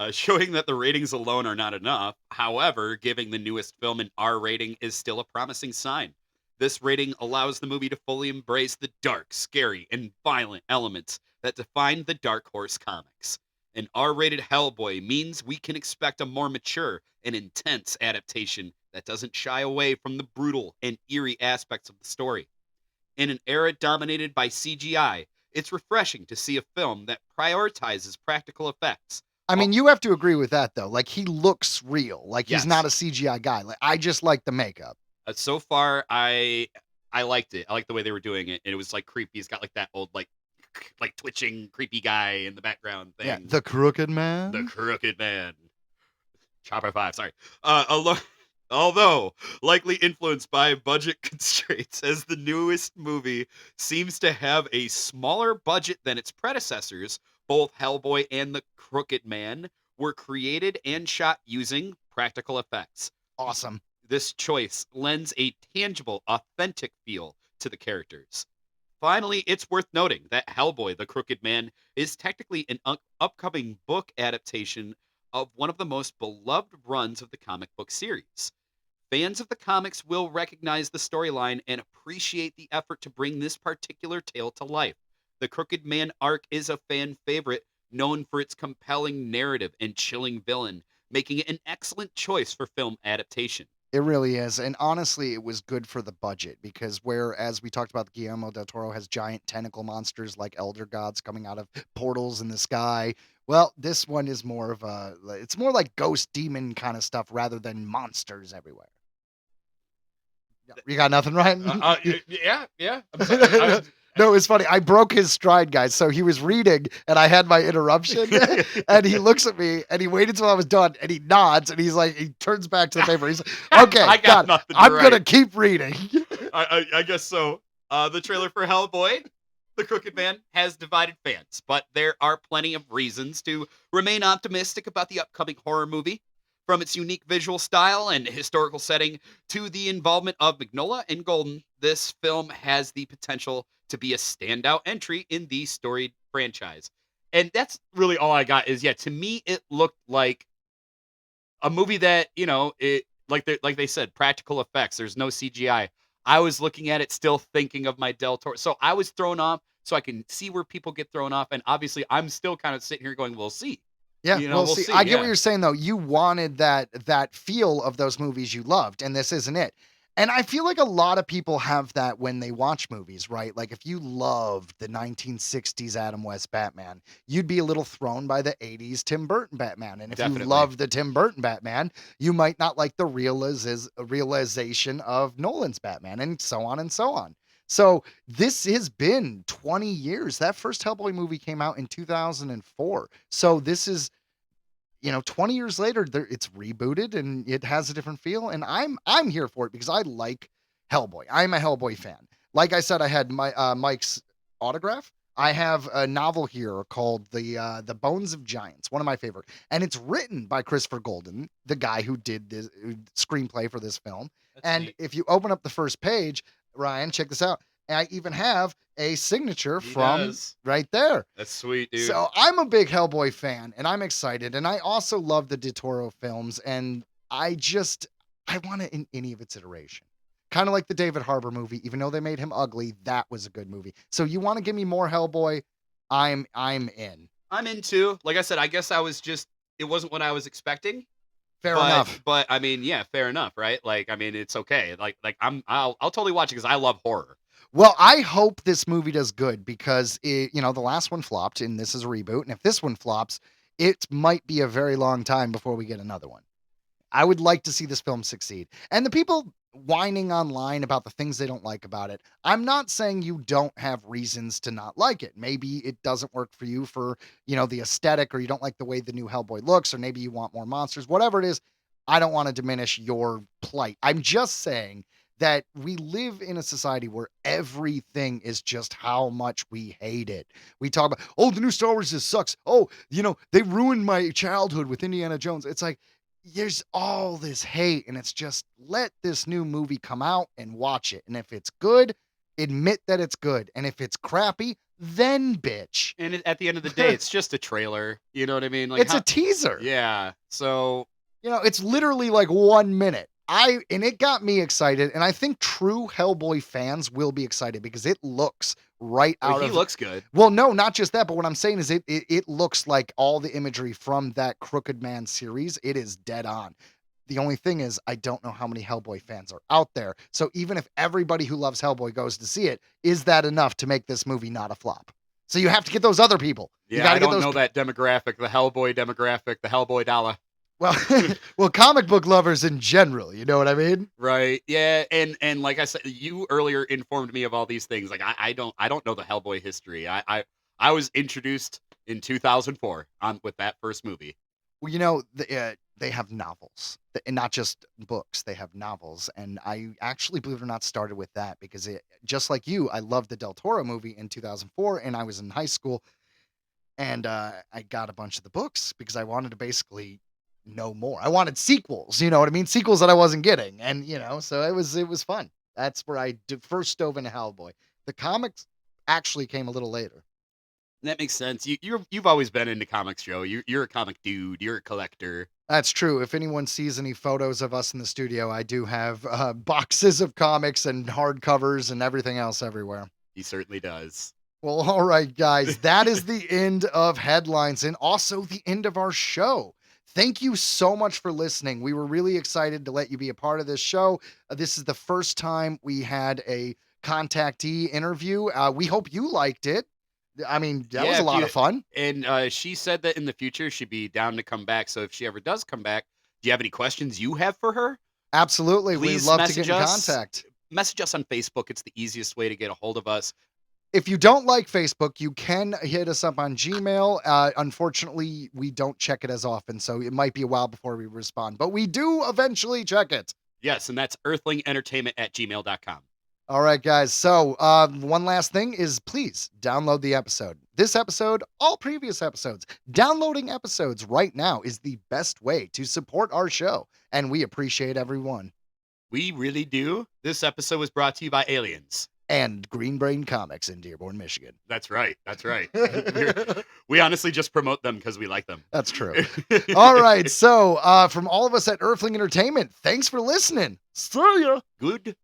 S2: Showing that the ratings alone are not enough. However, giving the newest film an R rating is still a promising sign. This rating allows the movie to fully embrace the dark, scary, and violent elements that define the Dark Horse comics. An R-rated Hellboy means we can expect a more mature and intense adaptation that doesn't shy away from the brutal and eerie aspects of the story. In an era dominated by CGI, it's refreshing to see a film that prioritizes practical effects.
S3: I mean, you have to agree with that, though. Like, he looks real. Like,
S2: Yes.
S3: he's not a CGI guy. Like, I just like the makeup.
S2: So far, I liked it. I liked the way they were doing it, and it was like creepy. It's got like that old like twitching creepy guy in the background thing.
S3: Yeah, the Crooked Man.
S2: The Crooked Man. Chopper 5, sorry. Although likely influenced by budget constraints, as the newest movie seems to have a smaller budget than its predecessors, both Hellboy and the Crooked Man were created and shot using practical effects.
S3: Awesome.
S2: This choice lends a tangible, authentic feel to the characters. Finally, it's worth noting that Hellboy, the Crooked Man, is technically an upcoming book adaptation of one of the most beloved runs of the comic book series. Fans of the comics will recognize the storyline and appreciate the effort to bring this particular tale to life. The Crooked Man arc is a fan favorite, known for its compelling narrative and chilling villain, making it an excellent choice for film adaptation.
S3: It really is. And honestly, it was good for the budget, because whereas we talked about Guillermo del Toro has giant tentacle monsters like elder gods coming out of portals in the sky, well, this one is more of it's more like ghost demon kind of stuff rather than monsters everywhere. You got nothing, Ryan?
S2: Yeah.
S3: No, it's funny. I broke his stride, guys. So he was reading, and I had my interruption, and he looks at me, and he waited till I was done, and he nods, and he's like, he turns back to the paper. He's like, okay,
S2: I got nothing.
S3: I'm going to keep reading.
S2: I guess so. The trailer for Hellboy, The Crooked Man, has divided fans, but there are plenty of reasons to remain optimistic about the upcoming horror movie. From its unique visual style and historical setting to the involvement of Mignola and Golden, this film has the potential to be a standout entry in the storied franchise. And that's really all I got is, to me, it looked like a movie that, it like they said, practical effects. There's no CGI. I was looking at it, still thinking of my Del Toro. So I was thrown off. So I can see where people get thrown off, and obviously, I'm still kind of sitting here going, "We'll see."
S3: Yeah,
S2: You know,
S3: we'll
S2: we'll
S3: see.
S2: see,
S3: I get what
S2: yeah.
S3: you're saying though. You wanted that feel of those movies you loved, and this isn't it. And I feel like a lot of people have that when they watch movies, right? Like if you loved the 1960s Adam West Batman, you'd be a little thrown by the 80s Tim Burton Batman. And if you
S2: Definitely.
S3: loved the Tim Burton Batman, you might not like the realization of Nolan's Batman, and so on and so on. So this has been 20 years. That first Hellboy movie came out in 2004. So this is, 20 years later, it's rebooted and it has a different feel. And I'm here for it because I like Hellboy. I'm a Hellboy fan. Like I said, I had Mike's autograph. I have a novel here called the Bones of Giants, one of my favorite, and it's written by Christopher Golden, the guy who did the screenplay for this film.
S2: That's
S3: And
S2: neat.
S3: if you open up the first page, Ryan, check this out. I even have a signature
S2: He
S3: from
S2: does.
S3: right there.
S2: That's sweet, dude.
S3: So I'm a big Hellboy fan, and I'm excited. And I also love the Del Toro films, and I want it in any of its iteration. Kind of like the David Harbour movie, even though they made him ugly, that was a good movie. So you want to give me more Hellboy? I'm in.
S2: I'm into. Like I said, I guess it wasn't what I was expecting.
S3: Fair enough.
S2: But I mean, yeah, fair enough, right? Like, I mean, it's okay. I'll totally watch it because I love horror.
S3: Well, I hope this movie does good because the last one flopped, and this is a reboot. And if this one flops, it might be a very long time before we get another one. I would like to see this film succeed. And the people whining online about the things they don't like about it, I'm not saying you don't have reasons to not like it. Maybe it doesn't work for you for, the aesthetic, or you don't like the way the new Hellboy looks, or maybe you want more monsters, whatever it is. I don't want to diminish your plight. I'm just saying that we live in a society where everything is just how much we hate it. We talk about, oh, the new Star Wars just sucks. Oh, they ruined my childhood with Indiana Jones. It's like, there's all this hate, and it's just, let this new movie come out and watch it. And if it's good, admit that it's good. And if it's crappy, then bitch.
S2: And at the end of the day, it's just a trailer. You know what I mean? Like,
S3: It's a teaser.
S2: Yeah. So
S3: It's literally like 1 minute. And it got me excited, and I think true Hellboy fans will be excited because it looks right out
S2: he
S3: of.
S2: looks good.
S3: Well, no, not just that, but what I'm saying is it looks like all the imagery from that Crooked Man series. It is dead on. The only thing is, I don't know how many Hellboy fans are out there. So even if everybody who loves Hellboy goes to see it, is that enough to make this movie not a flop? So you have to get those other people. You
S2: Yeah,
S3: gotta
S2: I
S3: get
S2: don't
S3: those
S2: know that demographic, the Hellboy demographic, the Hellboy dollar.
S3: Well, comic book lovers in general, you know what I mean?
S2: Right. Yeah. And like I said, you earlier informed me of all these things. Like I don't know the Hellboy history. I was introduced in 2004 with that first movie.
S3: Well, they have novels, and not just books. They have novels, and I actually, believe it or not, started with that because just like you, I loved the Del Toro movie in 2004, and I was in high school, and I got a bunch of the books because I wanted to basically know more. I wanted sequels, you know what I mean? Sequels that I wasn't getting, and so it was fun. That's where I first dove into Hellboy. The comics actually came a little later.
S2: That makes sense. You've always been into comics, Joe. You're a comic dude. You're a collector.
S3: That's true. If anyone sees any photos of us in the studio, I do have boxes of comics and hardcovers and everything else everywhere.
S2: He certainly does.
S3: Well, all right, guys, that is the end of headlines and also the end of our show. Thank you so much for listening. We were really excited to let you be a part of this show. This is the first time we had a contactee interview. We hope you liked it. I mean, that was a lot of fun.
S2: And she said that in the future she'd be down to come back. So if she ever does come back, do you have any questions you have for her?
S3: Absolutely.
S2: Please
S3: We'd love to get
S2: message
S3: in
S2: us.
S3: contact.
S2: Message us on Facebook. It's the easiest way to get a hold of us.
S3: If you don't like Facebook, you can hit us up on Gmail. Unfortunately, we don't check it as often, so it might be a while before we respond, but we do eventually check it.
S2: Yes, and that's earthlingentertainment@gmail.com.
S3: All right, guys. So one last thing is, please download the episode. This episode, all previous episodes. Downloading episodes right now is the best way to support our show, and we appreciate everyone.
S2: We really do. This episode was brought to you by Aliens.
S3: And Green Brain Comics in Dearborn, Michigan.
S2: That's right. That's right. We honestly just promote them because we like them.
S3: That's true. All right. So from all of us at Earthling Entertainment, thanks for listening. See ya.
S2: Goodbye.